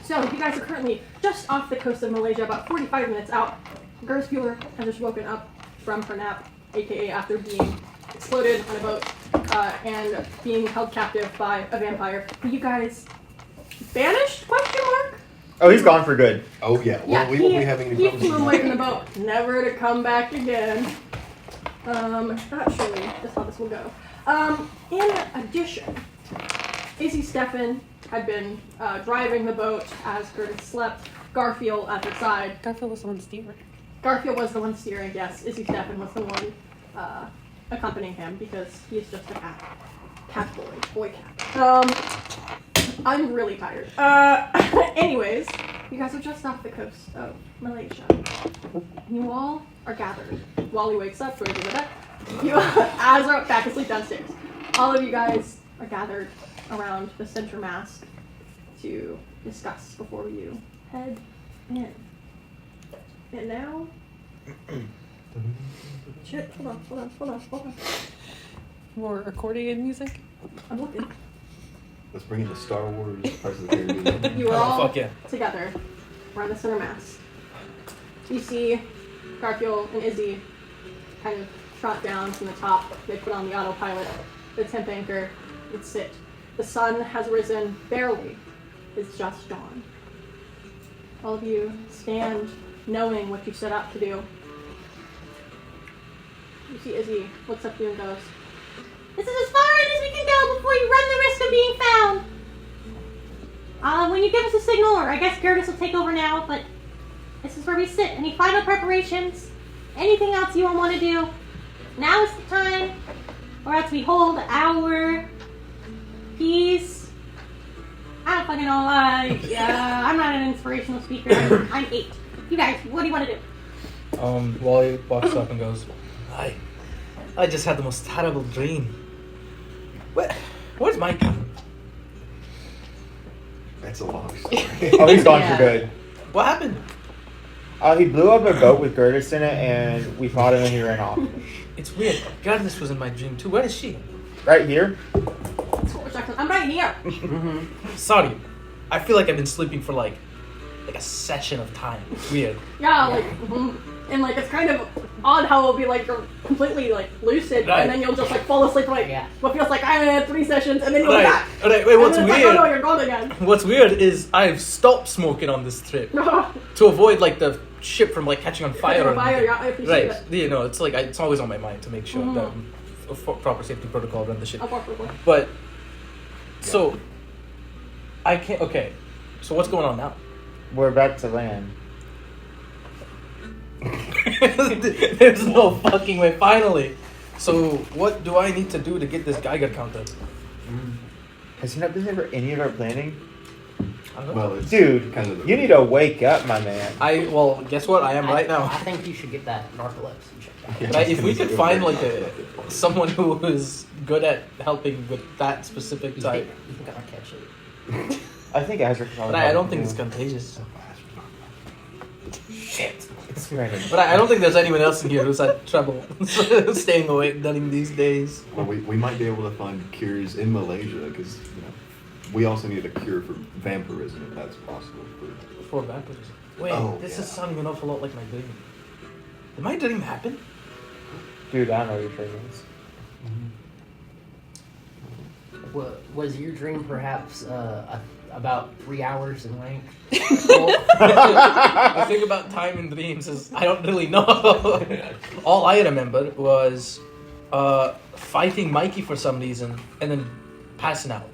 So, you guys are currently just off the coast of Malaysia, about 45 minutes out. Gerspieler has just woken up from her nap, aka after being exploded on a boat and being held captive by a vampire. You guys banished? Question mark? Oh, he's gone for good. Oh, yeah. Well, we won't be having any He problems. flew away from the boat, never to come back again. Naturally, that's how this will go. In addition, Izzy Stefan had been driving the boat as Curtis slept. Garfield at her side. Garfield was the one steering. Garfield was the one steering, yes. Izzy Stefan was the one accompanying him because he's just a cat. Cat boy cat. I'm really tired. Anyways, you guys are just off the coast of Malaysia. You all are gathered. Wally wakes up, goes to the deck. Asra back asleep downstairs. All of you guys are gathered around the center mast to discuss before you head in. And now... Shit, hold on. More accordion music? I'm looking. Let's bring in the Star Wars parts of the Caribbean. You are all fuck yeah. together around the center mast. You see Garfield and Izzy kind of shot down from the top. They put on the autopilot, the temp anchor, and sit. The sun has risen barely. It's just dawn. All of you stand knowing what you set out to do. You see Izzy looks up to you and goes, "This is as far in as we can go before you run the risk of being found. When you give us a signal, or I guess Curtis will take over now, but this is where we sit. Any final preparations? Anything else you want to do? Now is the time, or else we hold our peace." I don't fucking know. I'm not an inspirational speaker. I'm 8. You guys, what do you want to do? Wally walks up and goes, I just had the most terrible dream. Where's Mikey? That's a long story. Oh, he's gone for good. What happened? He blew up a boat with Curtis in it, and we fought him, and he ran off. It's weird. Gladys was in my dream too. Where is she? Right here? I'm right here. Sorry. I feel like I've been sleeping for like a session of time. It's weird. Yeah, and it's kind of odd how it'll be you're completely lucid, Right. and then you'll just fall asleep what feels like I had 3 sessions, and then you'll be back. Right. Wait, what's and then weird? It's oh no, you're gone again. What's weird is I've stopped smoking on this trip to avoid the ship from catching on fire. Yeah, I appreciate Right. it. You know, it's always on my mind to make sure that proper safety protocol around the ship. Unfortunately. But so I can't. Okay. So what's going on now? We're about to land. There's no fucking way. Finally. So what do I need to do to get this Geiger counter? Has he not been there for any of our planning? I don't know. Well, it's Dude, kind of you need to wake up, my man. Well, guess what? I am right I now. think you should get that narcolepsy checked out. Yeah, Right, if we could find someone who is good at helping with that specific You type, think I'll catch it? I think Asra can but I don't think it's contagious. Shit. It's raining. But I don't think there's anyone else in here who's had trouble staying awake during these days. Well, we might be able to find cures in Malaysia because we also need a cure for vampirism if that's possible. For vampirism. Wait, this is sounding an awful lot like my dream. Did my dream happen? Dude, I don't know what your dream is. Was your dream perhaps about 3 hours in length? The thing about time and dreams is I don't really know. All I remember was fighting Mikey for some reason and then passing out.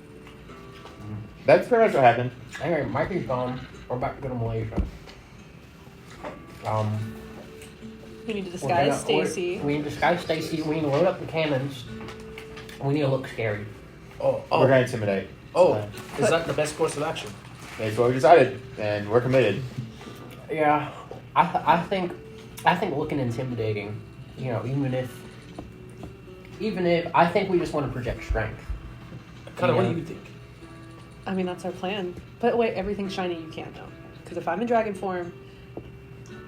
That's pretty much what happened. Anyway, Mikey's gone. We're about to go to Malaysia. We need to disguise Stacy. We need to disguise Stacy. We need to load up the cannons. We need to look scary. We're gonna intimidate. Is that the best course of action? That's what we decided, and we're committed. Yeah, I think looking intimidating. Even if I think we just want to project strength. What do you think? I mean, that's our plan. But wait, everything's shiny, you can't know. Because if I'm in dragon form,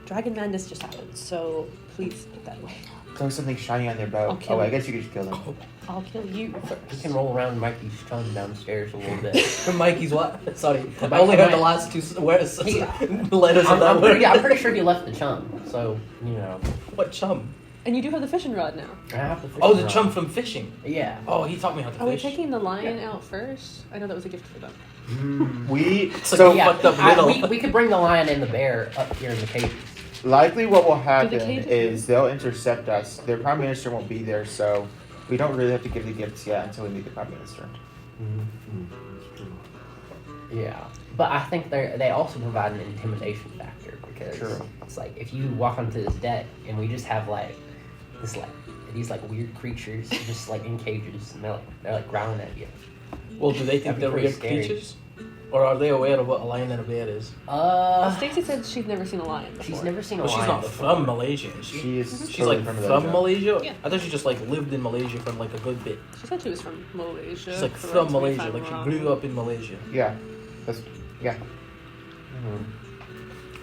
dragon madness just happened. So please put that away. throw something shiny on their boat. I'll kill I him. guess you could just kill them. I'll kill you. He can roll around Mikey's tongue downstairs a little bit. From Mikey's what? Sorry, I Mike- only heard the Mike- last two letters He- of that word. I'm pretty sure he left the chum, so, you know. What chum? And you do have the fishing rod now. I have to Oh, the figure chum out- from fishing. Yeah. Oh, he taught me how to Are we fish. taking the lion out first? I know that was a gift for them. We It's so like, fucked up riddle. we could bring the lion and the bear up here in the cages. likely what will happen cages is they'll intercept us. Their prime minister won't be there, so we don't really have to give the gifts yet until we meet the prime minister. Yeah. But I think they also provide an intimidation factor because True. it's like if you walk onto this deck and we just have these weird creatures just like in cages and they're like growling at you. Well, do they think That'd be they're pretty weird scary. creatures? Or are they aware of what a lion and a bear is? Stacy said she's never seen a lion before. She's never seen a Well, she's lion not before. from Malaysia, is she? She is She's totally like from from Malaysia? Yeah. I thought she just like lived in Malaysia for like a good bit. She said she was from Malaysia. She's like for from 25 Malaysia, like around. she grew up in Malaysia. Yeah, that's yeah.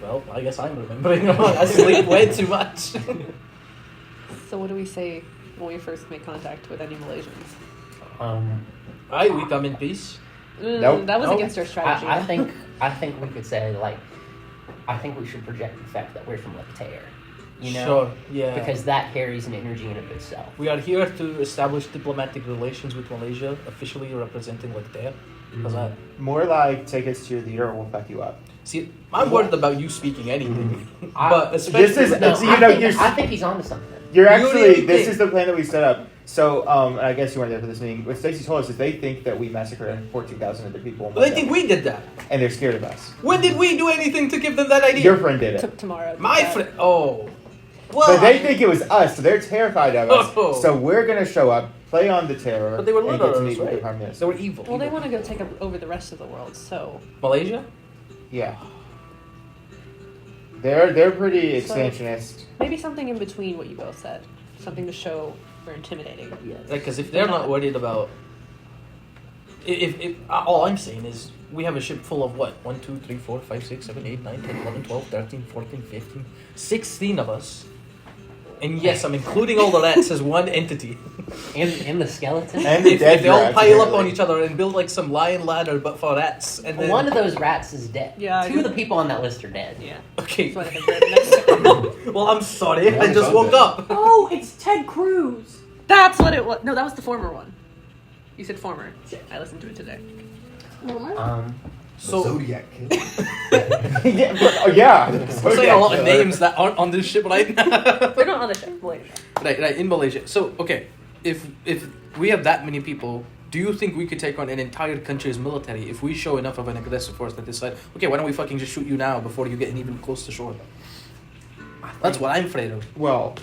Well, I guess I'm remembering wrong. I sleep way too much. So what do we say when we first make contact with any Malaysians? Alright, we come in peace. Nope. That was Nope. against our strategy. I think we could say I think we should project the fact that we're from Lectere. You know? Sure, yeah. Because that carries an energy in of itself. We are here to establish diplomatic relations with Malaysia, officially representing Lectere. How's that? More like take us to your leader and we'll fuck you up. See, I'm worried about you speaking anything. I- but especially... This is- No, So, you know, you're- I think he's onto something. You're You actually really this think- is the plan that we set up. So I guess you weren't there for this meeting. What Stacey told us is they think that we massacred 14,000 other people. in Well, they one think day. we did that. And they're scared of us. When did we do anything to give them that idea? Your friend did it. Took tomorrow. My friend... Oh. Well, But they think it was us, so they're terrified of us. Oh. So we're gonna show up, play on the terror, But they were and little get to us, meet with the right? prime They minister. were evil. Well, they evil. want to go take over the rest of the world, so Malaysia? Yeah. They're pretty So- expansionist. maybe something in between what you both said. Something to show we're intimidating. Yes. Like, because if they're not worried about... If all I'm saying is we have a ship full of what? 1, 2, 3, 4, 5, 6, 7, 8, 9, 10, 11, 12, 13, 14, 15, 16 of us. And yes, I'm including all the rats as one entity. In the skeleton. And the If dead they all rats, pile up on apparently. each other and build like some lion ladder, but for rats, and then One of those rats is dead. Yeah, I Two of know. the people on that list are dead. Yeah. okay. That's what I had read next to. Well, I'm sorry, One I is just woke undead. up. Oh, it's Ted Cruz. That's what it was. No, that was the former one. You said former. I listened to it today. So Zodiac Killer. yeah. Oh, yeah. we're saying a lot of names that aren't on this ship right now. They're not on the ship. Wait. Right, in Malaysia. So okay, if we have that many people, do you think we could take on an entire country's military if we show enough of an aggressive force that decide, okay, why don't we fucking just shoot you now before you get even close to shore? That's what I'm afraid of. Well,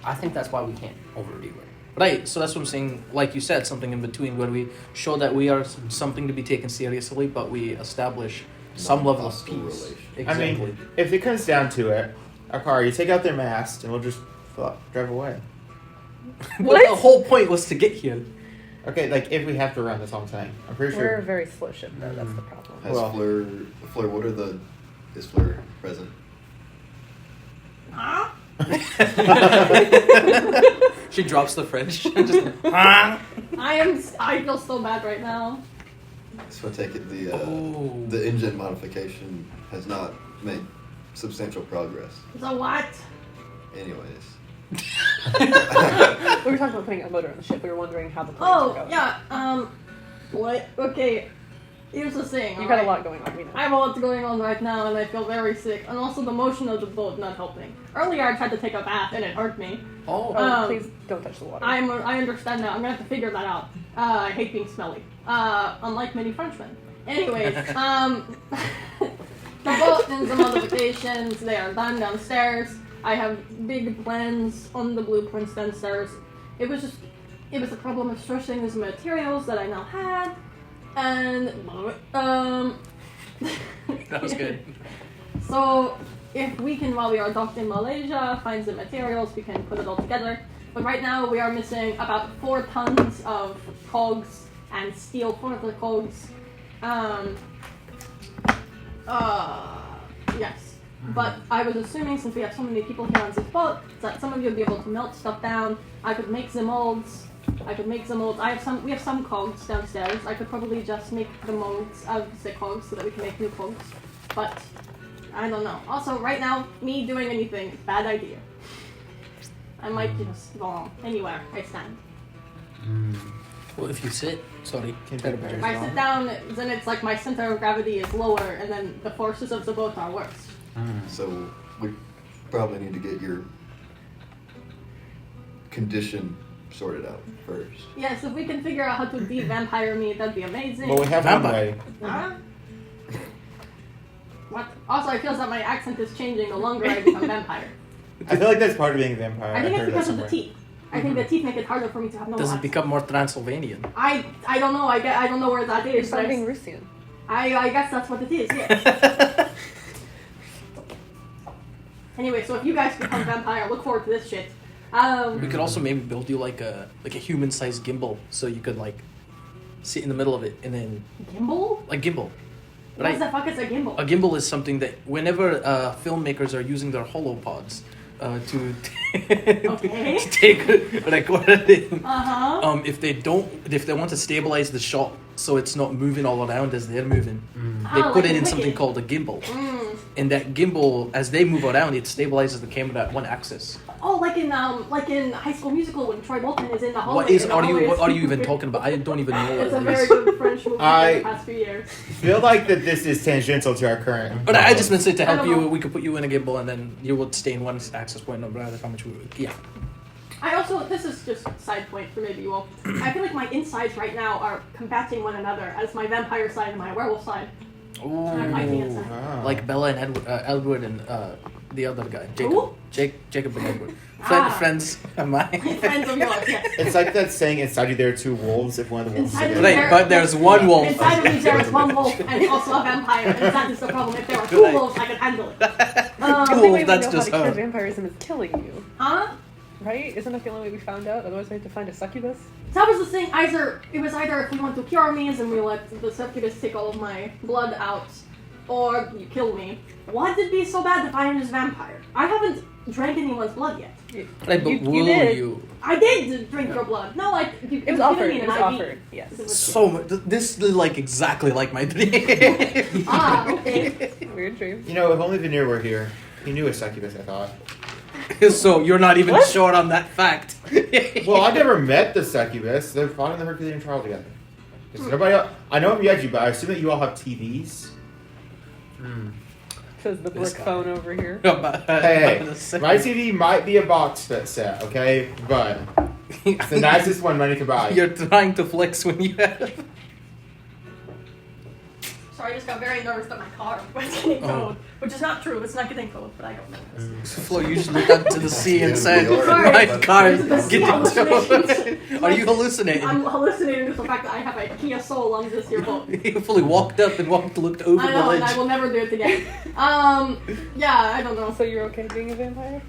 I think that's why we can't overdo it. Right, so that's what I'm saying. Like you said, something in between where we show that we are something to be taken seriously, but we establish some level of Non-hostile peace. relation. I Exactly. mean, if it comes down to it, Akara, you take out their mast and we'll just drive away. But the whole point was to get here. Okay, like if we have to run, that's all I'm saying. I'm pretty We're a sure. very slow ship, though. That's the problem. Has Well- Fleur, what are is Fleur present? Huh? She drops the French. Just, ah. I feel so bad right now. So I take it Oh. the engine modification has not made substantial progress. So what? Anyways. We were talking about putting a motor on the ship. We were wondering how the planes were Oh, going. yeah, what? Okay, here's the thing. You got a alright? lot going on. We know. I have a lot going on right now, and I feel very sick. And also, the motion of the boat not helping. Earlier, I tried to take a bath, and it hurt me. Oh. Please don't touch the water. I understand now. I'm gonna have to figure that out. I hate being smelly. Unlike many Frenchmen. Anyways, the boat and the modifications, they are done downstairs. I have big plans on the blueprints downstairs. It was a problem of sourcing the materials that I now had, and That was good. So, if we can, while we are docked in Malaysia, find the materials, we can put it all together. But right now, we are missing about 4 tons of cogs and steel for the cogs. Yes. But I was assuming, since we have so many people here on this boat, that some of you would be able to melt stuff down. I could make the molds. We have some cogs downstairs. I could probably just make the molds of the cogs so that we can make new cogs. But I don't know. Also, right now, me doing anything is a bad idea. I might just go anywhere I stand. Well, if you sit, sorry. If I sit down, then it's like my center of gravity is lower, and then the forces of the boat are worse. So we probably need to get your condition sorted out first. Yes, if we can figure out how to de-vampire me, that'd be amazing. Well, we have one way. Huh? What? Also, I feel that my accent is changing the longer I become vampire. I feel like that's part of being a vampire. I think it's heard because that of the somewhere. teeth. I think the teeth make it harder for me to have no Does it accent. become more Transylvanian? I don't know. I don't know where that is. It's but being Russian. I guess that's what it is. Yes. Anyway, so if you guys become vampire, look forward to this shit. We could also maybe build you like a human-sized gimbal, so you could like sit in the middle of it and then Gimbal? a gimbal. What the fuck is a gimbal? A gimbal is something that whenever filmmakers are using their holopods to Okay. to take a recording, Uh-huh. if they want to stabilize the shot so it's not moving all around as they're moving, they Ah, put like it in Wicked. something called a gimbal. Mm. And that gimbal, as they move around, it stabilizes the camera at one axis. Oh, like in High School Musical when Troy Bolton is in the hallway. What is? and the Are you? hallway What is- are you even talking about? I don't even know what It's a it very is. good French movie I- from the past few years. feel like that this is tangential to our current. But I just meant to say to I help don't you, know. we could put you in a gimbal and then you would stay in one axis point no matter how much we would. Yeah. I also, this is just a side point for maybe you all. I feel like my insides right now are combating one another as my vampire side and my werewolf side. I'm fighting inside. Wow. Like Bella and Edward and the other guy, Jacob. Who? Jacob and Edward. Ah. Friends of mine. Friends of yours, yes. It's like that saying inside you there are two wolves if one of the wolves is Inside of together. me Right, but there's one wolf. Inside of me there is one wolf and also a vampire, and that is the problem. If there were two Right. wolves, I could handle it. Cool. The only way we that's know just how to how- cure vampirism is killing you, Huh? right? Isn't that the only way we found out? Otherwise, we have to find a succubus. That was the thing. It was either if we want to cure me, then we let the succubus take all of my blood out, or you kill me. Why'd it be so bad if I am just vampire? I haven't drank anyone's blood yet. Right, but You will did. you? I did drink your blood. No, like It was given offered. me It an was IV. offered. Yes. It was- So much. This is like exactly like my dream. Ah, okay. Weird dream. You know, if only Veneer were here, he knew a succubus, I thought. So you're not even What? short on that fact. Well, I never met the succubus. They fought in the Herculean trial together. Is nobody else? I know I'm Yeji, but I assume that you all have TVs. Says the This brick guy. phone over here. Hey, my TV might be a box set, okay? But it's the nicest one money can buy. You're trying to flex when you have. Sorry, I just got very nervous that my car was getting Oh. towed, which is not true. It's not getting towed, but I don't know. Flo, you just looked up to the sea and said, Sorry. "My car is This is getting hallucinations. towed." Are you hallucinating? I'm hallucinating with the fact that I have a Kia Soul on this here boat. You fully walked up and looked over I the know, and I ledge. will never do it again. Yeah, I don't know. So you're okay being a vampire?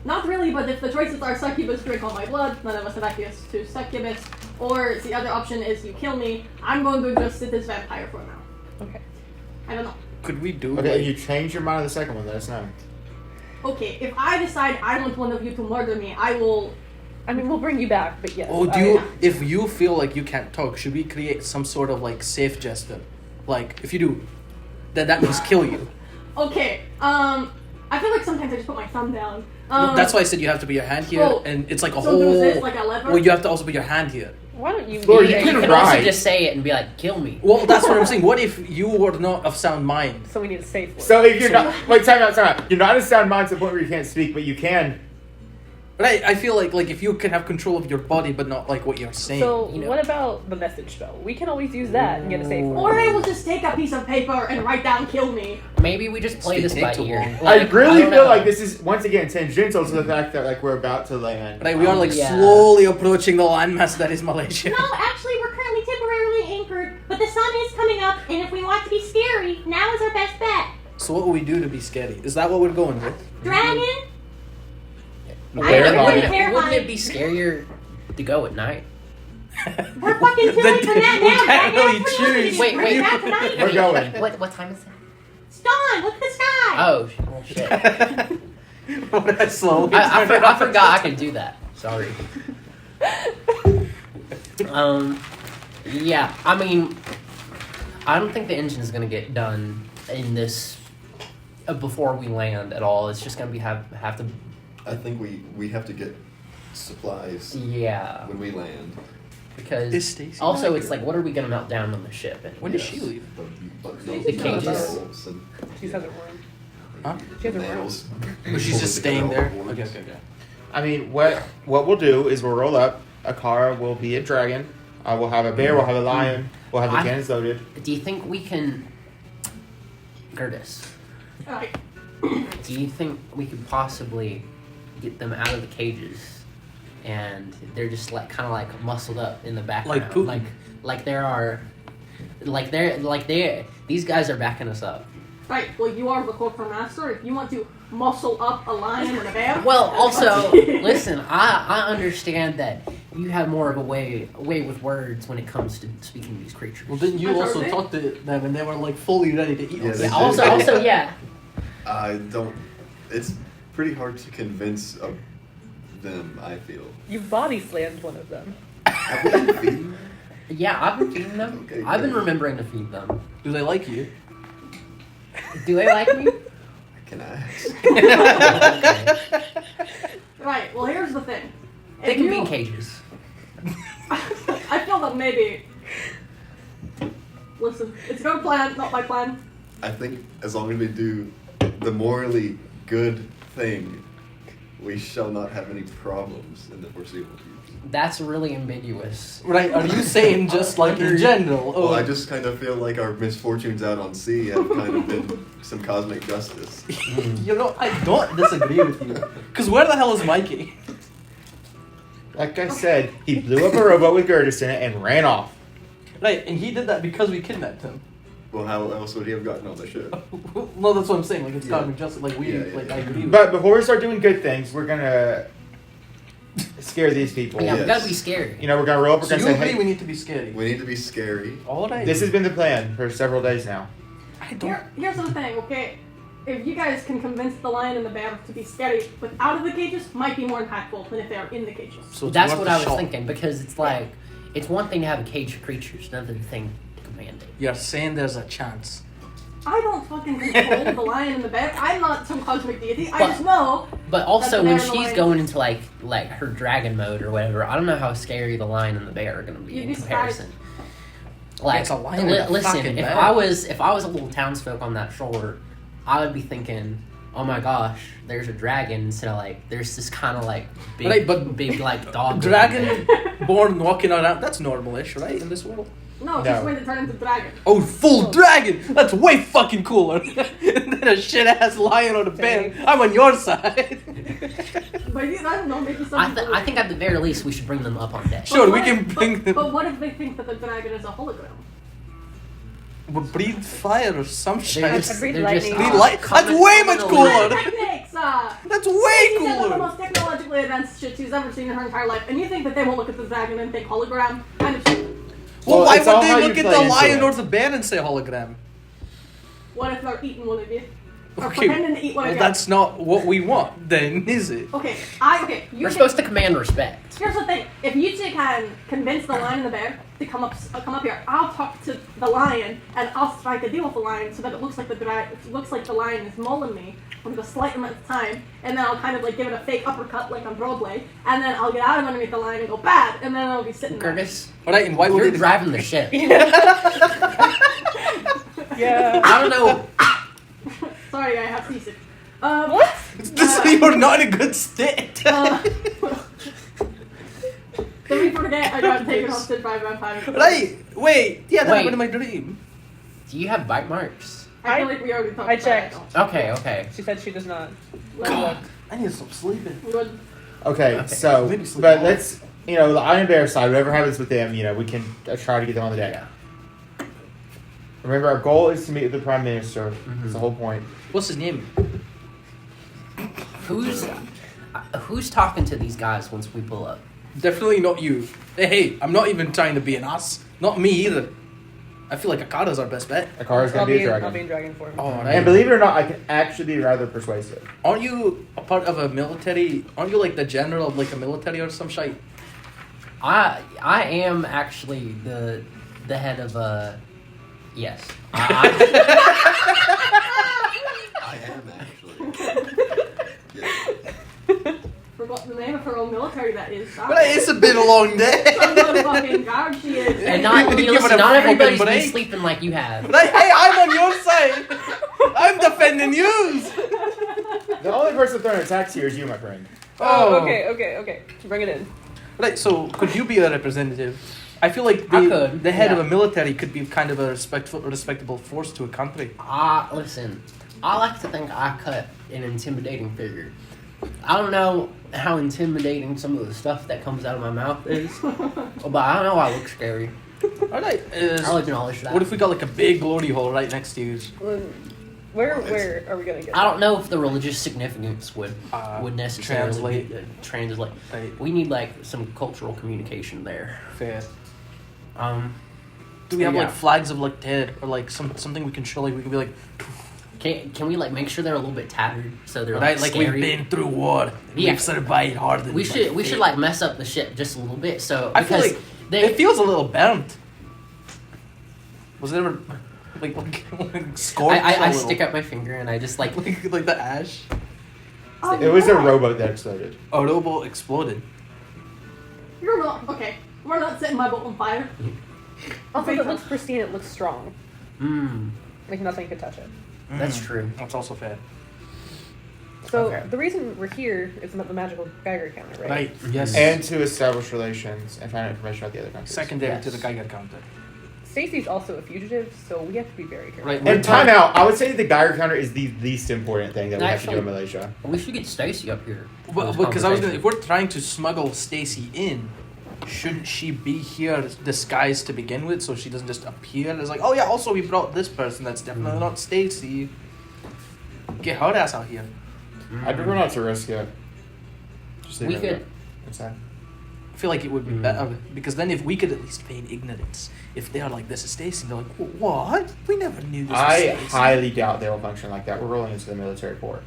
Not really, but if the choices are succubus, drink all my blood, none of us have access to succubus, or the other option is you kill me, I'm going to just sit as vampire for now. Okay. I don't know. Could we do? Okay, like- if you change your mind on the second one, let us know. Okay, if I decide I want one of you to murder me, I will. I mean, we'll bring you back, but yes. Oh, do you? If you feel like you can't talk, should we create some sort of like safe gesture? Like if you do, then that means kill you. Okay, I feel like sometimes I just put my thumb down. That's why I said you have to put your hand here, Oh, and it's like a so whole. do this like a lever? Well, you have to also put your hand here. Why don't you? Floor, be you a- can You can also ride. just say it and be like, kill me. Well, that's what I'm saying. What if you were not of sound mind? So we need a safe word. So if you're not, wait, time out. You're not a sound mind to the point where you can't speak, but you can. But I feel like if you can have control of your body, but not like what you're saying. So you know. what about the message spell? We can always use that and get a safe word. Or I will just take a piece of paper and write down "kill me." Maybe we just play Speak this by to ear. one. I really don't feel know. like this is once again tangential to the fact that like we're about to land. Right, we are like Yeah. slowly approaching the landmass that is Malaysia. No, actually, we're currently temporarily anchored, but the sun is coming up, and if we want to be scary, now is our best bet. So what will we do to be scary? Is that what we're going with? Dragon? Bear I'm lion. really Wouldn't terrified. it be scarier to go at night? We're fucking too late for that we now. can't really Dragon. choose. Wait, Bring wait. it back tonight. We're going. What time is it? It's dawn. Look at the sky. Oh, well, shit. What did I slowly I turn it off? forgot I could do that. Sorry. Yeah, I mean, I don't think the engine is gonna get done in this before we land at all. It's just gonna be have to. I think we have to get supplies Yeah, when we land. because Is Stacy also back? it's like, what are we gonna melt down on the ship? And When did she leave? The cages. She has a room. Huh? She has a room. Nails. Was she just staying there? Okay, okay, okay. I mean, what we'll do is we'll roll up. Akara will be a dragon. We'll have a bear. We'll have a lion. We'll have the cannons loaded. Do you think we can, Curtis? Alright. Do you think we could possibly get them out of the cages, and they're just like kind of like muscled up in the background, Like Putin. these guys are backing us up. Right, well, you are the quartermaster. If you want to muscle up a lion and a bear. Well, also, listen, I understand that you have more of a way with words when it comes to speaking to these creatures. Well, didn't you That's also okay. talk to them and they were like fully ready to eat Yeah, us? they Yeah, did. also, yeah. I don't. It's pretty hard to convince them. I feel. You body slammed one of them. Have we been feeding? Yeah, I've been feeding them. Okay, I've been good. remembering to feed them. Do they like you? Do they like me? Can I ask? Okay. Right, well, here's the thing. They If can you- be in cages. I feel that maybe. Listen, it's your plan, not my plan. I think as long as we do the morally good thing, we shall not have any problems in the foreseeable future. That's really ambiguous. Right, are you saying just like in general? Well, I just kind of feel like our misfortunes out on sea have kind of been some cosmic justice. You know, I don't disagree with you. Because where the hell is Mikey? Like I said, he blew up a rowboat with Gertis in it and ran off. Right, and he did that because we kidnapped him. Well, how else would he have gotten on the ship? No, that's what I'm saying. Like, it's Yeah. cosmic justice. Like, we, Yeah, yeah, like, I yeah. agree with But before we start doing good things, we're gonna scare these people. Yeah, we Yes. gotta be scary. You know, we're gonna roll up. We're So gonna you say, agree "Hey, we need to be scary? We need to be scary. Alright. this has been the plan for several days now." I don't... Here's the thing, okay? If you guys can convince the lion and the bear to be scary without of the cages, might be more impactful than if they are in the cages. So it's That's worth what a I was shot. thinking, because it's like, it's one thing to have a cage of creatures, another thing to command it. You're saying there's a chance. I don't fucking control the lion and the bear. I'm not some cosmic deity. I But- just know. But also, That's when the bear and the she's lion. going into like her dragon mode or whatever, I don't know how scary the lion and the bear are gonna be You'd in be surprised. comparison. Like, It's a lion and a listen, fucking if bear. I was a little townsfolk on that shore, I would be thinking, oh my gosh, there's a dragon. So like, there's this kind of like big, Right, but big like dog. Dragon born walking around, that's normal-ish, right? In this world? No, No. just when it turns into dragon. Oh, full dragon! That's way fucking cooler than a shit-ass lion or a bear. I'm on your side. But I don't know, maybe some I people- think at the very least we should bring them up on deck. Sure, But we what can if- bring but, them. But what if they think that the dragon is a hologram? We'll breathe fire or some shit. They're I'd just, breathe they're just, lightning. Breathe light- that's common- way common much a cooler. little- Techniques! That's way These are the cooler! most technologically advanced shit she's ever seen in her entire life, and you think that they won't look at the dragon and think hologram? Kind of stupid. Well, Well, why it's all would how they you look at play the into lion it. or the bear and say hologram? What if they're eating one of you? Or Okay, pretending to eat one well, of you? that's not what we want, then, is it? Okay, you We're can- supposed to command respect. Here's the thing: if you two can convince the lion and the bear to come up here, I'll talk to the lion and I'll strike a deal with the lion so that it looks like the lion is mauling me for the slight amount of time, and then I'll kind of like give it a fake uppercut like on Broadway, and then I'll get out of underneath the lion and go bad, and then I'll be sitting there. Curtis, Alright, and why would you're they... driving the ship. Yeah. I don't know. Sorry, I have seasick. What? You're not in a good state. Don't we forget I got taken hostage by a vampire. Right, wait, yeah, that Wait. happened in my dream. Do you have bite marks? I feel like we already talked I about checked. that. Okay. She said she does not. Well, I need to stop sleeping. good. Okay, Okay. so Maybe sleep but on. let's the Iron Bear side, whatever happens with them, we can try to get them on the deck. Yeah. Remember, our goal is to meet with the Prime Minister. That's the whole point. What's his name? Who's talking to these guys once we pull up? Definitely not you. Hey, I'm not even trying to be an ass. Not me either. I feel like Akara's our best bet. Akara's gonna be a I'll be dragon. in dragon form. Oh, And right. believe it or not, I can actually be rather persuasive. Aren't you a part of a military? Aren't you like the general of like a military or some shit? I am actually the head of yes. I am actually. Yeah. Forgot the name of her own military, that is. But it's been a long day. Some motherfucking guard she is. and not Give it listen, a not fucking everybody's been break. sleeping like you have. But hey, I'm on your side. I'm defending yous. The only person throwing attacks here is you, my friend. Oh, okay. Bring it in. Right, so could you be a representative? I feel like I could, the head yeah. of a military could be kind of a respectable force to a country. Listen, I like to think I cut an intimidating figure. I don't know how intimidating some of the stuff that comes out of my mouth is, but I know I look scary. Alright, I'll acknowledge that. what if we got like a big glory hole right next to you? Where are we gonna get? I don't know if the religious significance would translate. necessarily translate. Right. We need like some cultural communication there. Fair. Do Do we have like flags of like dead or like something we can show? Like we can be like, Can we like make sure they're a little bit tattered so they're right, like we've scary? been through war. Yeah. We've survived harder. We should like mess up the ship just a little bit. So I feel because like they it feels a little burnt. Was it ever like scorched? I stick up my finger and I just like like the ash. Oh, It was a yeah. rowboat that exploded. A rowboat exploded. You're not. Okay. We're not setting my boat on fire. Also, if it looks pristine. It looks strong. mm, Like nothing could touch it. that's true. That's also fair. So Okay. the reason we're here is the magical Geiger counter, right? Right. Yes. And to establish relations and find out information about the other countries. Secondary Yes. to the Geiger counter. Stacy's also a fugitive, so we have to be very careful. Right. And time out, I would say the Geiger counter is the least important thing that we have to do Actually- in Malaysia. We should get Stacy up here. for Well, this because I was gonna, conversation. if we're trying to smuggle Stacy in, shouldn't she be here disguised to begin with, so she doesn't just appear as like, oh yeah, also we brought this person that's definitely not Stacy. Get her ass out here. I'd prefer not to risk it. Just leave We it could- there. What's that? I feel like it would be better because then if we could at least feign ignorance, if they are like, this is Stacy, they're like, what? We never knew this was I Stacy. highly doubt they will function like that. We're rolling into the military port.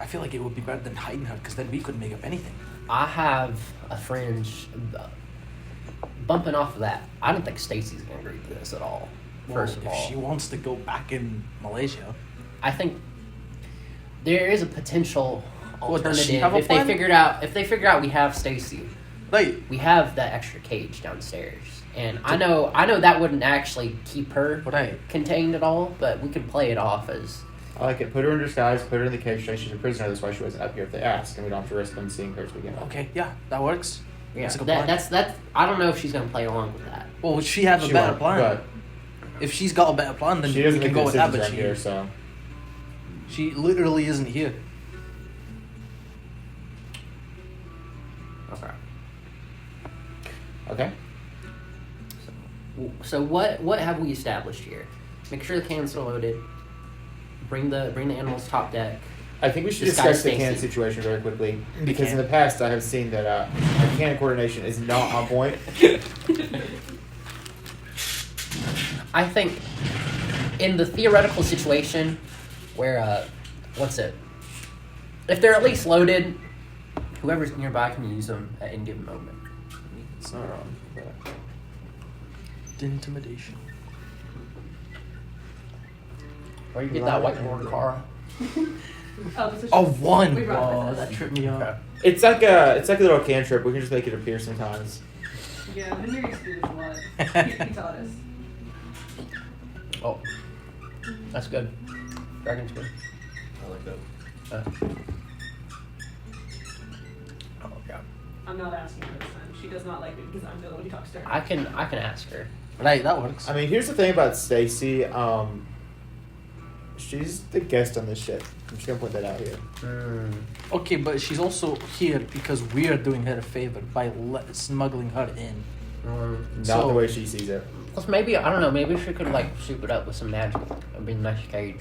I feel like it would be better than hiding her because then we couldn't make up anything. I have a fringe. Bumping off of that, I don't think Stacy's gonna agree to this at all. First of if all, she wants to go back in Malaysia, I think there is a potential What, does alternative she have a if plan? they figure out we have Stacy. right? We have that extra cage downstairs, and I know that wouldn't actually keep her Right. contained at all, but we could play it off as I like it. Put her in disguise, put her in the cage. Say she's a prisoner. That's why she wasn't up here if they ask. And we don't have to risk them seeing her to begin with. Okay, yeah, that works. yeah. That's a good plan. That's I don't know if she's gonna play along with that. Well, would she have a She better won't, plan? If she's got a better plan, But then she we doesn't can make go the with that. decisions But around she, here, so. she literally isn't here. Okay. Okay. So what have we established here? Make sure the cans are loaded. Bring the animals top deck. I think we should Disguise discuss the can Stacy. situation very quickly. We Because can. in the past, I have seen that our can coordination is not on point. I think in the theoretical situation where if they're at least loaded, whoever's nearby can use them at any given moment. It's not wrong. But... Intimidation. Or you get that whiteboard, Akara. Oh, this is Oh, one. We brought Oh, this. that tripped me up. It's like a little cantrip. We can just make it appear sometimes. Yeah, when you're used to this a lot. He taught us. Oh, that's good. Dragon's good. I like that. Oh god. I'm not asking her this time. She does not like me because I'm the one who talks to her. I can ask her. Right, that works. I mean, here's the thing about Stacy. She's the guest on this ship. I'm just gonna put that out here. Okay, but she's also here because we are doing her a favor by smuggling her in. Not So- the way she sees it. Plus, maybe I don't know. Maybe she could like soup it up with some magic. It'd be a nice cage.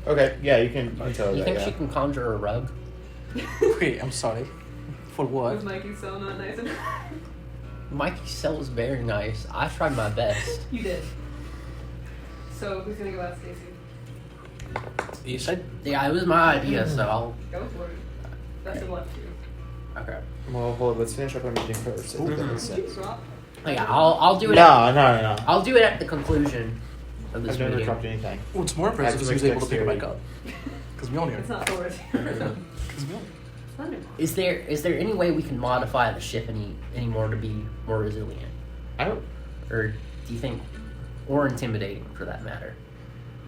Okay, yeah, you can tell her You that. think Yeah. she can conjure a rug? Wait, I'm sorry. For what? Was Mikey so not nice? Mikey's cell was very nice. I tried my best. You did. So who's gonna go out, Stacy? You said Yeah, it was my idea, so I'll. Go for it. Best of luck to you. Okay. Well, hold on, let's finish up our meeting first. If that makes Did you sense. drop? Oh, yeah, I'll do it. No. I'll do it at the conclusion of this I've never meeting. dropped anything. what's more impressive is he was able to pick it back up. Because we only It's not Thor's here. Thunder. Is there any way we can modify the ship any more to be more resilient, I don't. or do you think, or intimidating for that matter?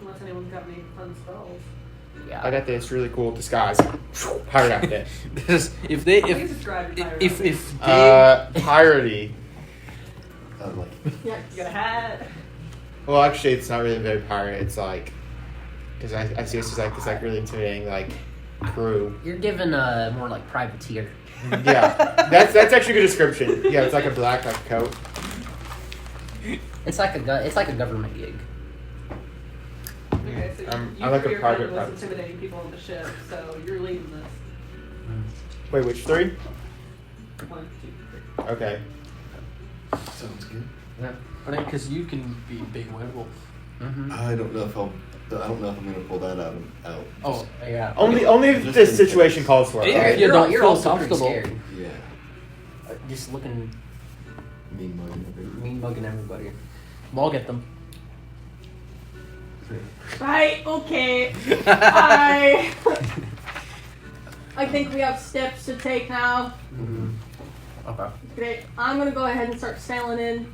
Unless anyone's got any fun spells. Yeah. I got this really cool disguise. Pirate outfit. if they How do you describe your pirate outfit? if they Piratey. I like Yeah. You got a hat. Well, actually, it's not really very pirate. It's like, because I see this as like this like really intimidating like crew. You're given more like privateer. Yeah, that's actually a good description. Yeah, it's like a black like coat. It's like a government gig. Okay, so you I like three a are kind private of the most private. intimidating people on the ship, so you're leading this. Wait, which three? 1, 2, 3. Okay. sounds good. Yeah. because you can be a big werewolf. Mm-hmm. I don't know if I'm gonna pull that out. Oh, Yeah. Only if Just the in situation case. calls for it. Yeah, right? you don't you're feel also pretty comfortable. scared. Yeah. Just looking Mean mugging. mean mugging everybody. Well, I'll get them. Right, okay. I think we have steps to take now. Mm-hmm. Okay. Great. I'm gonna go ahead and start sailing in.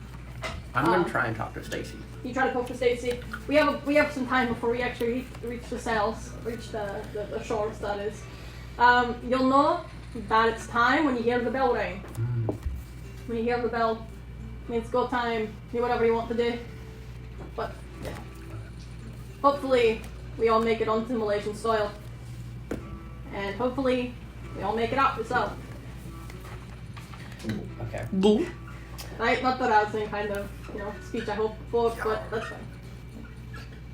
I'm gonna try and talk to Stacy. You try to poke to Stacy. We have some time before we actually reach the sails, reach the shores. That is. You'll know that it's time when you hear the bell ring. When you hear the bell, it means go time. Do whatever you want to do. But yeah. Hopefully we all make it onto Malaysian soil, and hopefully we all make it out as well. Okay. Right? Not that I was any kind of speech I hope for, but that's fine.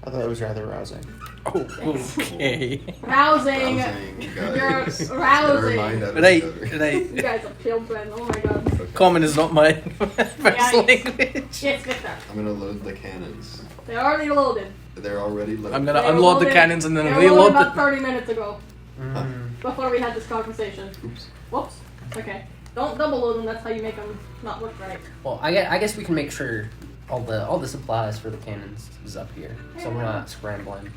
I thought it was rather rousing. Oh, okay. Rousing. Guys. You're Get our rousing. mind out of Right, together. right. You guys are children. Oh my god. Common is not my first Yeah, language. Yes, Victor. I'm gonna load the cannons. They're already loaded. They're already loaded. I'm gonna They were unload the loaded- cannons and then they were loaded reload about them. 30 minutes ago, before we had this conversation. Oops. Whoops. Okay. Don't double load them. That's how you make them not look right. Well, I guess we can make sure all the supplies for the cannons is up here, so we're not scrambling.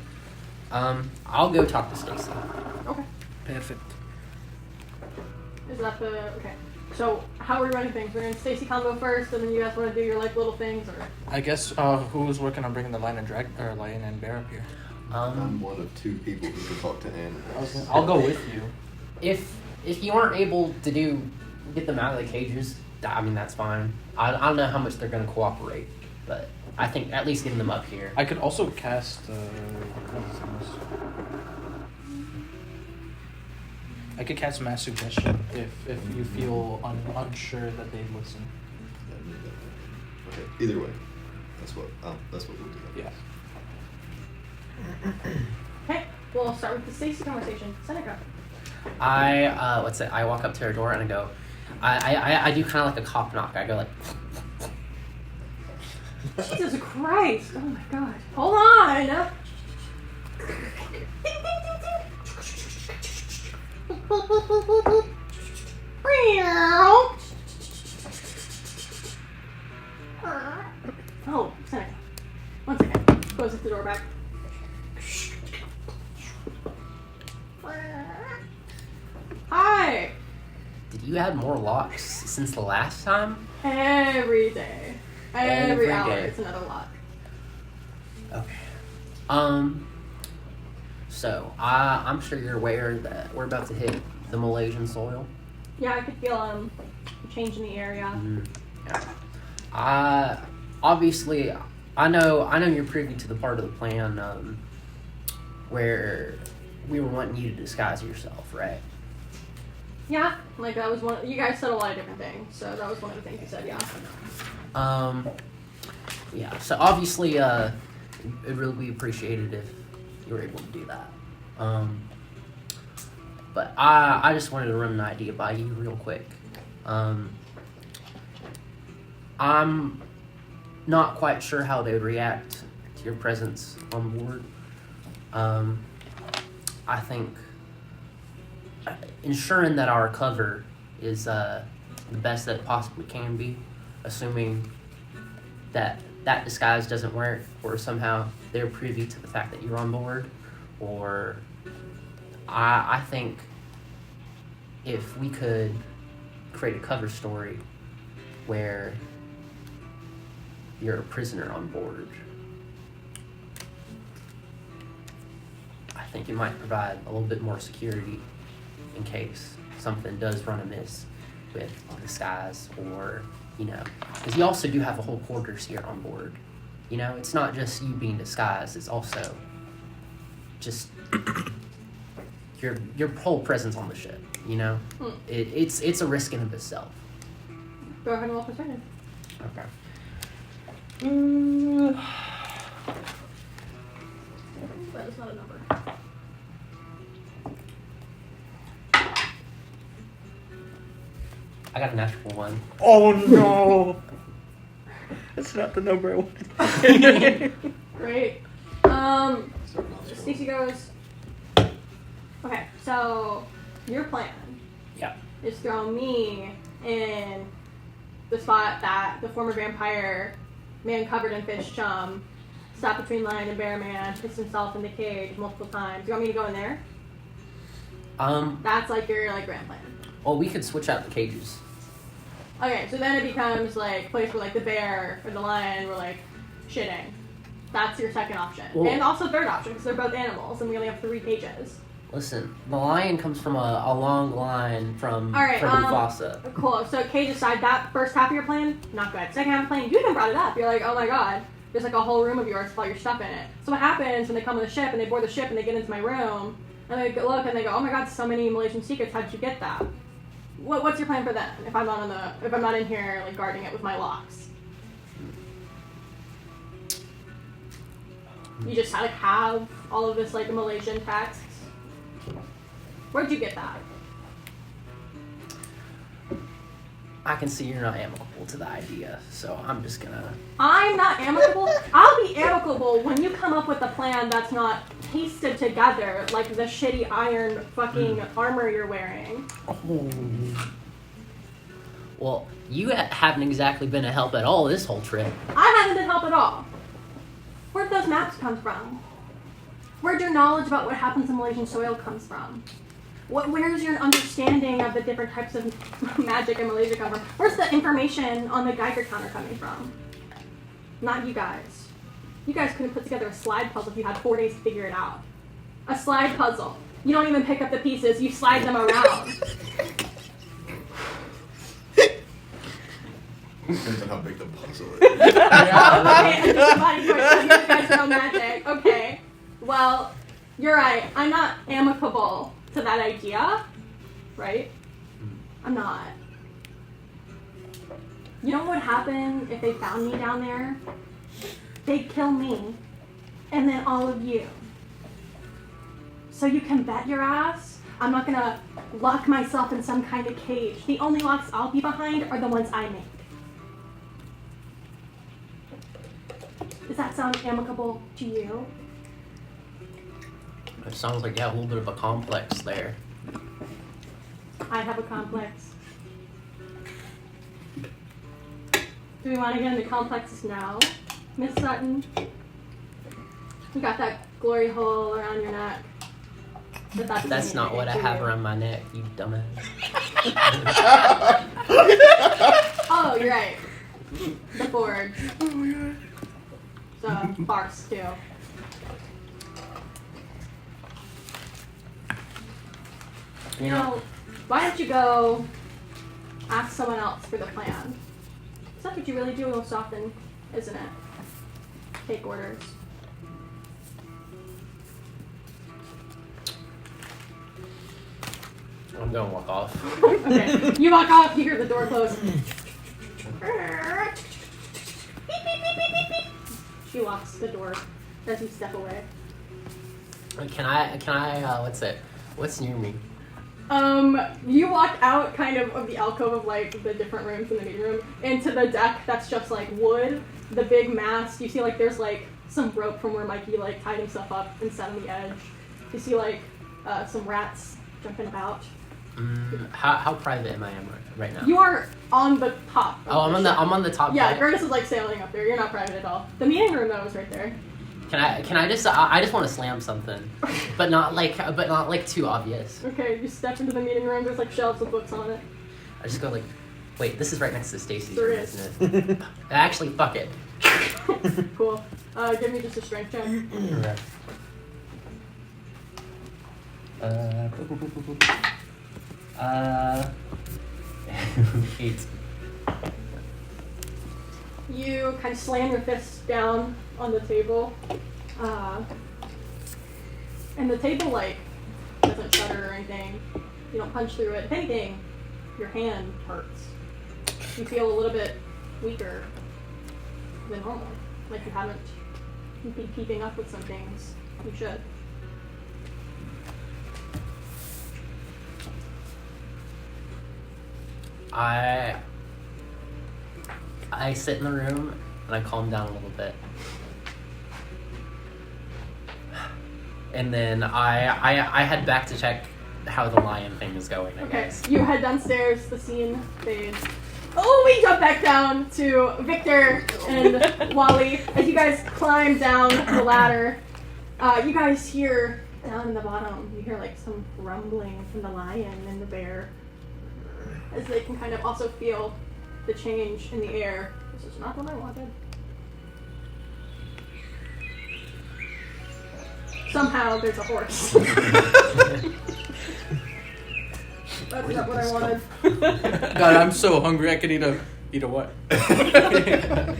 I'll go talk to Stacy. Okay. Perfect. Is that the okay? So how are we running things? We're in Stacy combo first, and then you guys want to do your like little things, or I guess who's working on bringing the lion and bear up here? I'm one of two people who can talk to animals. I'll go with you. If you aren't able to get them out of the cages, I mean that's fine. I don't know how much they're gonna cooperate, but I think at least getting them up here. I could also cast. I could cast mass suggestion if you feel unsure that they'd listen. Okay. Either way, that's what we'll do. Yeah. okay? We'll start with the Stacy conversation. Seneca. I walk up to her door and I go, I do kind of like a cop knock. I go like, Jesus Christ! Oh my God! Hold on. Oh, Seneca. 1 second. Closes the door back. Hi. did you add more locks since the last time? Every day. Every hour day. it's another lock. Okay. So I'm sure you're aware that we're about to hit the Malaysian soil. Yeah, I could feel a change in the area. Yeah. Obviously, I know you're privy to the part of the plan where we were wanting you to disguise yourself, right? Yeah, like that was one. You guys said a lot of different things, so that was one of the things you said. Yeah. Yeah. So obviously, it'd really be appreciated if you were able to do that. But I just wanted to run an idea by you real quick. I'm not quite sure how they would react to your presence on board. I think ensuring that our cover is the best that it possibly can be, assuming that disguise doesn't work, or somehow they're privy to the fact that you're on board, or I think if we could create a cover story where you're a prisoner on board, I think it might provide a little bit more security in case something does run amiss with disguise, or, you know, because you also do have a whole quarters here on board. You know, it's not just you being disguised, it's also just your whole presence on the ship, you know? It's a risk in of itself. Go ahead and roll percentage. Okay. That is not a number. I got a natural one. Oh no! That's not the number I wanted. Great. Stacey goes, okay, so your plan Yeah. is throw me in the spot that the former vampire man covered in fish chum sat between lion and bear man, pissed himself in the cage multiple times. You want me to go in there? That's like your grand plan. Well, we could switch out the cages. Okay, so then it becomes like place where like the bear or the lion were like shitting. That's your second option. Well, and also third option, because they're both animals and we only have 3 cages. Listen, the lion comes from a long line from Mufasa. Cool. So cage aside, that first half of your plan, not good. Second half of the plan, you even brought it up. You're like, oh my god, there's like a whole room of yours with all your stuff in it. So what happens when they come on the ship and they board the ship and they get into my room and they look and they go, oh my god, so many Malaysian secrets. How did you get that? What's your plan for them? If I'm not in here like guarding it with my locks, you just like have all of this like Malaysian text. Where'd you get that? I can see you're not amicable to the idea, so I'm just gonna... I'm not amicable. I'll be amicable when you come up with a plan that's not pasted together like the shitty iron fucking armor you're wearing. Oh. Well, you haven't exactly been a help at all this whole trip. I haven't been help at all. Where'd those maps come from? Where'd your knowledge about what happens in Malaysian soil comes from? Where's your understanding of the different types of magic in Malaysia come from? Where's the information on the Geiger counter coming from? Not you guys. You guys couldn't put together a slide puzzle if you had 4 days to figure it out. A slide puzzle. You don't even pick up the pieces, you slide them around. Depends on how big the puzzle is. Okay, and just body parts, so you guys know magic. Okay. Well, you're right. I'm not amicable to that idea, right? I'm not. You know what would happen if they found me down there? They'd kill me, and then all of you. So you can bet your ass I'm not gonna lock myself in some kind of cage. The only locks I'll be behind are the ones I make. Does that sound amicable to you? It sounds like you have a little bit of a complex there. I have a complex. Do we want to get into complexes now? Miss Sutton? You got that glory hole around your neck. But That's not what I have around my neck, you dumbass. Oh, you're right. The forge. Oh my god. So, farce, too. You know, why don't you go ask someone else for the plan? That's what you really do most often, isn't it? Take orders. I'm gonna walk off. Okay, you walk off, you hear the door close. She locks the door as you step away. Can I, what's it? What's near me? You walk out kind of the alcove of like the different rooms in the meeting room into the deck that's just like wood. The big mast. You see like there's like some rope from where Mikey like tied himself up and sat on the edge. You see like some rats jumping about. How private am I right now? You are on the top. Oh, I'm on the top. Yeah, deck. Gertis is like sailing up there. You're not private at all. The meeting room though is right there. Can I just I just want to slam something, but not like too obvious. Okay, you step into the meeting room. There's like shelves with books on it. I just go like, wait, this is right next to Stacy's There room, is. isn't it? Actually, fuck it. Cool. Give me just a strength check. Alright. 8. You kind of slam your fists down on the table, and the table like doesn't shudder or anything. You don't punch through it. If anything, your hand hurts. You feel a little bit weaker than normal, like you haven't been keeping up with some things you should. I sit in the room and I calm down a little bit. And then I head back to check how the lion thing is going, I Okay, guess. you head downstairs, the scene fades. Oh, we jump back down to Viktor and Wally. As you guys climb down the ladder, you guys hear down in the bottom, you hear like some rumbling from the lion and the bear. As they can kind of also feel the change in the air. This is not what I wanted. Somehow there's a horse. That's not what I wanted. God, I'm so hungry. I could eat a what? The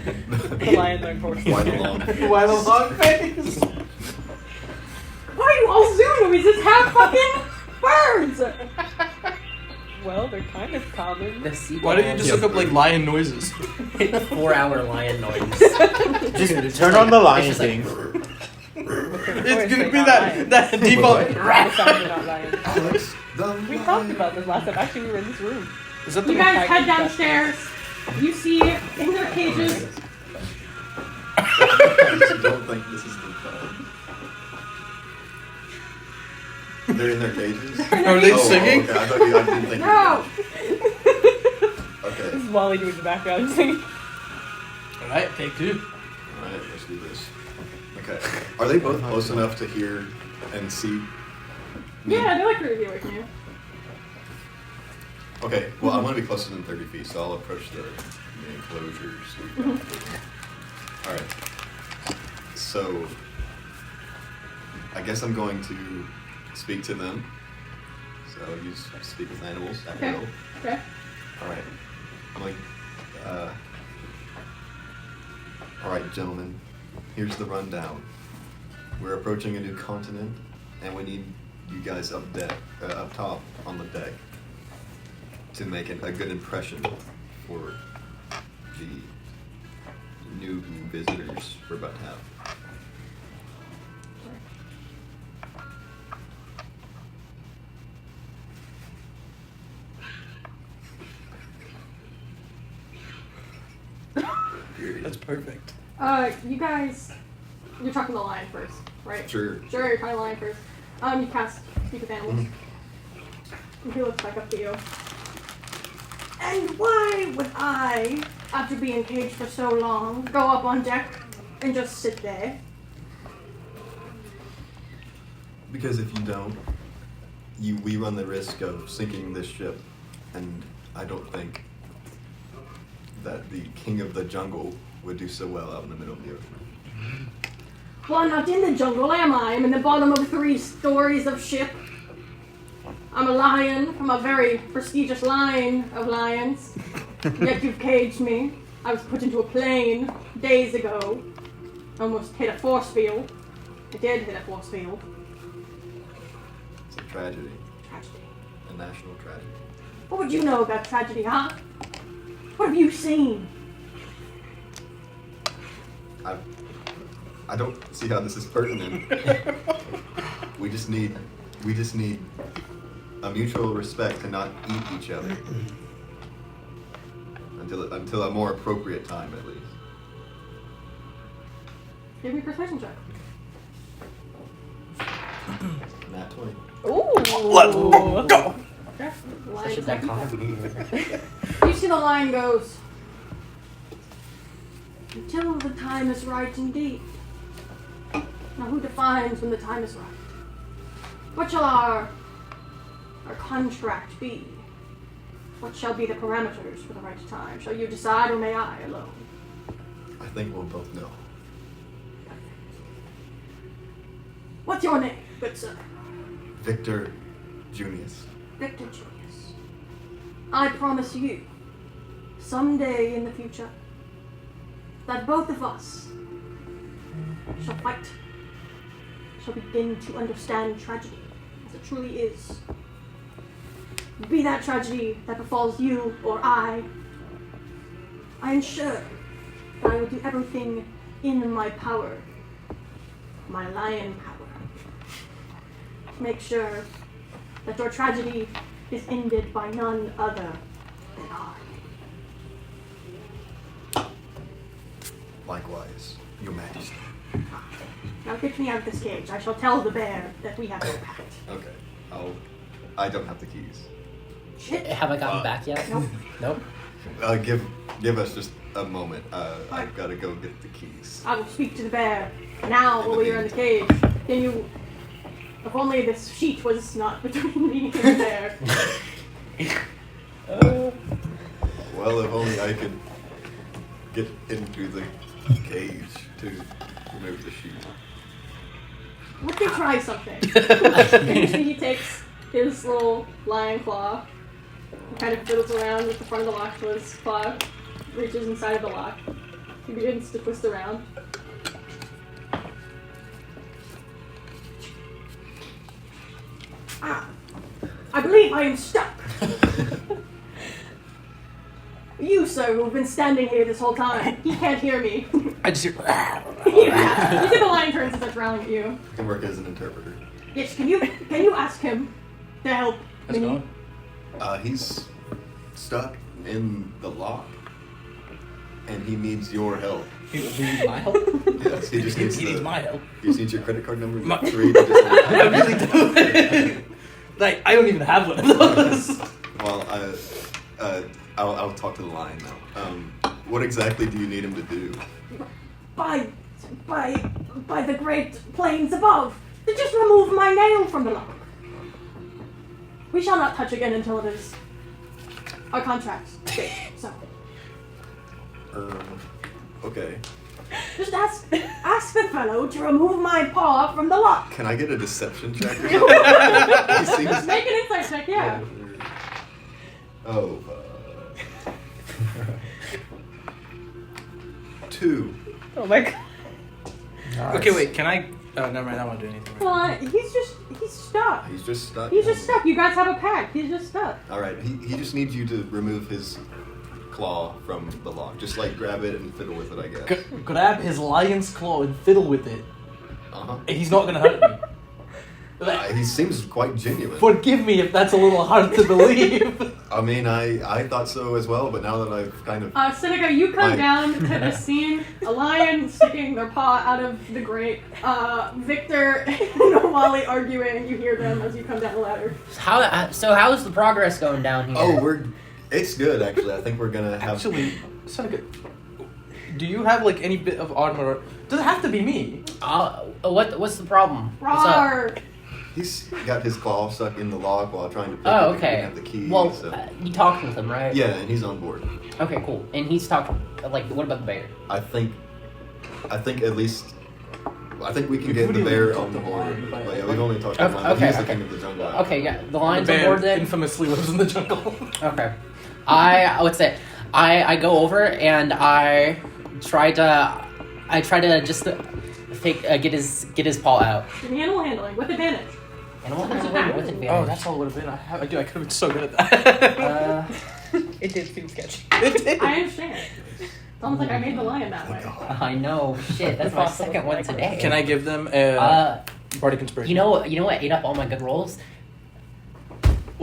lion learned horse. Why the long? Why the long face? Why are you all Zoomies? It's half fucking birds! Well, they're kind of common. The sequel Why don't you just look up like lion noises? 4-hour lion noise. Just turn on the Lion it's just King. It's gonna be that default. Alex, the We talked about this last time. Actually, we were in this room. Is that You the guys head downstairs. You see in their cages. I don't think this is the time. They're in their cages? Are they singing? Okay. I didn't think No! Okay. This is Wally doing the background singing. Alright, take 2. Alright, let's do this. Okay. Are they both close enough to hear and see me? Yeah, they're like 30 feet away from you. Okay, well, I want to be closer than 30 feet, so I'll approach the enclosures. Alright. So, I guess I'm going to speak to them. So, you speak with animals at Okay. will. Okay. Alright. I'm like, alright, gentlemen, here's the rundown. We're approaching a new continent, and we need you guys up top on the deck to make a good impression for the new visitors we're about to have. That's perfect. You guys, you're talking to the lion first, right? Sure. Sure, you're talking to the lion first. You cast Speak with Animals. And he looks back up to you. And why would I, after being caged for so long, go up on deck and just sit there? Because if you don't, we run the risk of sinking this ship, and I don't think that the king of the jungle would do so well out in the middle of the ocean. Well, I'm not in the jungle, am I? I'm in the bottom of 3 stories of ship. I'm a lion from a very prestigious line of lions. Yet you've caged me. I was put into a plane days ago. Almost hit a force field. I did hit a force field. It's a tragedy, Tragedy. a national tragedy. What would you know about tragedy, huh? What have you seen? I don't see how this is pertinent. we just need a mutual respect to not eat each other. Until a more appropriate time, at least. Give me a persuasion check. Nat 20. Let's go. Okay. Lion Such a dichotomy. You see the line goes, until the time is right indeed. Now who defines when the time is right? What shall our contract be? What shall be the parameters for the right time? Shall you decide or may I alone? I think we'll both know. What's your name, good sir? Viktor Junius. Victor Julius. I promise you, someday in the future, that both of us shall fight, shall begin to understand tragedy as it truly is. Be that tragedy that befalls you or I am sure that I will do everything in my power, my lion power, to make sure that your tragedy is ended by none other than I. Likewise, Your Majesty. Now get me out of this cage. I shall tell the bear that we have no pact. Okay. I don't have the keys. Shit. Have I gotten back yet? Nope. Nope. Give us just a moment. I've got to go get the keys. I will speak to the bear now while we are in the cage. Can you... If only this sheet was not between me and the bear. Well, if only I could get into the cage to remove the sheet. Let me try something. And you see he takes his little lion claw and kind of fiddles around with the front of the lock to his claw, reaches inside of the lock. He begins to twist around. I believe I am stuck. You, sir, who've been standing here this whole time, he can't hear me. I just hear. You see the lion turns and starts growling at you. I can work as an interpreter. Yes, can you ask him to help Let's me? go. He's stuck in the lock, and he needs your help. He needs my help. Yes, he just needs He needs my help. He just needs your credit card number. My- 3 digits. I really do. Like, I don't even have one of those. Well, I'll talk to the lion now. What exactly do you need him to do? By the great plains above, to just remove my nail from the lock. We shall not touch again until it is our contract's date. So Okay. just ask the fellow to remove my paw from the lock. Can I get a deception check or something? He seems... Make an insight check, yeah. Oh. 2. Oh my god. Okay, wait. Can I? Oh, never mind. I don't want to do anything. Come on, he's stuck. He's just stuck. He's just stuck. You guys have a pact. He's just stuck. All right. He just needs you to remove his claw from the lock. Just like grab it and fiddle with it, I guess. Grab his lion's claw and fiddle with it. Uh-huh. And he's not gonna hurt me. Like, He seems quite genuine. forgive me if that's a little hard to believe. I mean, I thought so as well, but now that I've kind of... Seneca, you come Right. down to the scene, a lion sticking their paw out of the grate, Victor and Wally arguing, you hear them as you come down the ladder. How's the progress going down here? Oh, it's good, actually. I think we're gonna have... Actually, Seneca, do you have like any bit of armor? Does it have to be me? What's the problem? What's up? Rawr! He's got his claw stuck in the lock while trying to pick Oh, it. He okay. didn't have the key, Well, so... you talked with him, right? Yeah, and he's on board. Okay, cool. And he's talking, like, what about the bear? I think at least... I think we can We've get the really bear talked on to board. Lion, but- But yeah, we've only talked to Okay, one, but he's the okay. king of the jungle. Okay, yeah, the lion's the on bear board then? infamously lives in the jungle. Okay. I would say, I go over and I try to just get his paw out. Give me animal handling with advantage. Animal handling with advantage. Oh, that's all it would have been. I could have been so good at that. It did seem sketchy. I understand. It's almost like I made the lion that way. I know. Shit, that's my second one today. Can I give them a bardic inspiration? You know what ate up all my good rolls?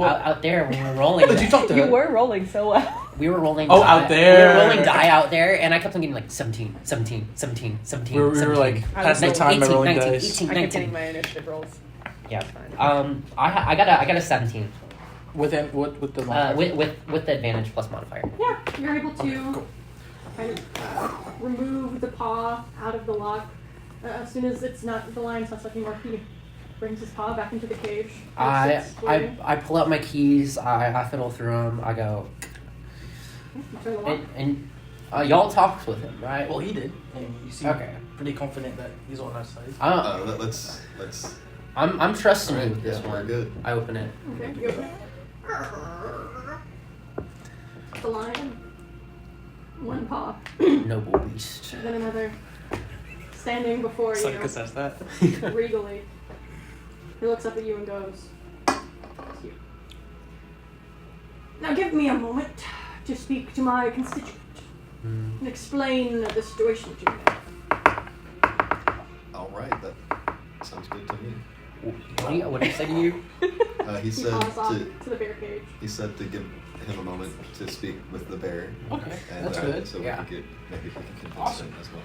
out there when we were rolling. Did you talk to her? You were rolling so well. We were rolling. Oh, die. out there. We were rolling die out there, and I kept on getting like 17, 17, 17, 17. We were 17. like I passing the was time by 18, rolling 19, dice. 18, I kept 19. getting my initiative rolls. Yeah. It's fine. I got a 17 With the modifier? with the advantage plus modifier. Yeah, you're able to Cool. kind of remove the paw out of the lock. As soon as it's not the lion's not sucking more, he brings his paw back into the cage. and sits waiting. I pull out my keys. I fiddle through them. I go, You turn the lock. and y'all talked with him, right? Well, he did. And you seem Okay. pretty confident that he's on our side. Let's. I'm trusting you Alright, with this yeah, we're one. good. I open it. Okay, you open it. The lion. One paw. Noble beast. Then another. Standing before So I you, can assess that. regally. He looks up at you and goes, "It's you. Now give me a moment to speak to my constituent and explain the situation to you. All right, that sounds good to me. What did he say to you? He He said paws off to to the bear cage. give him a moment to speak with the bear. Okay, And, that's good. So Yeah. we could maybe he can convince Awesome. him as well.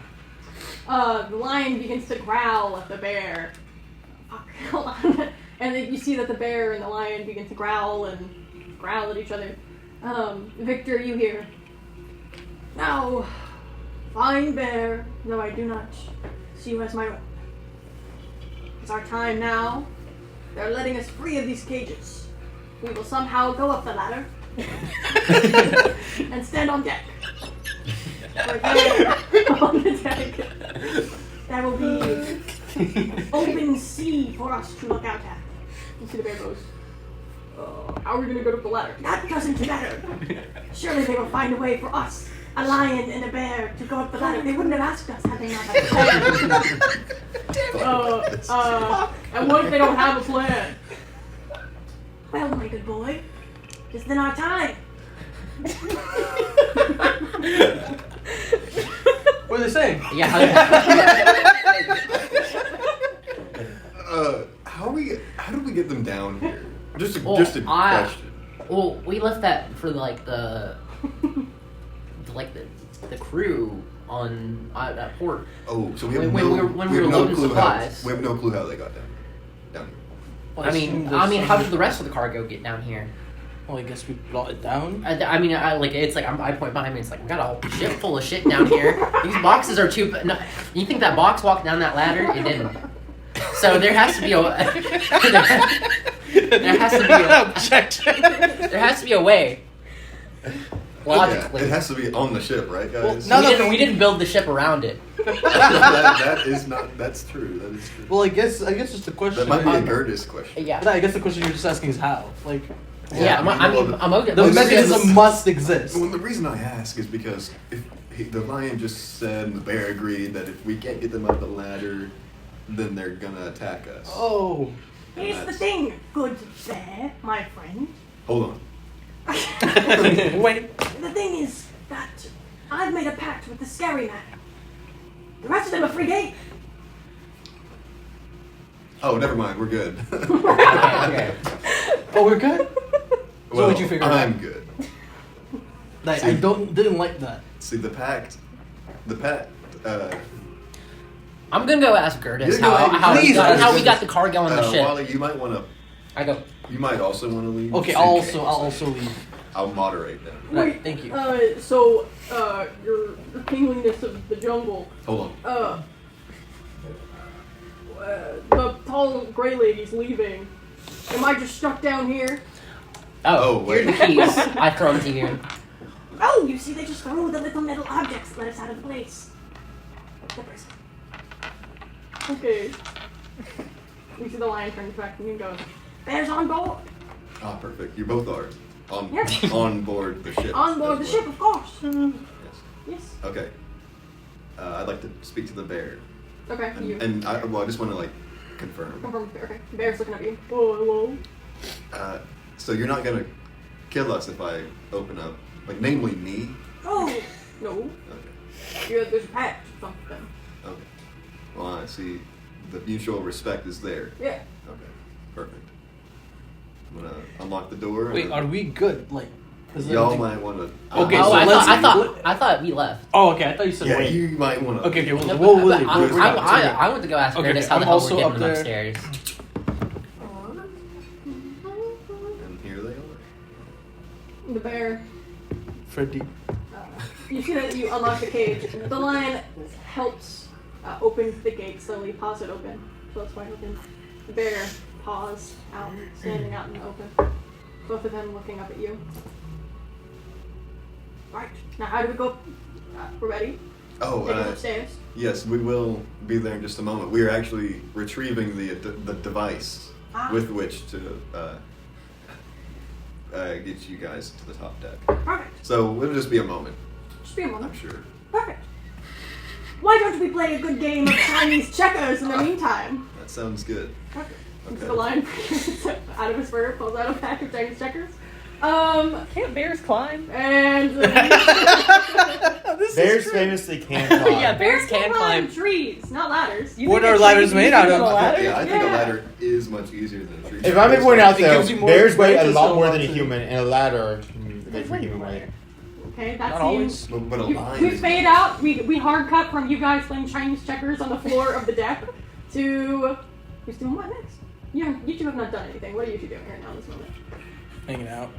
The lion begins to growl at the bear. Fuck, hold on. And then you see that the bear and the lion begin to growl at each other. Victor, you hear. Now, fine bear, though I do not see you as my own. It's our time now. They're letting us free of these cages. We will somehow go up the ladder and stand on deck. For there, on the deck, there will be open sea for us to look out at. You see the bear goes, how are we going to go up the ladder? That doesn't matter. Surely they will find a way for us, a lion and a bear, to go up the ladder. They wouldn't have asked us had they not had a plan. And what if they don't have a plan? Well, my good boy, it's then our time. What are they saying? Yeah. How did we get them down here? Just a Well, question. Well, we left that for like the crew on that port. Oh, so we have when we were loading supplies. We have no clue how they got down here. I mean, how did the rest of the cargo get down here? Well, I guess we brought it down. I point behind me. It's like we got a whole ship full of shit down here. These boxes are too. No, you think that box walked down that ladder? It didn't. So there has to be a. there has to be a way. Logically, Yeah, it has to be on the ship, right, guys? Well, we didn't build the ship around it. That's true. That is true. Well, I guess it's the question. That might be a Gertis question. Yeah. I guess the question you're just asking is how. Like, Yeah, I'm okay. the Those mechanism guys- must exist. Well, the reason I ask is because if the lion just said and the bear agreed that if we can't get them up the ladder, then they're gonna attack us. Oh. And Here's the that's- thing, good bear, my friend. Hold on. Wait. The thing is that I've made a pact with the scary man. The rest of them are free game. Oh, never mind. We're good. Okay. Oh, we're good. Well, what'd you figure out? I'm good. I didn't like that. See, the pact. I'm gonna go ask Gertis Yeah, how we got the cargo on the ship. Wally, you might want to. I go. You might also want to leave. Okay, just in I'll case. also leave. I'll moderate them. Right, thank you. Your kingliness of the jungle. Hold on. The tall gray lady's leaving. Am I just stuck down here? Oh, Here's the wait. keys. I throw them to you. Oh, you see, they just throw the little metal objects that let us out of place. The prison. Okay. You see the lion turns back to you and goes, Bear's on board. Ah, perfect. You both are on Yes. on board the ship. On board the as ship, well. of course. Yes. Yes. Okay. I'd like to speak to the bear, Okay, you. and I just want to confirm. Confirm. Okay. Bear's looking at you. Oh, hello. So you're not gonna kill us if I open up, namely me. Oh, no. Okay. There's a pact or something. Okay. Well, I see. The mutual respect is there. Yeah. Okay. Perfect. I'm gonna unlock the door. Wait, are we good? Like, is Y'all everything- might want to. Okay, oh, so I thought we left. Oh, okay. I thought you said Yeah, wait. you might want to. Okay, No, we'll but leave. I, We're done. I went to go ask Okay, Curtis okay, how the I'm hell also we're up getting them there. upstairs. And here they are. The bear. Freddy. You see that you unlock the cage. The lion helps open the gate slowly, paws it open, so it's wide open. The bear paws out, standing out in the open. Both of them looking up at you. Right, now how do we go? We're ready. Oh, Take us upstairs. yes, we will be there in just a moment. We are actually retrieving the device with which to get you guys to the top deck. Perfect. So it'll just be a moment, Just be a I'm moment. sure. Perfect. Why don't we play a good game of Chinese checkers in the meantime? That sounds good. Perfect. Okay. So the lion out of his fur pulls out a pack of Chinese checkers. Can't bears climb? And Bears famously can't fly. Yeah, bears can climb. trees, not ladders. You What think are a ladders tree made is out using of? a ladder? Yeah, I think a Yeah. ladder is much easier than a tree. If I may point out It though, gives you more bears weigh a branches lot to more walk than a through. human, and a ladder is for human weight. Okay, that Not seems. always. But a line We is fade out. We hard cut from you guys playing Chinese checkers on the floor of the deck to who's doing what next? You two have not done anything. What are you two doing right now in this moment? Hanging out.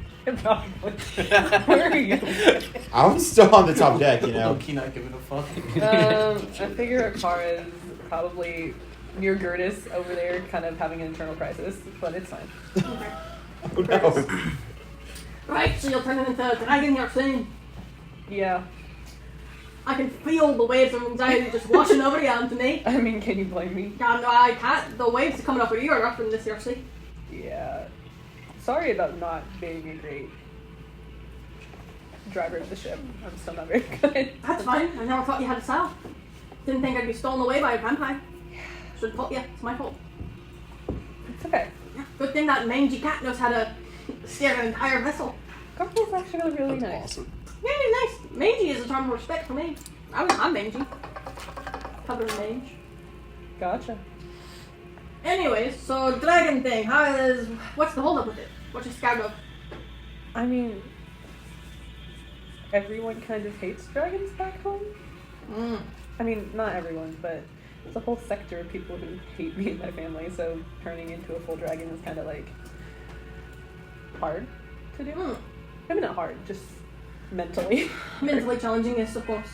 Where are you? I'm still on the top deck, you know. Low-key not giving a fuck. I figure Akara is probably near Gertis over there, kind of having an internal crisis, but it's fine. Okay. Oh, no. Right, so you'll turn it into dragon you're saying. Yeah. I can feel the waves of anxiety just washing over you, Anthony. I mean, can you blame me? Yeah, no, I can't. The waves coming up with you are rougher than this here sea. Yeah. Sorry about not being a great driver of the ship. I'm still not very good. That's fine. I never thought you had a style. Didn't think I'd be stolen away by a vampire. Should've taught you. It's my fault. It's okay. Yeah. Good thing that mangy cat knows how to steer an entire vessel. Garfield's actually really That's nice. awesome. Yeah, he's nice. Mangy is a term of respect for me. I'm mangy. Covered in mange. Gotcha. Anyways, so dragon thing. What's the holdup with it? What's you scared of? I mean, everyone kind of hates dragons back home. I mean, not everyone, but it's a whole sector of people who hate me and my family, so turning into a full dragon is kind of like hard to do. Maybe not hard, just mentally. Mentally challenging, yes, of course.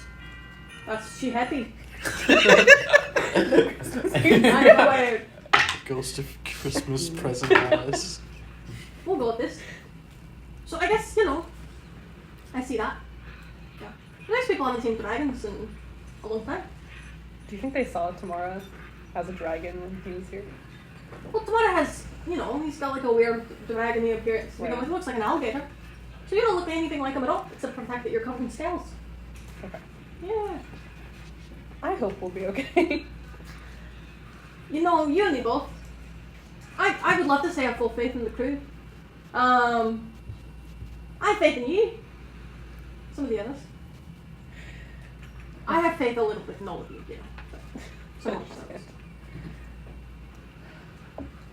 That's she happy. Anyway, Ghost of Christmas present Alice. we'll go with this. So I guess, I see that. Yeah. Nice people haven't seen dragons in a long time. Do you think they saw Tamara as a dragon when he was here? Well, Tamara has, he's got like a weird dragon-y appearance. Right. He looks like an alligator. So you don't look anything like him at all, except for the fact that you're covered in scales. Okay. Yeah. I hope we'll be okay. You and me both. I would love to say I have full faith in the crew. I have faith in you. Some of the others. I have faith a little bit in all of you, but so much so.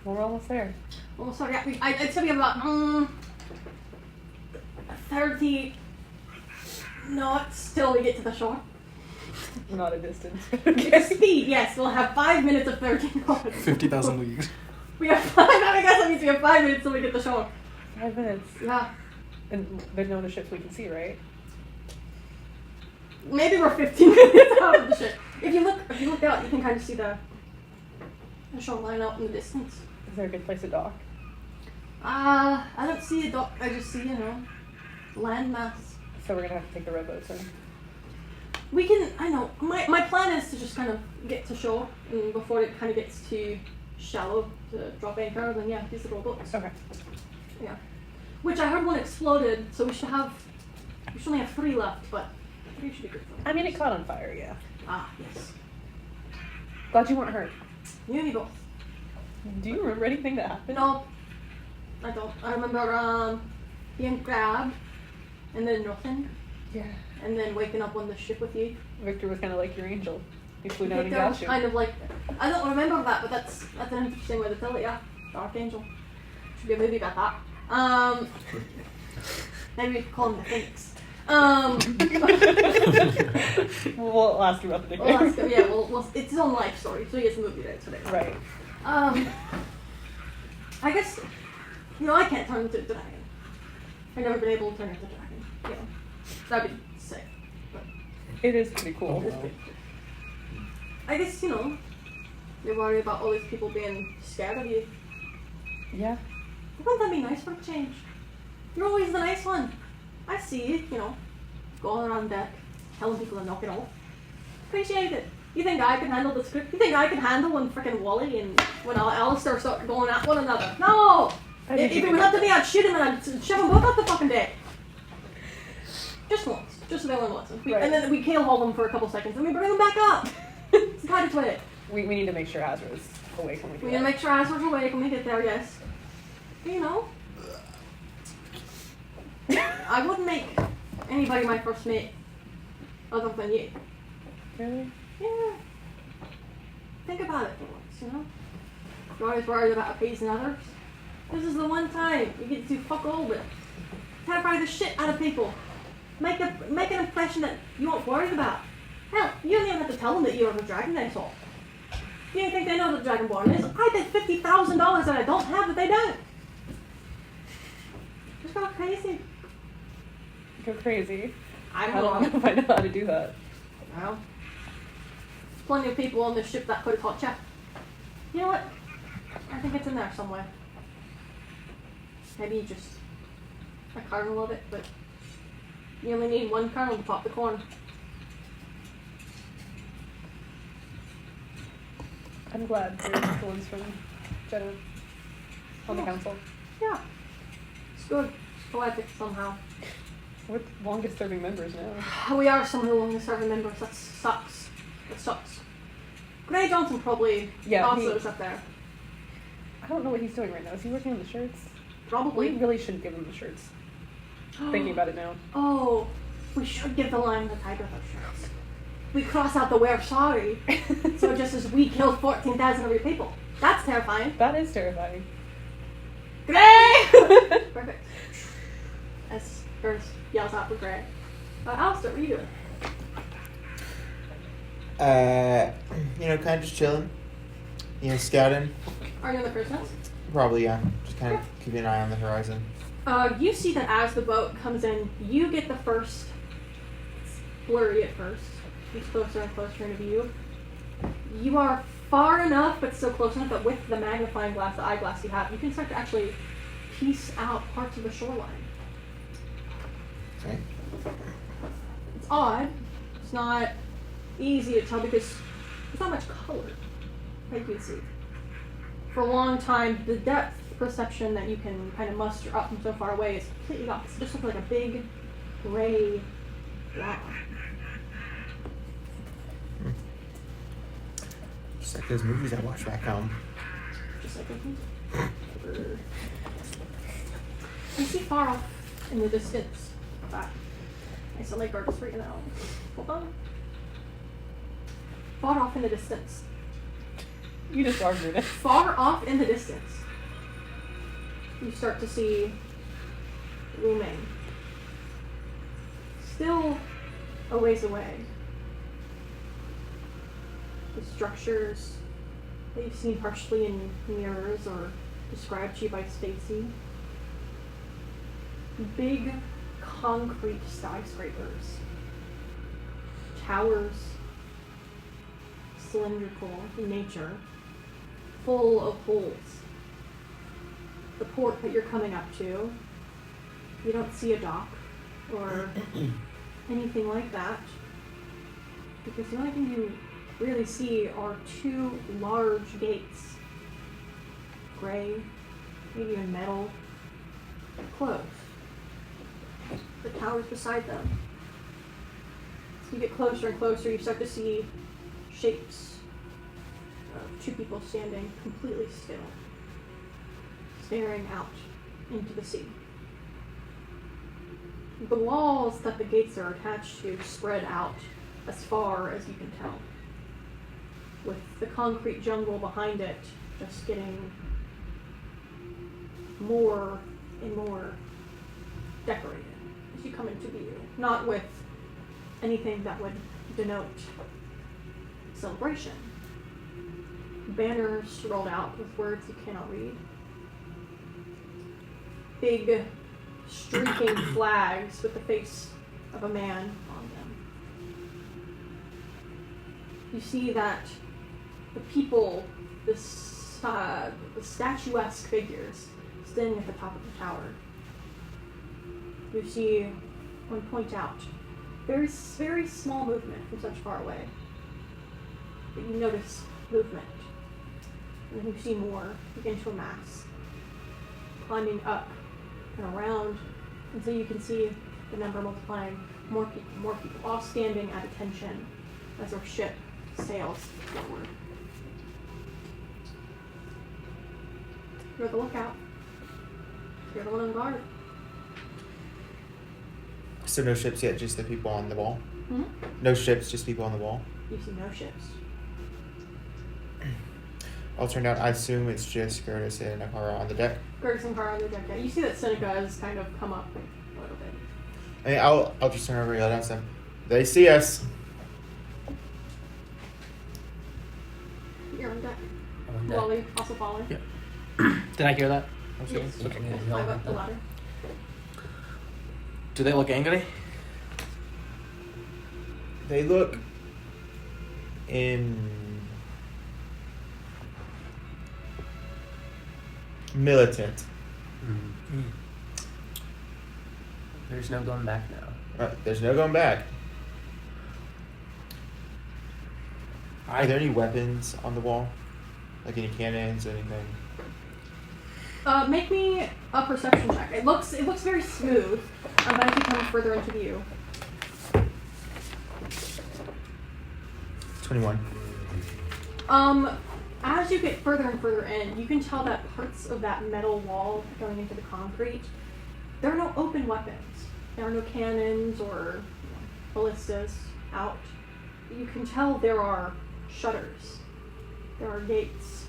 Well, we're almost there. Well, sorry, I'd say we have about 30 knots till we get to the shore. Not a distance. Speed, yes, we'll have 5 minutes of 30 knots. 50,000 leagues. We have 5, I guess that means we have 5 minutes till we get to the shore. 5 minutes. Yeah. And there's no other ships we can see, right? Maybe we're 15 minutes out of the ship. If you look out, you can kind of see the shoreline out in the distance. Is there a good place to dock? I don't see a dock, I just see, landmass. So we're gonna have to take the rowboats in. We can, I know, my plan is to just kind of get to shore, and before it kind of gets too shallow to drop anchor, then yeah, use the rowboats. Okay. Yeah. Which I heard one exploded, so we should only have 3 left, but 3 should be good for me. I mean, it caught on fire, yeah. Ah, yes. Glad you weren't hurt. You and me both. Do you remember anything that happened? No, I don't. I remember being grabbed, and then nothing, Yeah. and then waking up on the ship with you. Victor was kind of like your angel. He flew down and Victor was got you. kind of like, I don't remember that, but that's an interesting way to tell it, yeah. Dark Angel. Should be a movie about that. Maybe we could call him the Phoenix. We'll ask you about the We'll nickname. ask him, yeah, well, it's his own life story, so he gets a movie there today. Right. I guess, I can't turn into a dragon. I've never been able to turn into a dragon. That'd be sick. But It is pretty cool. I guess, you're worried about all these people being scared of you. Yeah. Wouldn't that be nice for a change? You're always the nice one. I see you, going around deck, telling people to knock it off. Appreciate it. You think I can handle the script? You think I can handle when frickin' Wally and when Alistair start going at one another? No! If it was up to me, I'd shoot him and I'd shove them both up the fucking deck. Just once. Just so they learn a lesson. Right. And then we kill hold them for a couple seconds and we bring them back up. It's kind of way. We need to make sure Asra's awake when we do We that. need to make sure Asra's awake when we get there, yes. I wouldn't make anybody my first mate other than you. Really? Yeah. Think about it for once, You're always worried about appeasing others. This is the one time you get to fuck all with. Terrify the shit out of people. Make an impression that you aren't worried about. Hell, you don't even have to tell them that you're the dragon they saw. You don't think they know what the Dragonborn is? I bet $50,000 that I don't have that they don't. Just go crazy. Go crazy. I I don't know if I know how to do that. Well, plenty of people on this ship that could have taught you. You know what? I think it's in there somewhere. Maybe just a kernel of it, but you only need one kernel to pop the corn. I'm glad there's influence from Jenna on the council. Yeah. It's good. It's poetic somehow. We're the longest serving members now. We are some of the longest serving members. That sucks. It sucks. Gray Johnson probably also is up there. I don't know what he's doing right now. Is he working on the shirts? Probably. We really shouldn't give him the shirts. Thinking about it now. Oh, we should give the line the tiger those shirts. We cross out the "we're sorry," so just as we killed 14,000 of your people. That's terrifying. That is terrifying. Gray! Perfect. As Burst yells out for Gray. Alistair, what are you doing? Kind of just chilling. Scouting. Are you in the prisoners? Probably, yeah. Just kind of keeping an eye on the horizon. You see that as the boat comes in, you get the first. It's blurry at first. It's closer and closer into view. You are far enough, but still close enough that with the magnifying glass, the eyeglass you have, you can start to actually piece out parts of the shoreline. Okay. It's odd. It's not easy to tell because there's not much color, like you can see. For a long time, the depth perception that you can kind of muster up from so far away is completely opposite. It just looks like a big gray blob. Just like those movies I watched back home. Just like you see far off in the distance. Back. I sound like birds freaking out. Hold on. Far off in the distance. You just argued it. Far off in the distance, you start to see looming. Still a ways away. The structures that you've seen partially in mirrors or described to you by Stacy. Big concrete skyscrapers. Towers, cylindrical in nature, full of holes. The port that you're coming up to, you don't see a dock or anything like that, because the only thing you really see are two large gates, gray, maybe even metal, closed. The towers beside them. So you get closer and closer, you start to see shapes of two people standing completely still, staring out into the sea. The walls that the gates are attached to spread out as far as you can tell, with the concrete jungle behind it just getting more and more decorated as you come into view. Not with anything that would denote celebration. Banners rolled out with words you cannot read. Big streaking flags with the face of a man on them. You see that the people, the statuesque figures standing at the top of the tower. You see one point out, very, very small movement from such far away. But you notice movement. And then you see more begin to amass, climbing up and around until you can see the number multiplying, more people, all standing at attention as their ship sails forward. You're the lookout. You're the one on guard. So no ships yet, just the people on the wall? Hmm? No ships, just people on the wall? You see no ships. All turned out, I assume it's just Gertis and Akara on the deck. Gertis and Akara on the deck. Yeah. You see that Seneca has kind of come up a little bit. I mean, I'll just turn over and yell at them. They see us. You're on deck. On deck. Wally also following. Yeah. Did I hear that? Yes. Okay. Climb up the ladder. Do they look angry? They look militant. Mm. There's no going back now. There's no going back. Are there any weapons on the wall? Like any cannons or anything? Make me a perception check. It looks very smooth, but as you come further into view. 21. As you get further and further in, you can tell that parts of that metal wall going into the concrete, there are no open weapons. There are no cannons or ballistas out. You can tell there are shutters. There are gates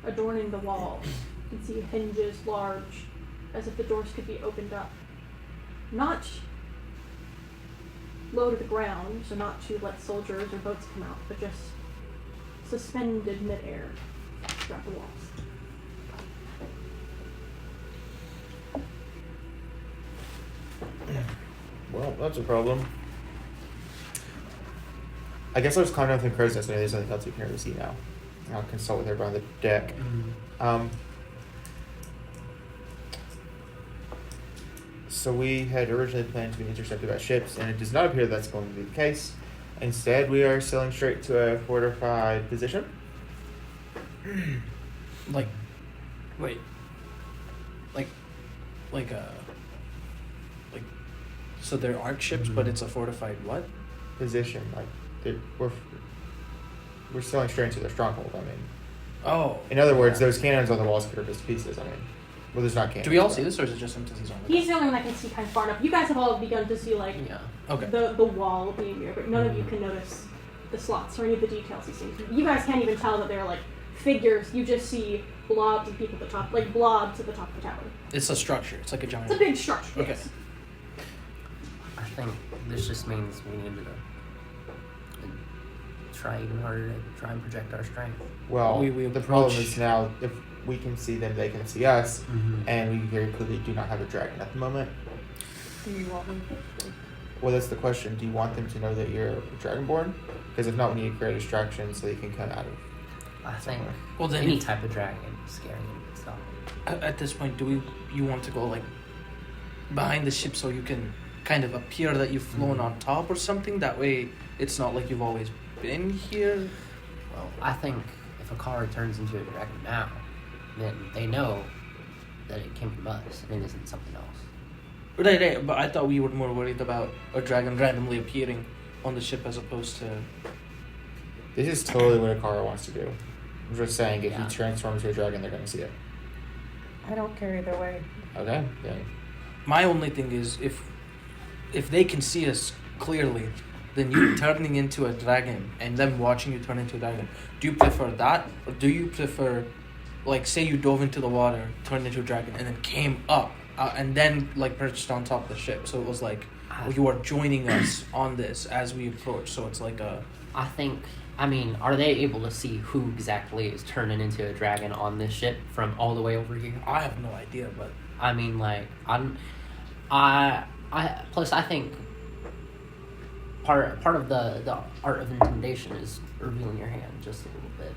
adorning the walls. You can see hinges large, as if the doors could be opened up. Not low to the ground, so not to let soldiers or boats come out, but just suspended midair throughout the walls. Well, that's a problem. I guess I'll just climb down through the crow's nest and there's something else you can really see now. I'll consult with everyone on the deck. So we had originally planned to be intercepted by ships, and it does not appear that's going to be the case. Instead, we are sailing straight to a fortified position. Like, wait. So there aren't ships, but it's a fortified what? Position, we're sailing straight into their stronghold. I mean, Oh. in other words, those cannons on the walls could rip us to pieces. I mean, well, there's not cannons. Do we all but- see this, or is it just him since he's on the He's the only one that can see kind of far enough. You guys have all begun to see Yeah. Okay. the wall being there, but none of you can notice the slots or any of the details you see. You guys can't even tell that they're like figures. You just see blobs of people at the top, like blobs at the top of the tower. It's a structure. It's like a It's giant. a big structure. Okay. Yes. I think this just means we need to try even harder to try and project our strength. Well, We the problem approach- is now if we can see them, they can see us, Mm-hmm. and we very clearly do not have a dragon at the moment. Do you want me? Well, that's the question. Do you want them to know that you're dragonborn? Because if not, we need to create a distraction so they can come out of. I think Well, then, any type of dragon is scary in itself. at this point, you want to go like behind the ship so you can kind of appear that you've flown on top or something? That way, it's not like you've always been here. Well, I think if Akara turns into a dragon now, then they know that it came from us and it isn't something else. Right. But I thought we were more worried about a dragon randomly appearing on the ship as opposed to. This is totally what Akara wants to do. I'm just saying, if Yeah. you transform into a dragon, they're going to see it. I don't care either way. Okay? Then My only thing is if they can see us clearly, then you turning into a dragon and them watching you turn into a dragon. Do you prefer that, or do you prefer like, say you dove into the water, turned into a dragon, and then came up, and then, like, perched on top of the ship. So it was like, you are joining us on this as we approach. So it's like a... Are they able to see who exactly is turning into a dragon on this ship from all the way over here? I have no idea, but... Plus, I think part of the art of intimidation is revealing your hand just a little bit.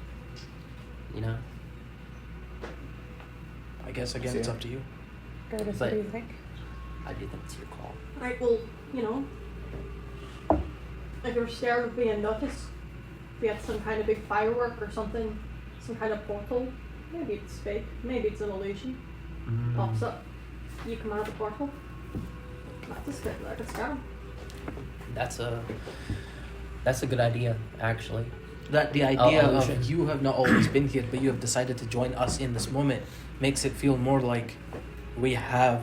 You know? I guess, again, it's up to you. Curtis, But- what do you think? I do think it's your call. Alright, well, you know, if you're scared of being noticed, if you had some kind of big firework or something, some kind of portal, maybe it's fake, maybe it's an illusion, pops up, you come out of the portal, that's a spit, like a scar. That's a good idea, actually. That the idea of illusion. you have not always been here, but you have decided to join us in this moment makes it feel more like we have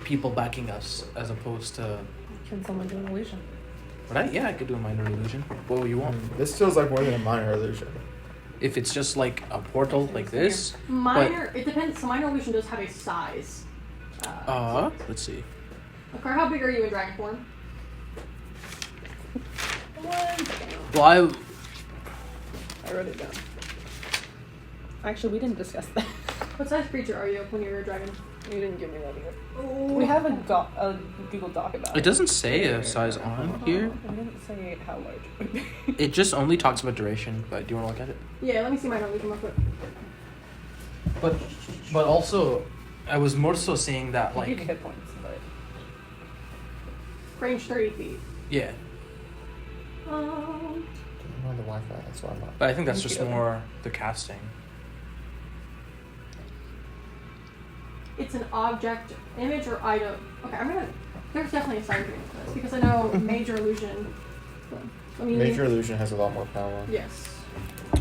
people backing us as opposed to... Can someone do an illusion? Right? Yeah, I could do a minor illusion. What would you want? This feels like more than a minor illusion. If it's just like a portal like this... Minor, it depends, so minor illusion does have a size. Let's see. Okay, how big are you in dragon form? Well, I wrote it down. Actually, we didn't discuss that. What size creature are you when you're a dragon? You didn't give me that either. Oh. We have a Google Doc about it. It doesn't say a size on here. It doesn't say how large it would be. It just only talks about duration, but do you want to look at it? Yeah, let me see minor illusion real quick. But also, I was more so saying that, I'll give you like... hit points, but... Range 30 feet. Yeah. I'm on the Wi-Fi, that's why I'm not. But I think that's Thank just you. more the casting. It's an object, image, or item. Okay, there's definitely a side reading for this because I know major illusion. Major illusion has a lot more power. Yes.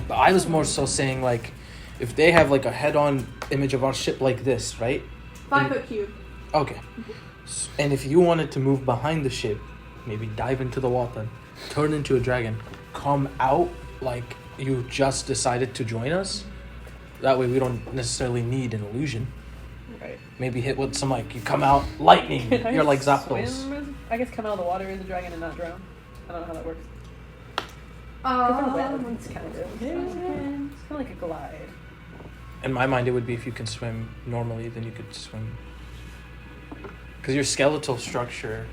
But I was more so saying, like, if they have, like, a head-on image of our ship like this, right? 5 foot cube. Okay. And if you wanted to move behind the ship, maybe dive into the water, turn into a dragon, come out like you just decided to join us, that way we don't necessarily need an illusion. Right. Maybe hit with some, like, you come out lightning, Can I you're like Zapdos. swim? I guess come out of the water as a dragon and not drown. I don't know how that works. It's kind of good. It's kind of like a glide. In my mind, it would be if you can swim normally, then you could swim. Because your skeletal structure,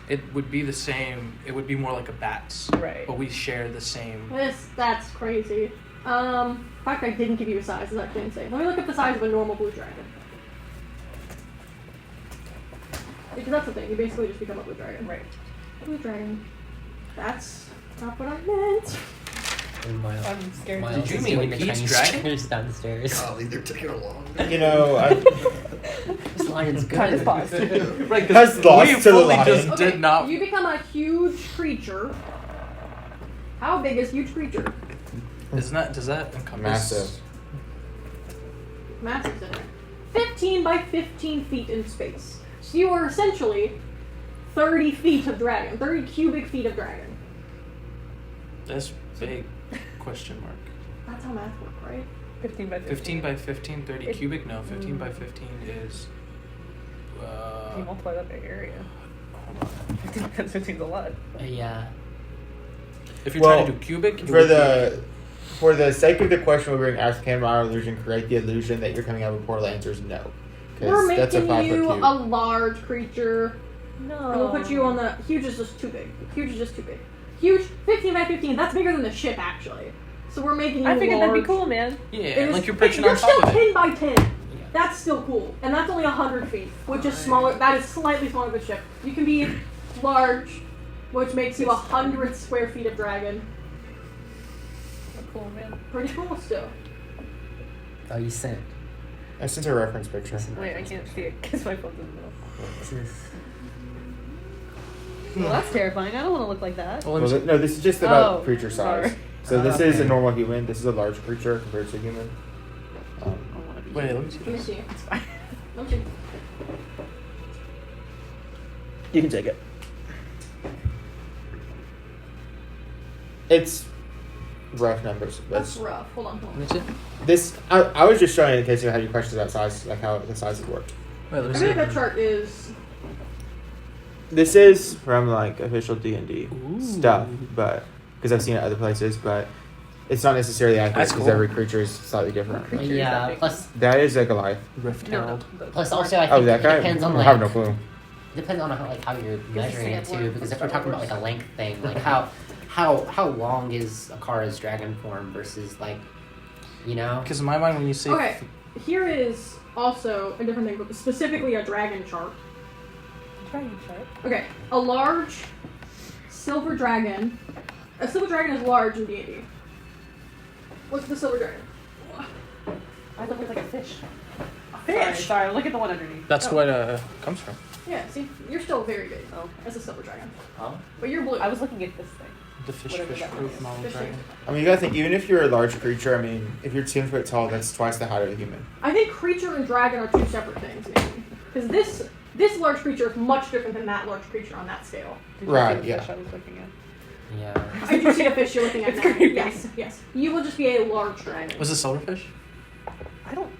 it would be the same. It would be more like a bat's. Right. But we share the same. That's crazy. The fact I didn't give you a size is actually insane. Let me look up the size of a normal blue dragon. Because that's the thing, you basically just become a blue dragon. Right. Blue dragon. That's not what I meant. I'm scared. My to Did you office mean when the Pete's Chinese dragon? stairs downstairs. Golly, they're taking a long. You know, This lion's good. Kind of paused. Right, That's lost we to the fully lion. just Okay, did not. you become a huge creature. How big is huge creature? Does that encompass? massive. Massive in there. 15 by 15 feet in space. So you are essentially 30 feet of dragon. 30 cubic feet of dragon. That's big. Question mark. That's how math works, right? 15 by 15. 15 by 15, 30 It- cubic? No, 15 by 15 is... You multiply that by area. 15 times 15 is a lot. Yeah. If you're Well, trying to do cubic, it For would the sake of the question, we're being asked, can minor illusion create the illusion that you're coming out of a portal? The answer is no. We're Because that's a making 5 you foot cube. a large creature. No. And we'll put you on the... Huge is just too big. Huge is just too big. Huge, 15 by 15, that's bigger than the ship, actually. So we're making you I figured large. that'd be cool, man. Yeah, It and is- like you're perching you're on top of still it. 10 by 10. That's still cool. And that's only 100 feet, which is smaller. That is slightly smaller than the ship. You can be large, which makes you 100 square feet of dragon. Cool, man. Pretty cool still. Oh, you sent. I sent a reference picture. Wait, I can't see it because my phone's in the middle. What's this? Well, that's terrifying. I don't want to look like that. Well, Well, no, this is just about Oh, creature size. sorry. So this is a Okay. normal human. This is a large creature compared to a human. I want to be. wait, let me see Let me this. see. It's fine. Let me see. You can take it. rough numbers. That's rough. Hold on. That's it. This I was just showing you in case you had any questions about size, like how the sizes worked. Wait, let me I see. think that chart is. This is from like official D&D Ooh. stuff, but because I've seen it other places, but it's not necessarily accurate That's because cool. every creature is slightly different. Creature is that Yeah. big. Plus, That is a Goliath. Rift No, Herald. the- plus also I Oh, think that it guy? depends on I have like no clue. depends on how you're measuring it Same too. one Because from if we're Star talking about Wars. like a length thing, like how long is Akara's dragon form versus like, you know? Because in my mind, when you say Okay, here is also a different thing, but specifically a dragon chart. Dragon chart. Okay, a large silver dragon. A silver dragon is large in D&D. What's the silver dragon? I thought it looked like a fish. Fish? Sorry, look at the one underneath. that's Oh. what comes from. Yeah, see, you're still very big Oh. as a silver dragon, Oh. but you're blue. I was looking at this thing. The fish Whatever fish that one proof is. model Fish dragon. I mean, you gotta think, even if you're a large creature, I mean, if you're 10 foot tall, that's twice the height of a human. I think creature and dragon are two separate things, maybe. Because this large creature is much different than that large creature on that scale. Did you Right, see the yeah. fish I was looking at? Yeah. I do see a fish you're looking at It's now. creepy. Yes, yes. You will just be a large dragon. Was it silverfish? I don't.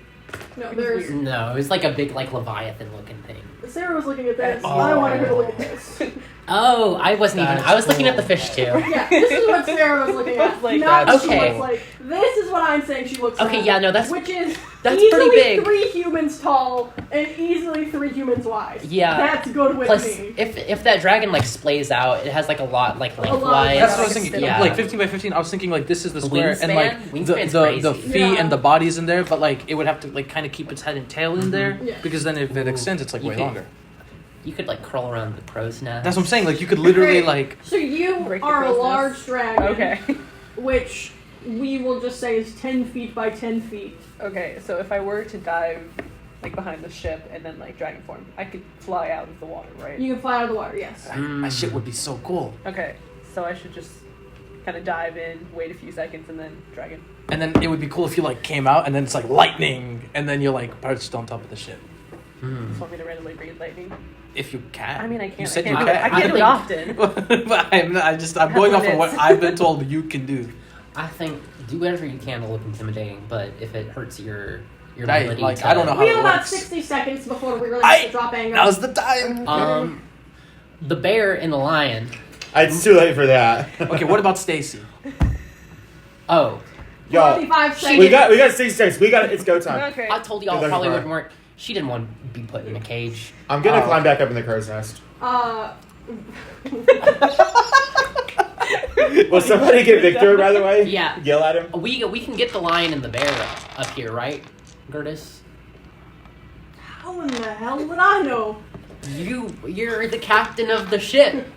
No, It was there's. weird. No, it was like a big like Leviathan looking thing. Sarah was looking at this. Oh. I wanted her to look at this. Oh, I wasn't even. That's I was looking at the cool. fish too. Yeah, this is what Sarah was looking at. Like, not that's what she okay. looks like. This is what I'm saying she looks like. Okay, yeah, no, that's Which is that's easily pretty big. 3 humans tall and easily 3 humans wide. Yeah. That's good with Plus, me. if that dragon like splays out, it has like a lot like lot of lengthwise. That's what I was like a thinking. stick. Yeah. Like 15 by 15. I was thinking like this is the square and like Wingspan's the crazy. feet Yeah. and the body's in there, but like it would have to like kind of keep its head and tail in there Yeah. because then if it Ooh. extends, it's like You way could- longer. You could like crawl around the crow's nest. That's what I'm saying. Like you could literally Great. like So you Break the are a crow's large nest. dragon, Okay. which we will just say is 10 feet by 10 feet. Okay, so if I were to dive like behind the ship and then like dragon form, I could fly out of the water, right? You can fly out of the water, yes. that shit would be so cool. Okay, so I should just kind of dive in, wait a few seconds, and then dragon. And then it would be cool if you like came out and then it's like lightning and then you're like perched on top of the ship. Just want me to randomly breathe lightning. If you can. I mean, I can't. You said I you can't, can. I can't do it often. But I'm going off of what I've been told you can do. I think do whatever you can to look intimidating, but if it hurts your Right, ability like, to, I don't know how We it have about works. 60 seconds before we really have to drop anger. Now's the time. The bear and the lion. It's too late for that. Okay, what about Stacy? Oh, Y'all, 45 seconds. we got 6 seconds. It's go time. Okay. I told y'all Good it probably luck. wouldn't work. She didn't want to be put in a cage. I'm gonna Oh. climb back up in the crow's nest. Will somebody get Victor, by the way? Yeah. Yell at him? We can get the lion and the bear up here, right, Gertis? How in the hell would I know? You're the captain of the ship.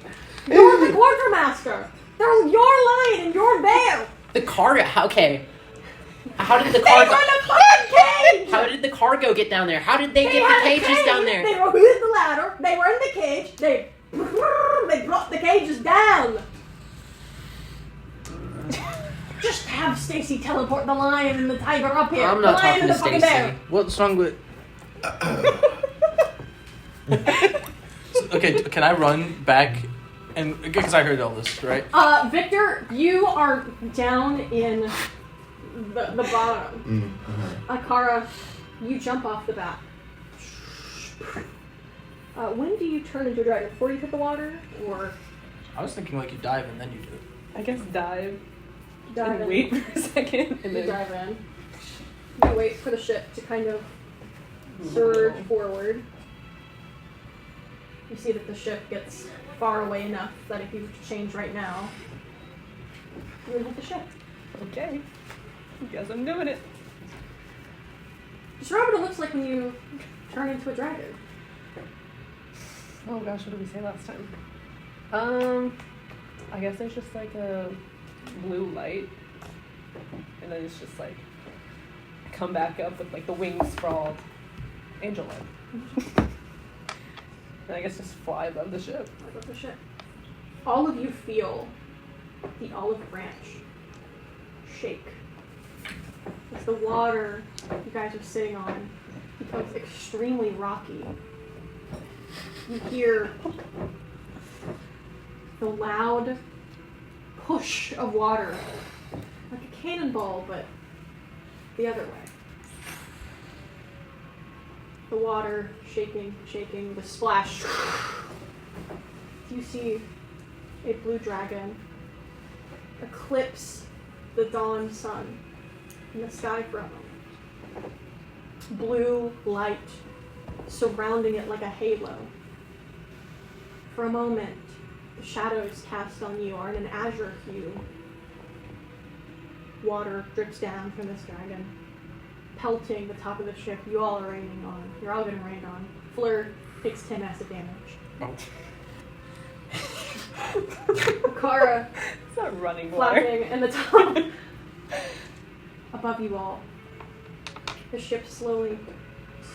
You're the quartermaster. They're your lion and your bear. The cargo. Okay. How did the They cargo? were in a fucking cage. How did the cargo get down there? How did they They get had the a cages cage. down there? They were with the ladder. They were in the cage. They brought the cages down. Just have Stacy teleport the lion and the tiger up here. I'm not the lion talking and to the fucking Stacy. bear. What's wrong with? Okay, can I run back? And because I heard all this, right? Victor, you are down in the bottom. Akara, you jump off the bat. When do you turn into a dragon? Before you hit the water, or I was thinking like you dive and then you do it. I guess dive dive and in? wait for a second, and You then dive in. You wait for the ship to kind of surge forward. You see that the ship gets far away enough that if you were to change right now, you would hit the ship. okay. Guess I'm doing it. Describe what it looks like when you turn into a dragon. Oh gosh, what did we say last time? I guess there's just like a blue light, and then it's just like I come back up with like the wings sprawled, angel light, and I guess just fly above the ship. Above the ship. All of you feel the olive branch shake. As the water you guys are sitting on becomes extremely rocky. You hear the loud push of water cannonball, but the other way. The water shaking, the splash. You see a blue dragon eclipse the dawn sun in the sky for a moment. Blue light surrounding it like a halo. For a moment, the shadows cast on you are in an azure hue. Water drips down from this dragon, pelting the top of the ship you all are raining on. You're all getting rained on. Fleur takes 10 acid damage. Oh. Akara It's not running water. flapping in the top. Above you all, the ship slowly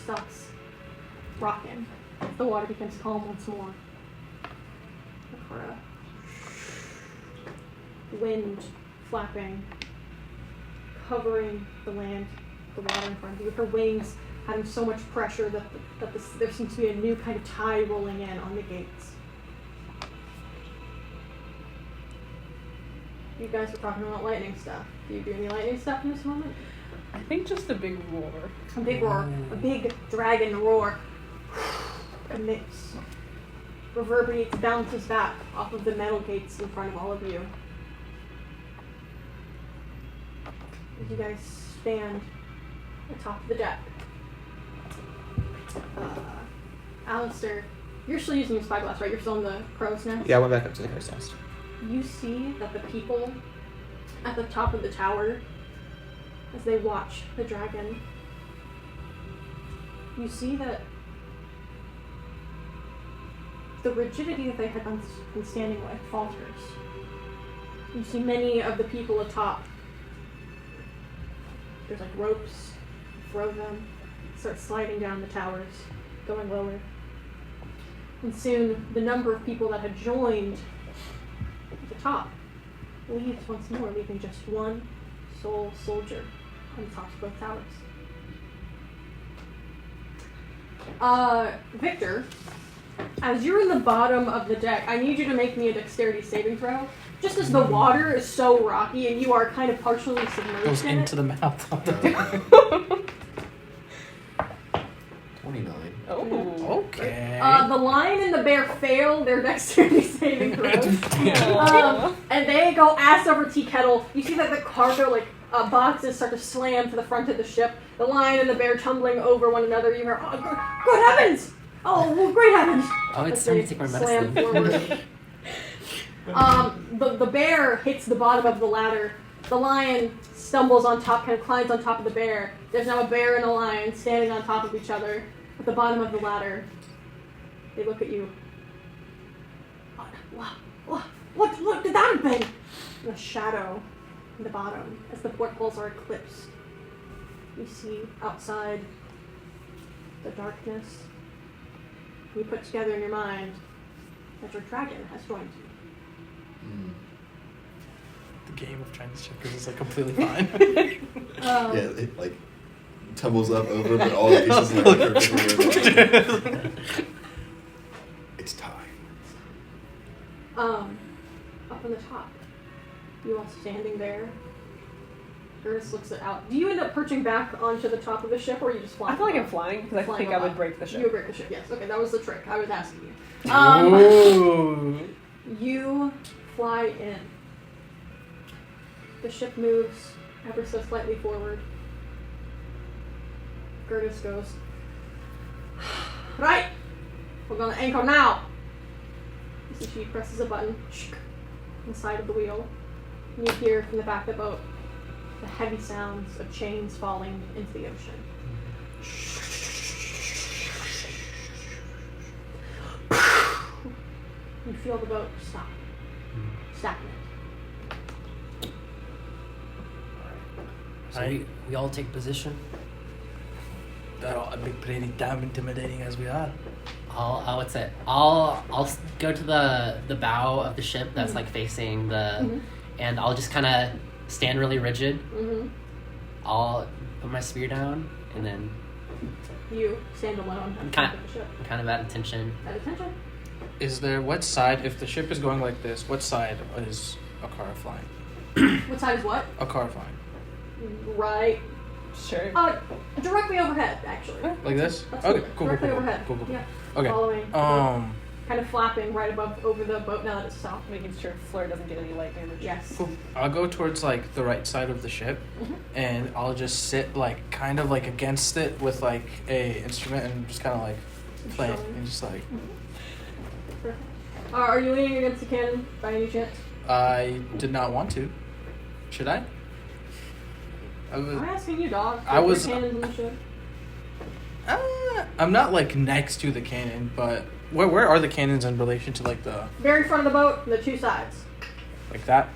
stops rocking. The water becomes calm once more. Akara. Wind flapping, covering the land, the water in front of you. Her wings having so much pressure that there seems to be a new kind of tide rolling in on the gates. You guys were talking about lightning stuff. Do you do any lightning stuff in this moment? I think just a big roar. A big roar. A big dragon roar. Emits. Reverberates, bounces back off of the metal gates in front of all of you. As you guys stand atop of the deck. Alistair, you're still using your spyglass, right? You're still in the crow's nest? Yeah, I went back up to the crow's nest. You see that the people at the top of the tower, as they watch the dragon, you see that the rigidity that they had been standing with falters. You see many of the people atop. There's like ropes, throw them, start sliding down the towers, going lower. And soon the number of people that had joined at the top leaves once more, leaving just one sole soldier on the tops of both towers. Viktor, as you're in the bottom of the deck, I need you to make me a dexterity saving throw. Just as the water is so rocky and you are kind of partially submerged Goes in into it. the mouth of the 29. Oh. Okay. The lion and the bear fail their dexterity saving throws. And they go ass over tea kettle. You see that the cargo boxes start to slam to the front of the ship. The lion and the bear tumbling over one another. You hear, oh, good heavens! Oh, well, great heavens! Oh, it's As time they to take my slam medicine. forward. The bear hits the bottom of the ladder. The lion stumbles on top, kind of climbs on top of the bear. There's now a bear and a lion standing on top of each other at the bottom of the ladder. They look at you. What could that have been? In the shadow in the bottom, as the portholes are eclipsed, you see outside the darkness. You put together in your mind that your dragon has joined you. The game of Chinese checkers is completely fine. Yeah, it tumbles up over, but all the pieces perfectly in line. It's time. Up on the top, you all standing there. Ernest looks it out. Do you end up perching back onto the top of the ship, or are you just flying? I feel like I'm above? flying because I Flying think I would above. break the ship. You would break the ship, yes. Okay, that was the trick. I was asking you. Ooh. You fly in. The ship moves ever so slightly forward. Gertis goes, right, we're gonna anchor now. You see she presses a button on the side of the wheel. And you hear from the back of the boat the heavy sounds of chains falling into the ocean. You feel the boat stop. Stagnant. So we all take position. That ought to be pretty damn intimidating as we are. I'll go to the bow of the ship that's facing the, and I'll just kind of stand really rigid. I'll put my spear down, and then You stand alone I'm at the kind top of the ship. I'm kind of at attention. At attention. Is there what side? If the ship is going like this, what side is Akara flying? What side is what? Akara flying. Right. Sure. Directly overhead, actually. Like this? Absolutely. Okay, cool, Directly cool, cool, overhead. cool, cool. Yeah. Okay. Following. Kind of flapping right above over the boat now that it's stopped. Making sure Fleur doesn't get any light damage. Yes. Cool. I'll go towards like the right side of the ship, and I'll just sit like kind of like against it with like a instrument and just kind of like play it and just like. Are you leaning against the cannon by any chance? I did not want to. Should I? I'm asking you, dog. I was- Cannons in the ship. I'm not like next to the cannon, but where are the cannons in relation to like the Very front of the boat, the two sides. like that?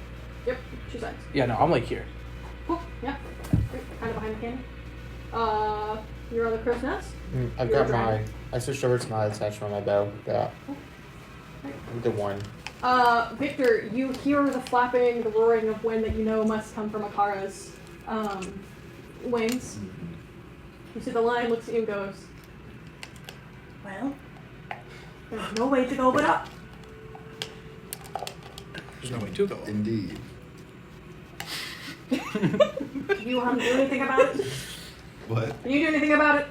Yep, two sides. Yeah, no, I'm like here. Cool. Yeah. Kind of behind the cannon. You're on the crow's nest. I've got my. I switched over to my attachment on my bow. Got the one. Viktor, you hear the flapping, the roaring of wind that you know must come from Akara's wings. You see the lion looks at you and goes, well, there's no way to go but up. There's no way to go. Indeed. Do you want to do anything about it? What? Can you do anything about it?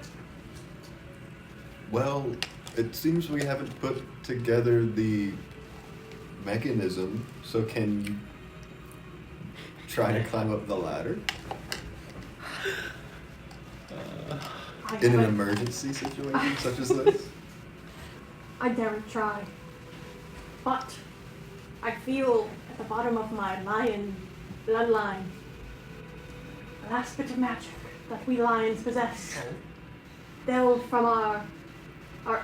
Well, it seems we haven't put together the mechanism, so can you try to climb up the ladder? In an emergency situation such as this? I daren't try. But I feel at the bottom of my lion bloodline the last bit of magic that we lions possess. Delved from our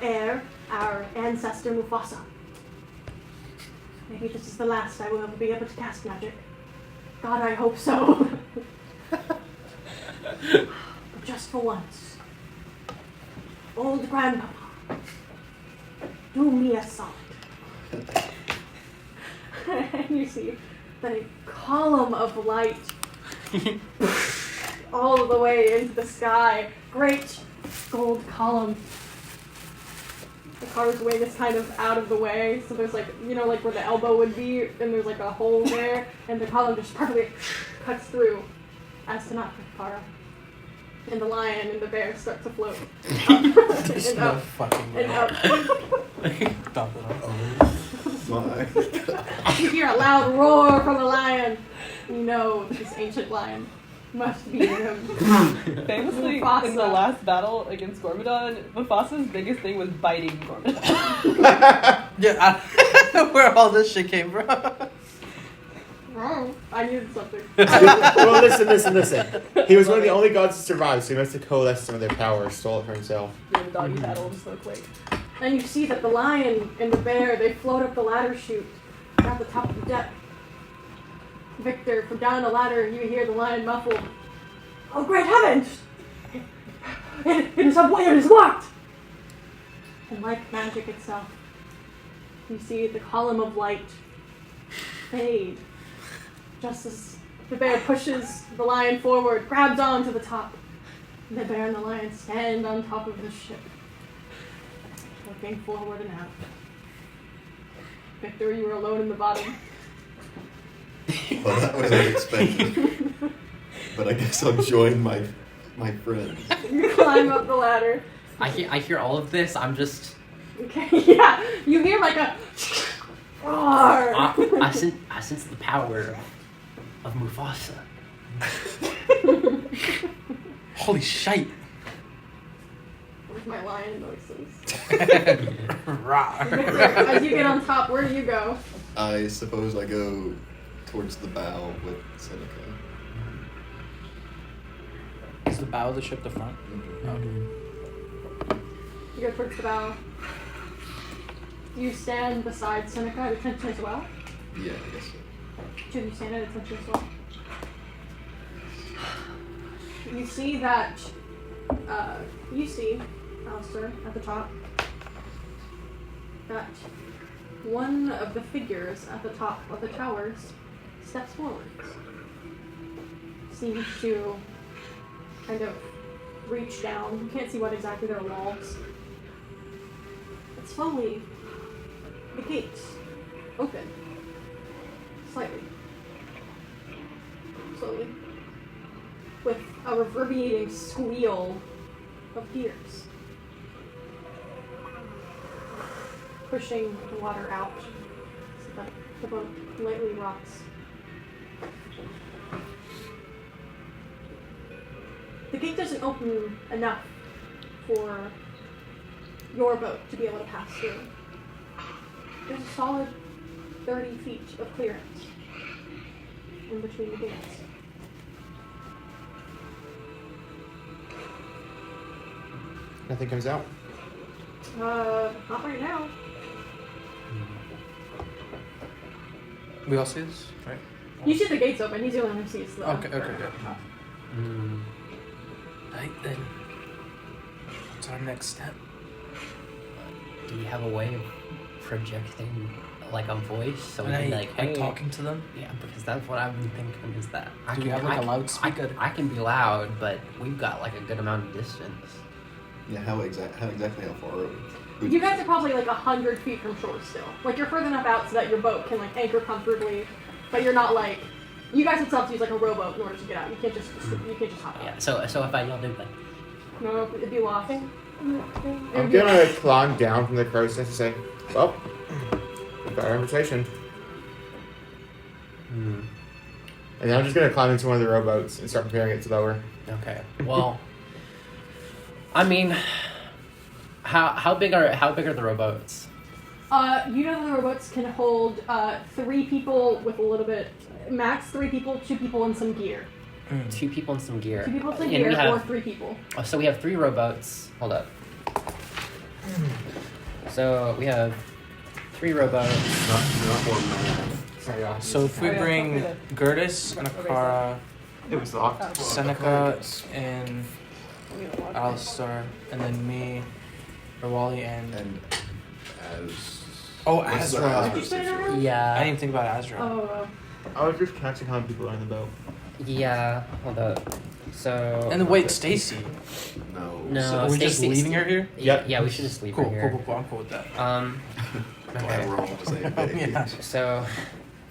heir, our ancestor Mufasa. Maybe this is the last I will ever be able to cast magic. God, I hope so. But just for once, old grandpapa, do me a solid. And you see that a column of light all the way into the sky. Great gold column. The car's wing is kind of out of the way, so there's like, you know, like where the elbow would be, and there's like a hole there, and the column just perfectly cuts through as to not hit Kara. And the lion and the bear start to float. There's and no up, fucking and way. up. Dump it up. My You hear a loud roar from the lion. You know this ancient lion must be him. Famously, Mufasa. in the last battle against Gormadon, Mufasa's biggest thing was biting Gormadon. Yeah, where all this shit came from. Oh, I needed something. Well, listen. He was one of the only gods to survive, so he must have coalesced some of their power, stole it for himself. The doggy battle was so quick. And you see that the lion and the bear, they float up the ladder chute at the top of the deck. Viktor, from down the ladder, you hear the lion muffled. Oh, great heavens! It is locked! And like magic itself, you see the column of light fade just as the bear pushes the lion forward, grabs onto the top. And the bear and the lion stand on top of the ship, looking forward and out. Viktor, you were alone in the bottom. Well, that was unexpected. But I guess I'll join my friends. You climb up the ladder. I hear all of this. I'm just. Okay, yeah. You hear like a roar. I sense the power of Mufasa. Holy shite. Where's my lion noises? Rawr. As you get on top, where do you go? I suppose I go towards the bow with Seneca. Is the bow of the ship the front? Okay. You go towards the bow. You stand beside Seneca at attention as well. Yeah, I guess so. Two of you stand at attention as well. You see that, Alistair, at the top, that one of the figures at the top of the towers steps forward. Seems to kind of reach down. You can't see what exactly there are walls. But slowly, the gates open. Slightly. a reverberating squeal of gears, pushing the water out so that the boat lightly rocks. The gate doesn't open enough for your boat to be able to pass through. There's a solid 30 feet of clearance in between the gates. Nothing comes out. Not right now. We all see this, right? You see the gates open. He's the only one who sees them. Okay, good. Right then. What's our next step? Do you have a way of projecting like a voice so we can like hey, talking to them? Yeah, because that's what I've been thinking is that Do we have like a loudspeaker? I can be loud, but we've got like a good amount of distance. Yeah, how exactly how far are we? You guys are probably like 100 feet from shore still. Like you're further enough out so that your boat can like anchor comfortably, but you're not like. You guys would still have to use like a rowboat in order to get out. You can't just hop out. Yeah. So if I yelled like, No, it'd be lost. I'm gonna climb down from the crow's nest and say, well, we've got our invitation. And then I'm just gonna climb into one of the rowboats and start preparing it to lower. okay, well, I mean, how big are the rowboats? You know the rowboats can hold 3 people with a little bit, max 3 people, 2 people, and some gear. 2 people and some gear. 2 people and some And gear, we have- or 3 people. Oh, so we have 3 rowboats. Hold up. So we have 3 rowboats. Not more math. Sorry, Austin. So if we bring Gertis and Akara, It was locked. Seneca and Alistair, and then me, or Wally, and And as Oh, what's the Asra. Did you spin it around? I Yeah. didn't even think about Asra. Oh, I was just counting how many people are on the boat. Yeah. Hold up. So. And then wait, Stacy. no. So are we just Stacy- leaving her here? Yep. Yeah, we should just leave Cool, her here. cool. I'm cool with that. Glad we're all on the same page. Yeah. So,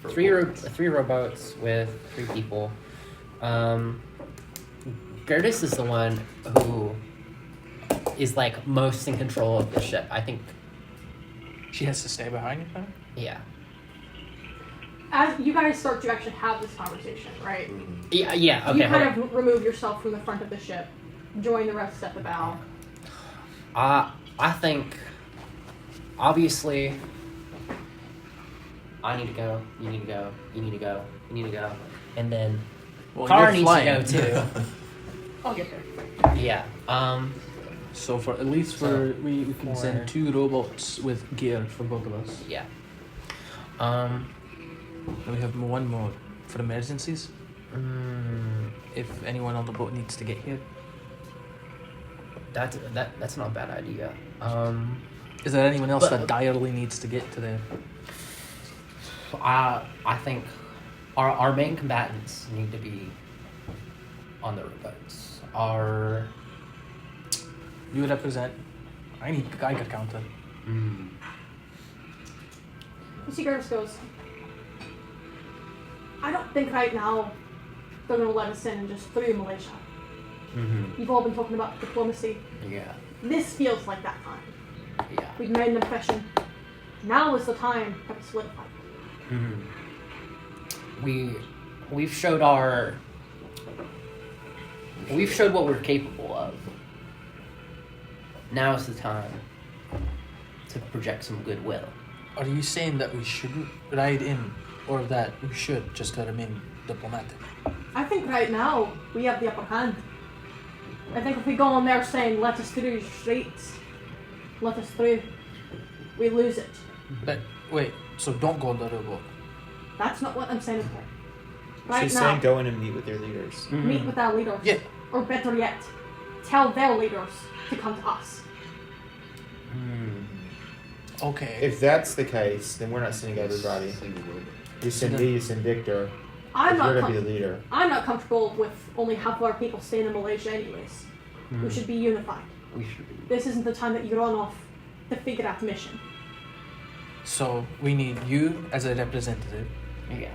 For 3 once. rowboats with 3 people. Gertis is the one who is like most in control of the ship. I think. She has to stay behind you, huh? Yeah. as you guys start to actually have this conversation, right? Yeah. Yeah. Okay. You kind hold of remove yourself from the front of the ship, join the rest at the bow. on. I think. Obviously. I need to go. You need to go. You need to go. You need to go. And then. Well, Car you're needs flying. to go too. I'll get there. Yeah. So for at least we can send 2 robots with gear for both of us. Yeah. And we have one more for emergencies. If anyone on the boat needs to get here. That's not a bad idea. Is there anyone else But- that direly needs to get to there? I think our main combatants need to be on the rowboats. You represent. I need Geiger counter. Seagraves goes, I don't think right now they're going to let us in and just through Malaysia. You've all been talking about diplomacy. Yeah. This feels like that time. Yeah. We've made an impression. Now is the time that we solidify. We've showed what we're capable of. Now is the time to project some goodwill. Are you saying that we shouldn't ride in, or that we should just remain diplomatic? I think right now we have the upper hand. I think if we go on there saying, let us through your streets, let us through, we lose it. But wait, so don't go on the rowboat. That's not what I'm saying here. Right She's now, saying go in and meet with your leaders. meet with our leaders. Yeah. Or better yet, tell their leaders to come to us. Okay. If that's the case, then we're not sending everybody. You send me, you send Viktor. I'm if not you're gonna be com- the leader. I'm not comfortable with only half of our people staying in Malaysia anyways. We should be unified. We should be. This isn't the time that you run off to figure out the mission. So we need you as a representative, Yeah.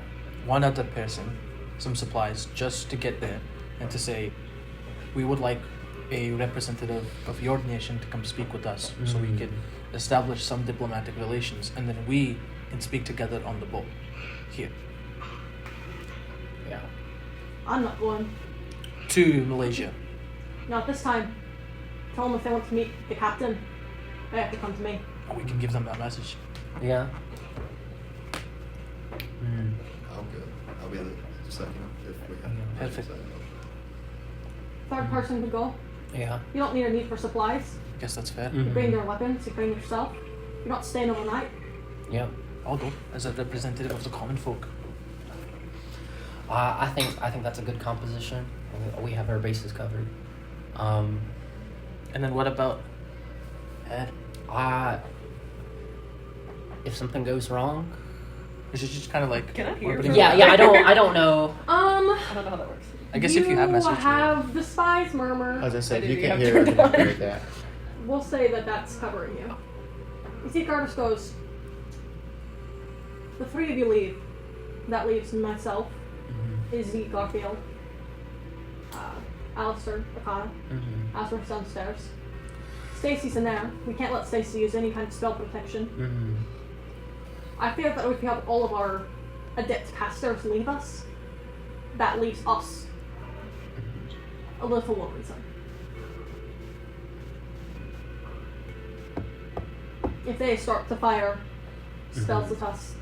one other person, some supplies just to get there, and to say, we would like a representative of your nation to come speak with us so we can establish some diplomatic relations, and then we can speak together on the boat here Yeah. I'm not going. to Malaysia. Not this time. Tell them if they want to meet the captain, they have to come to me. We can give them that message. Yeah. I'll go. I'll be the second if we have. Perfect. Third person to go. Yeah. You don't need a need for supplies. I guess that's fair. You bring your weapons, you bring yourself. You're not staying overnight. Yeah. I'll go as a representative of the common folk. I think that's a good composition. We have our bases covered. And then what about Ed? If something goes wrong, Is it just kind of like Can I hear orbiting- from- yeah. I don't know. I don't know how that works. I guess if you have message, have the spies murmur. As I said, I if you do, can't you hear have it, to I can hear that. We'll say that that's covering you. You see, Gardas goes, the three of you leave. That leaves myself, Izzy, Garfield, Alistair, Akara. Asra's downstairs. Stacy's in there. We can't let Stacy use any kind of spell protection. I feel that if we have all of our adept casters leave us, that leaves us a little worrisome. If they start to fire spells at us,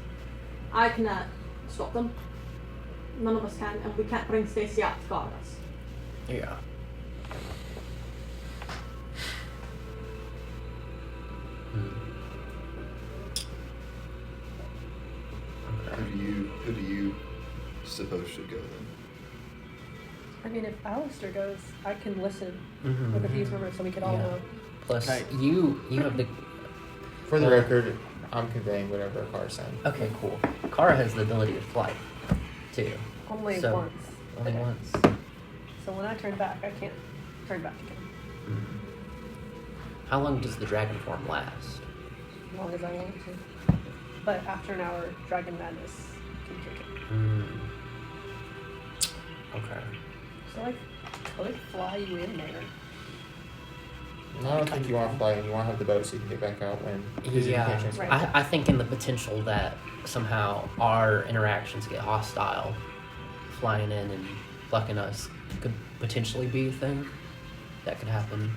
I cannot stop them. None of us can, and we can't bring Stacy out to guard us. Yeah. Who do you suppose should go then? I mean, if Alistair goes, I can listen. Look at these rumors so we can all Yeah. know. Plus, Right. you have the. For the record, I'm conveying whatever Akara said. Okay, cool. Kara has the ability to fly, too. Only So- once. Only Okay. once. So when I turn back, I can't turn back again. How long does the dragon form last? As long as I want to. But after an hour, Dragon Madness can kick in. Okay. So I could fly you in there. No, I don't think you want to fly in. You want to have the boat so you can get back out when Izzy Yeah, can't transfer. Right. I think in the potential that somehow our interactions get hostile, flying in and fucking us could potentially be a thing that could happen.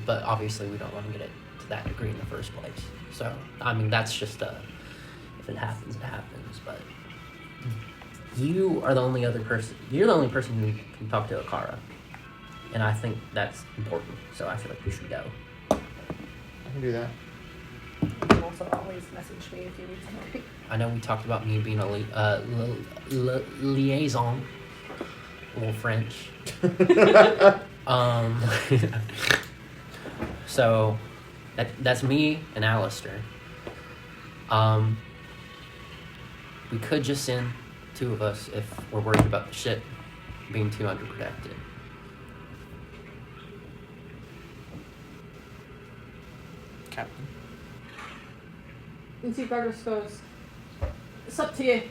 But obviously we don't want to get it to that degree in the first place. So, I mean, that's just if it happens, it happens. But you are the only other person, you're the only person who can talk to Akara. And I think that's important. So I feel like we should go. I can do that. You can also always message me if you need something. I know we talked about me being a liaison, a little French. So that's me and Alistair. We could just send two of us if we're worried about the ship being too underprotected. Captain. And see, Gardas goes, it's up to you.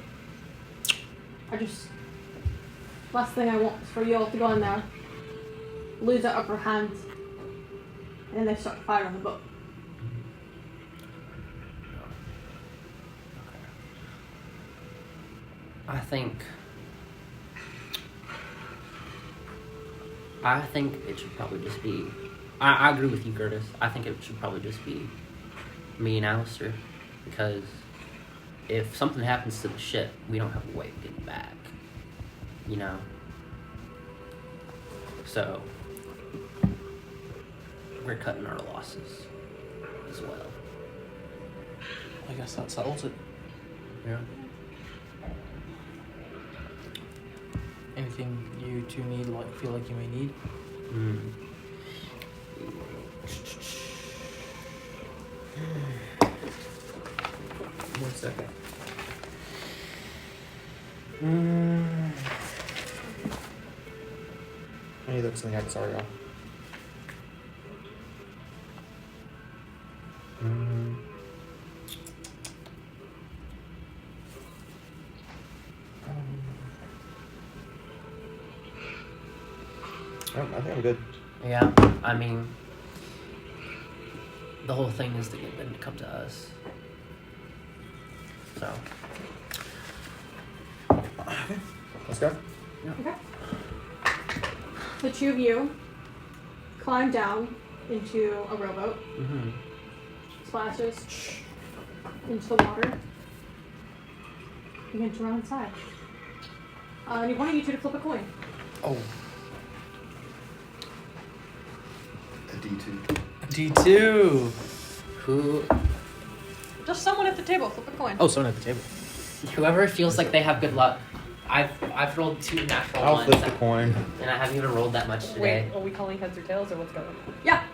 Last thing I want is for you all to go in there, lose that upper hand, and then they start to fire on the boat. I think it should probably just be. I agree with you, Curtis. I think it should probably just be me and Alistair, because if something happens to the ship, we don't have a way of getting back. You know. So we're cutting our losses as well. I guess that settles it. Yeah. Anything you two need, feel like you may need? One second. I need to look something up. Sorry, y'all. I think I'm good. Yeah, I mean, the whole thing is to get them to come to us. So. Let's go. Okay. The two of you climb down into a rowboat. Mm-hmm. Splashes into the water. Begin to run inside. I need one of you two to flip a coin. Oh. A D2. D2. Who, Just someone at the table, flip a coin. Oh, someone at the table. whoever feels like they have good luck. I've rolled 2 natural I'll ones, flip the coin. and I haven't even rolled that much today. Wait, are we calling heads or tails or what's going on? Yeah.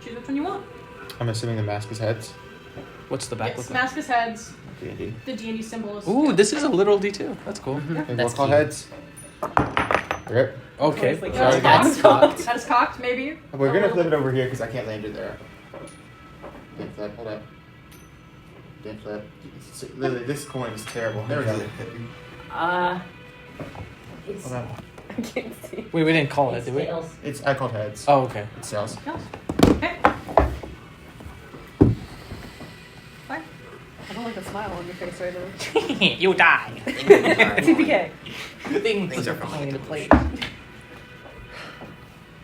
Choose which one you want. I'm assuming the mask is heads. What's the back Yes, look like? mask is heads. D&D. The D&D symbol is. Ooh, this is a literal D2. That's cool. Mhm, Okay, we'll That's call cute. heads. Rip. Okay. Like, Sorry, That's cocked. That is cocked, maybe. We're gonna flip it over here because I can't land it there. Didn't flip. Hold up. Didn't flip. Literally, this coin is terrible. There we go. It's Hold on. I can't see. Wait, we didn't call it, did we? tails. I called heads. Oh, okay. It's tails. Yes. Okay. Fine. I don't like the smile on your face right now. You die. TPK. Things are falling into place.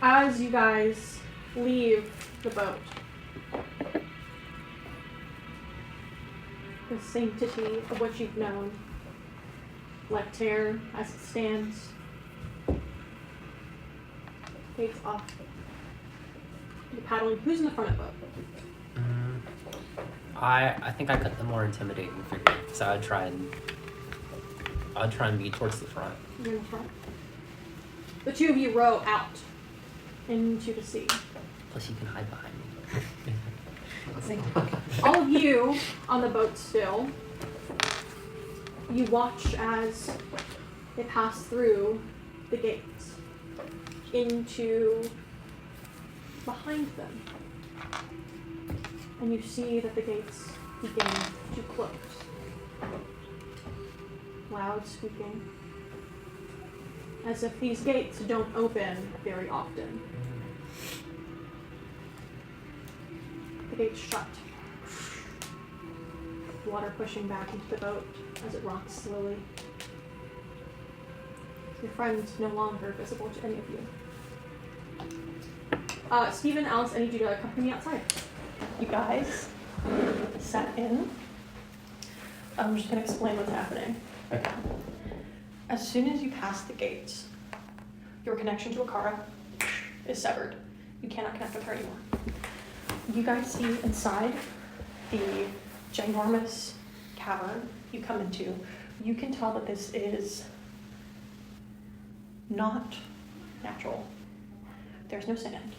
As you guys leave the boat, the sanctity of what you've known, left hair as it stands, fades off. You're paddling. Who's in the front of the boat? I think I cut the more intimidating figure, so I'd try and be towards the front. You're in the front. The two of you row out into the sea. Plus, you can hide behind me. All of you on the boat still, you watch as they pass through the gates into behind them. And you see that the gates begin to close. Loud squeaking. As if these gates don't open very often. The gates shut. Water pushing back into the boat as it rocks slowly. Your friend's no longer visible to any of you. Stephen, Alice, I need you to accompany me outside. You guys sat in. I'm just going to explain what's happening. Okay. As soon as you pass the gates, your connection to Akara is severed. You cannot connect with her anymore. You guys see inside the ginormous cavern you come into. You can tell that this is not natural. There's no sand.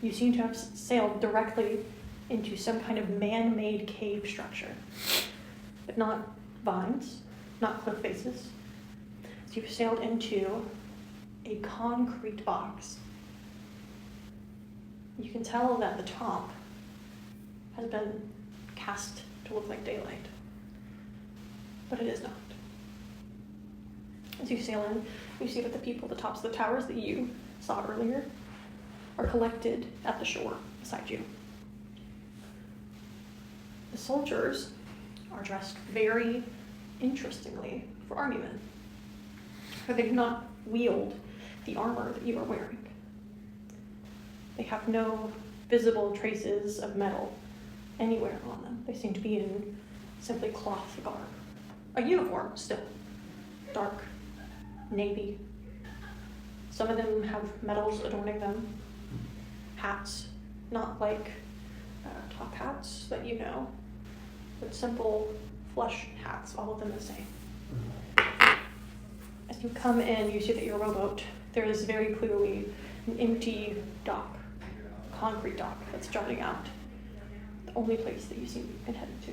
You seem to have sailed directly into some kind of man-made cave structure, but not vines, not cliff faces. So you've sailed into a concrete box. You can tell that the top has been cast to look like daylight, but it is not. As you sail in, you see that the people at the tops of the towers that you saw earlier are collected at the shore beside you. The soldiers are dressed very interestingly for army men, for they do not wield the armor that you are wearing. They have no visible traces of metal anywhere on them. They seem to be in simply cloth garb. A uniform still, dark, navy. Some of them have medals adorning them. Hats, not like top hats that you know, but simple flush hats, all of them the same. As you come in, you see that your rowboat, there is very clearly an empty dock, concrete dock that's jutting out. The only place that you seem to be headed to.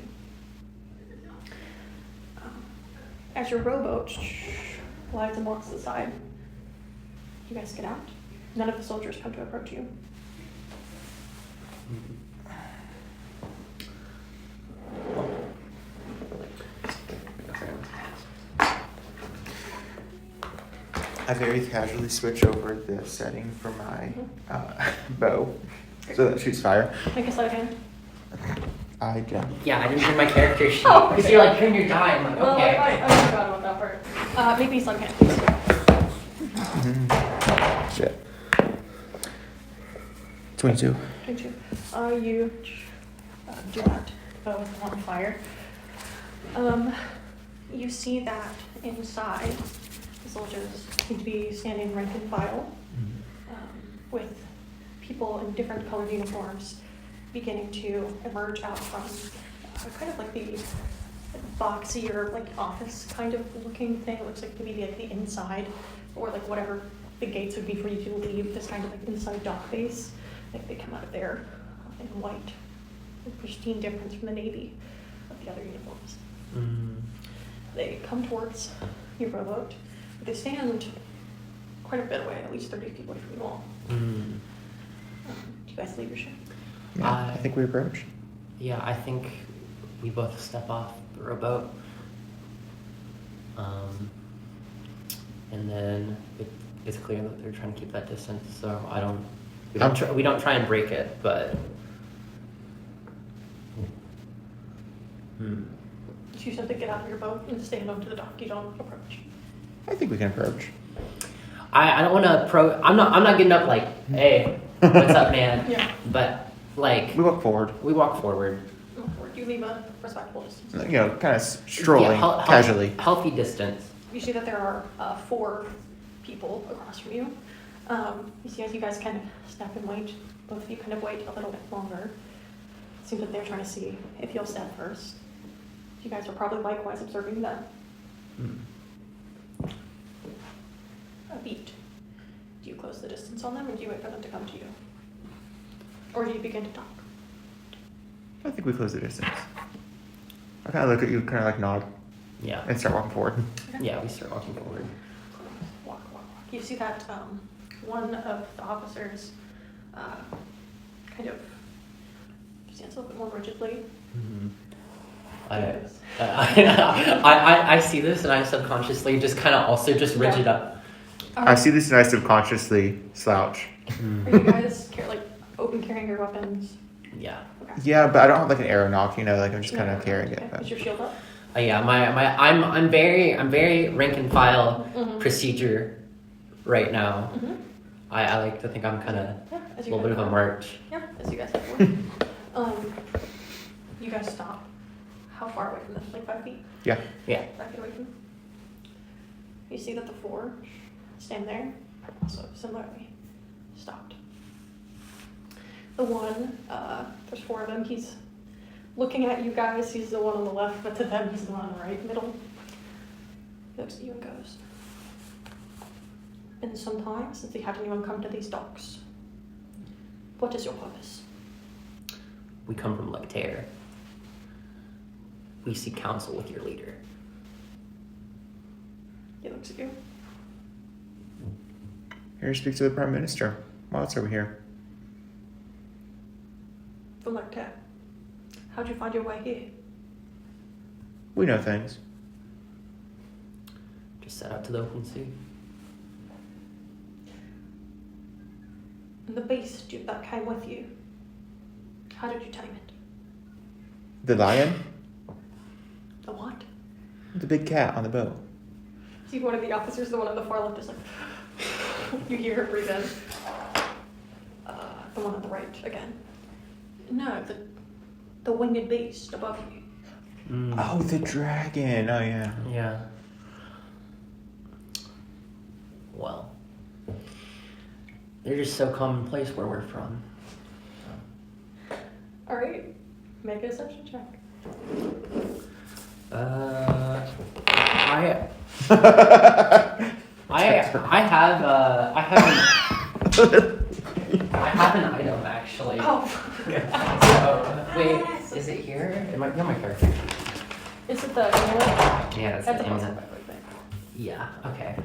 As your rowboat glides amongst the side, you guys get out. None of the soldiers come to approach you. I very casually switch over the setting for my bow so that it shoots fire. Make a sleight of hand. I jump. Yeah, I didn't bring my character sheet. Oh, Because okay. you're like, turn your die. I'm like, Well, okay. I forgot about that part. Make me a sleight of hand, please. Shit. 22. 22. You do that on fire. You see that inside, the soldiers seem to be standing rank and file, with people in different colored uniforms beginning to emerge out from kind of like the boxier, like office kind of looking thing. It looks like to be like the inside, or like whatever the gates would be for you to leave this kind of like inside dock base. Like they come out of there in white, a pristine difference from the navy of the other uniforms. They come towards your rowboat. They stand quite a bit away, at least 30 feet away from you all. Do you guys leave your ship? Yeah, I think we approach. Yeah, I think we both step off the rowboat. And then it's clear that they're trying to keep that distance, so we don't try and break it, but You simply get out of your boat and stand onto the dock. You don't approach. I think we can approach. I don't want to I'm not getting up like, hey, what's up, man? Yeah. But like We walk forward. we walk forward. You leave a respectable distance. You know, kind of strolling Yeah, casually. Healthy distance. You see that there are 4 people across from you. You see as you guys kind of step and wait, both of you kind of wait a little bit longer. It seems that they're trying to see if you'll step first. You guys are probably likewise observing them. A beat. Do you close the distance on them, or do you wait for them to come to you? Or do you begin to talk? I think we close the distance. I kind of look at you, kind of like nod, Yeah. and start walking forward. Yeah, we start walking forward. Walk. You see that one of the officers kind of stands a little bit more rigidly. I see this and I subconsciously just kind of also just rigid up. I see this and I subconsciously slouch. Are you guys open carrying your weapons? Yeah. Okay. Yeah, but I don't have like an arrow knock, you know, like I'm just kind of carrying it. Okay. But. Is your shield up? Yeah, I'm very rank and file procedure right now. I like to think I'm kind of a little bit of a march. Yeah, as you guys head forward. You guys stop. How far away from them? Like 5 feet? Yeah. 5 feet away from them. You see that the 4 stand there, also similarly stopped. The one, there's 4 of them, he's looking at you guys, he's the one on the left, but to them he's the one on the right, middle. He looks at you and goes, "Been some time since we had anyone come to these docks. What is your purpose?" We come from Lecterre. We seek counsel with your leader. He looks at you. Here to speak to the Prime Minister. While it's over here. From Lecterre. How'd you find your way here? We know things. Just set out to the open sea. And the beast that came with you, how did you tame it? The lion? The what? The big cat on the boat. See one of the officers, the one on the far left, is like, you hear her breathe in. The one on the right again. No, the winged beast above you. Oh, the dragon. Oh, yeah. Yeah. Well, they're just so commonplace where we're from. Alright, make a deception check. I have an item actually. Oh, So, wait, is it here? It might be on my character. is it the amulet? Yeah, it's That's a the plus amulet. 5 thing. Yeah. Okay.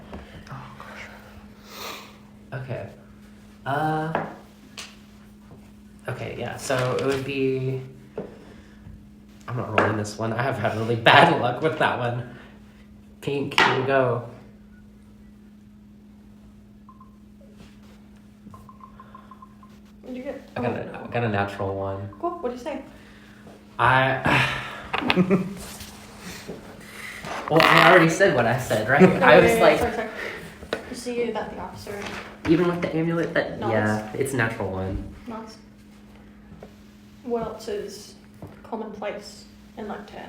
Oh, gosh. Okay. Okay. Yeah. So it would be. I'm not rolling this one. I have had really bad luck with that one. Pink. Here we go. What'd you get? I got a natural one. Cool. What do you say? Well, I already said what I said, right? I was like, Sorry. You see that the officer even with the amulet, No, yeah, it's a natural one. nods. What else is commonplace in Lecter?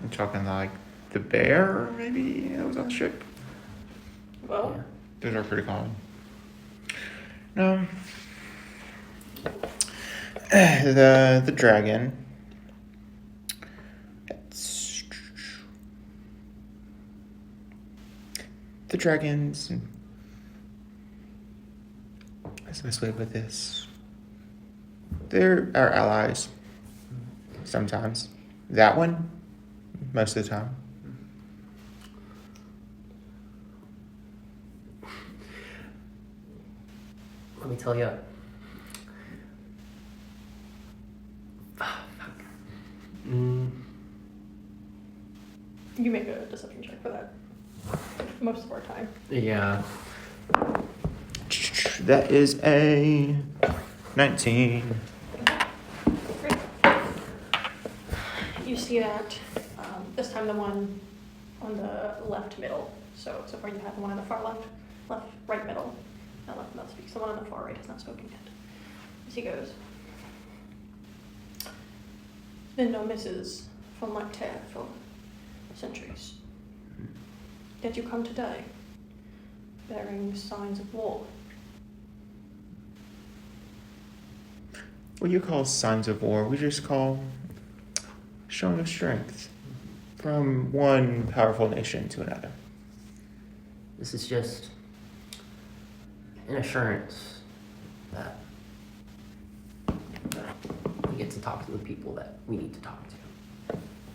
I'm talking like the bear, maybe that was on the ship. Well, Yeah. Those are pretty common. No. The dragon. It's, the dragons. What's the best way to put this? They're our allies. Sometimes. That one, most of the time. Let me tell you. you make a deception check for that. Most of our time. Yeah. That is a 19. Great. You see that this time the one on the left middle. So far you have the one on the far left, right middle. Not left mouth speaks. The one on the far right has not spoken yet. As he goes. There's been no misses from Lecter for centuries. Yet you come today, bearing signs of war. What you call signs of war, we just call showing of strength from one powerful nation to another. This is just an assurance that we get to talk to the people that we need to talk to.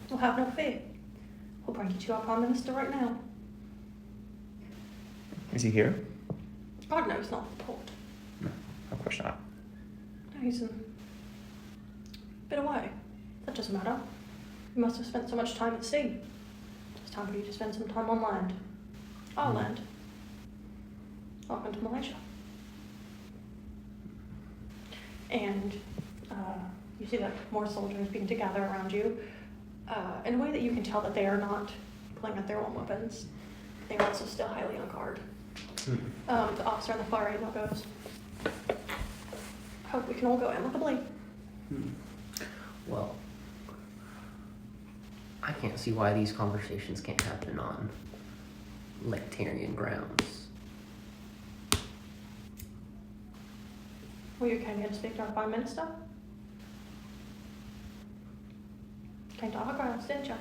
Well, have no fear. We'll bring you to our Prime Minister right now. Is he here? God knows not in port. No, of course not. No, he's a bit away. That doesn't matter. You must have spent so much time at sea. It's time for you to spend some time on land. Our land. Welcome to Muhlayzhuh. And you see that more soldiers begin to gather around you in a way that you can tell that they are not pulling out their own weapons. They are also still highly on guard. The officer on the far right now goes, hope we can all go amicably. Well, I can't see why these conversations can't happen on Lectarian grounds. Well, you came here to speak to our Prime Minister? Came to our grounds, didn't you?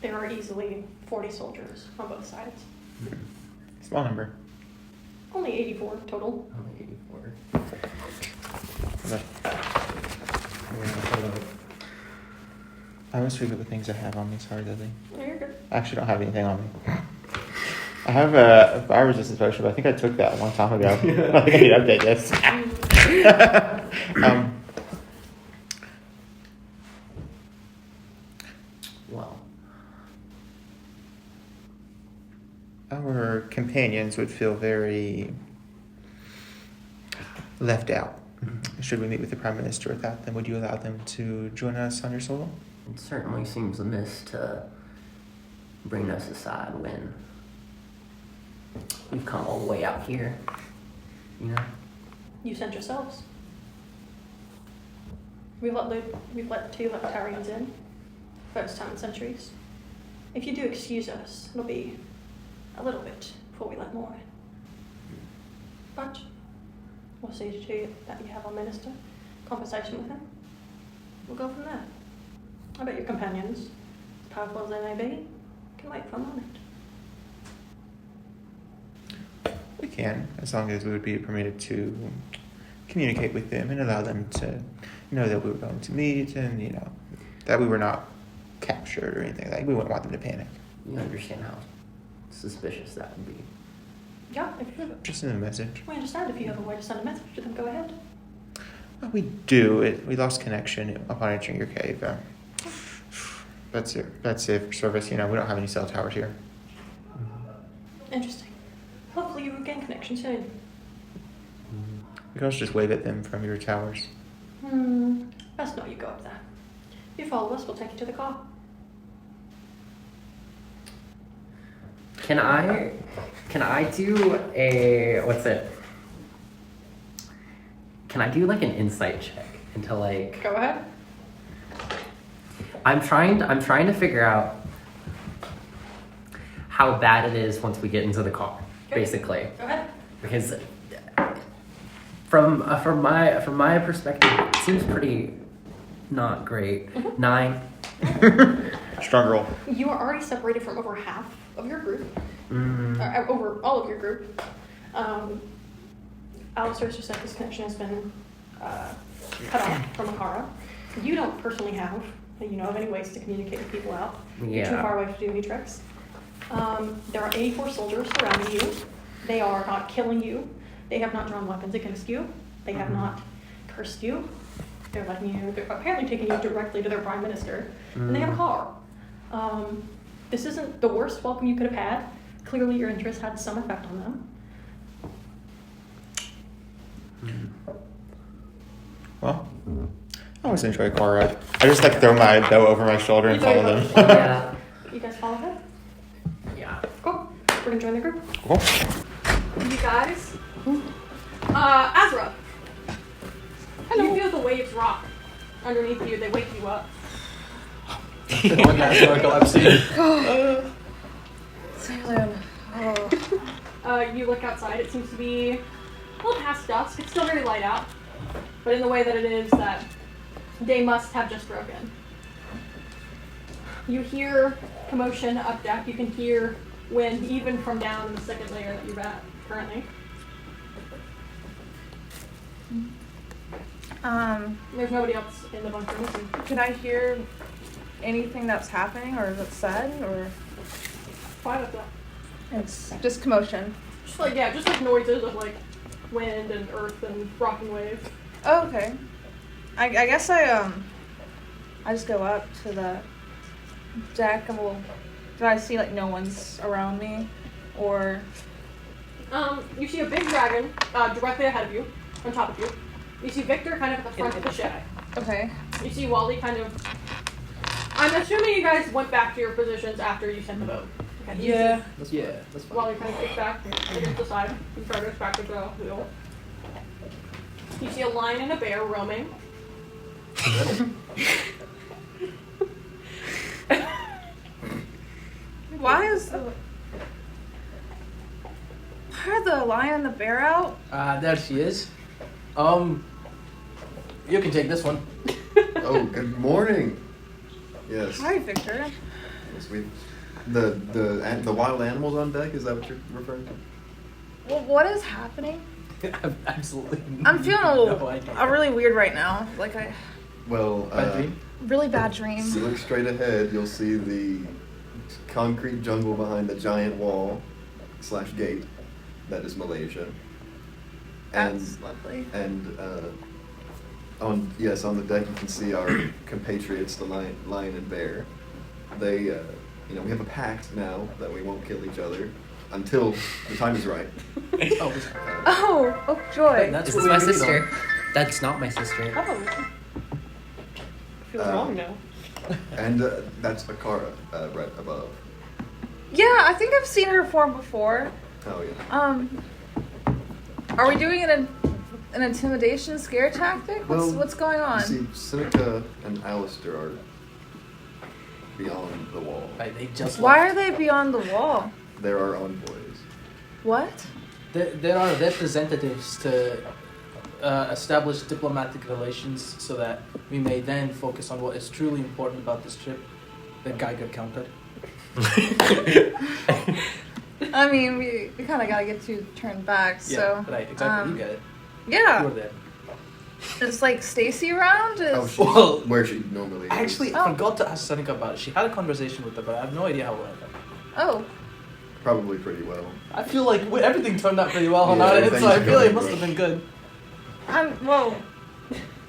There are easily 40 soldiers on both sides. Small number. Only 84 total. Only 84. But I always forget what things I have on me. Sorry, Lily. No, you're good. I actually don't have anything on me. I have a fire resistance potion, but I think I took that a long time ago. I think I need to update this. Well, Our companions would feel very left out. Should we meet with the Prime Minister without them, would you allow them to join us on your solo? it certainly seems amiss to bring us aside when we've come all the way out here, you know? You sent yourselves. We've let 2 Lectarians in. First time in centuries. If you do excuse us, it'll be a little bit before we let more in. But we'll see to that you have our minister, conversation with him. We'll go from there. I bet your companions, as powerful as they may be, can wait for a moment. We can, as long as we would be permitted to communicate with them and allow them to know that we were going to meet and, you know, that we were not captured or anything. Like, we wouldn't want them to panic. You understand how suspicious that would be. Yeah, if you Just in a message. we understand if you have a way to send a message to them, go ahead. Well, we do. We lost connection upon entering your cave. That's it for service. We don't have any cell towers here. Interesting. Hopefully you regain connection soon. You can also just wave at them from your towers. Best not you go up there. If you follow us, we'll take you to the car. Can I do a what's it? Can I do like an insight check into like? Go ahead. I'm trying to figure out how bad it is once we get into the car, basically. Go ahead. Because from my perspective, it seems pretty not great. 9. Strong roll. You are already separated from over half of your group. Over all of your group. Alistair's just said this connection has been cut off from Akara. You don't personally have, of any ways to communicate with people out. You're too far away to do any tricks. There are 84 soldiers surrounding you. They are not killing you. They have not drawn weapons against you. They have not cursed you. They're apparently taking you directly to their prime minister. And they have a car. This isn't the worst welcome you could have had. Clearly your interest had some effect on them. Well, I always enjoy a car ride. I just throw my bow over my shoulder and follow them. Yeah. You guys follow him? Yeah. Cool. We're gonna join the group. Cool. You guys. Asra. Hello. You feel the waves rock underneath you. They wake you up. Oh my god, narcolepsy. You look outside. It seems to be a little past dusk. It's still very light out, but in the way that it is that day must have just broken. You hear commotion up deck. You can hear wind even from down in the second layer that you're at currently. There's nobody else in the bunker missing. Can I hear anything that's happening or that's said, or Fine with that. it's just commotion? Just like noises of wind and earth and rocking waves. Oh, okay. I guess I just go up to the deck and do I see no one's around me, or? You see a big dragon directly ahead of you, on top of you. You see Viktor kind of at the front of the ship. Okay. You see Wally kind of. I'm assuming you guys went back to your positions after you sent the boat. Okay. Yeah. That's fine. Wally kind of kicks back against the side. You try to go back to the wheel. You see a lion and a bear roaming. Why are the lion and the bear out? There she is. You can take this one. Oh, good morning. Yes. Hi, Victor. Yes, the wild animals on deck. Is that what you're referring to? Well, what is happening? Absolutely. I'm feeling no idea. really weird right now. Well, Bad dream? Really bad dream. so look straight ahead. You'll see the concrete jungle behind the giant wall / gate. That is Malaysia. That's lovely. And on the deck you can see our compatriots, the lion and bear. They, we have a pact now that we won't kill each other until the time is right. Oh, joy. That's Is what this my we agreed sister? on. That's not my sister. Oh. Feels wrong now. And that's Akara right above. Yeah, I think I've seen her form before. Oh yeah. Are we doing an intimidation scare tactic? Well, What's going on? You see, Seneca and Alistair are beyond the wall. Right, they just Why left. are they beyond the wall? There are envoys. What? There are representatives to establish diplomatic relations so that we may then focus on what is truly important about this trip, the Geiger counter. I mean, we kind of gotta get you turned back, so. Yeah, right, exactly. You get it. You Yeah. were there. Is Stacy around? Oh, Is, she's Well, where she normally is. Actually, Oh. I forgot to ask Seneca about it. She had a conversation with her, but I have no idea how it went. oh. Probably pretty well. I feel like everything turned out pretty well on Yeah, our end, so I everything's feel like it going must well. have been good. Well,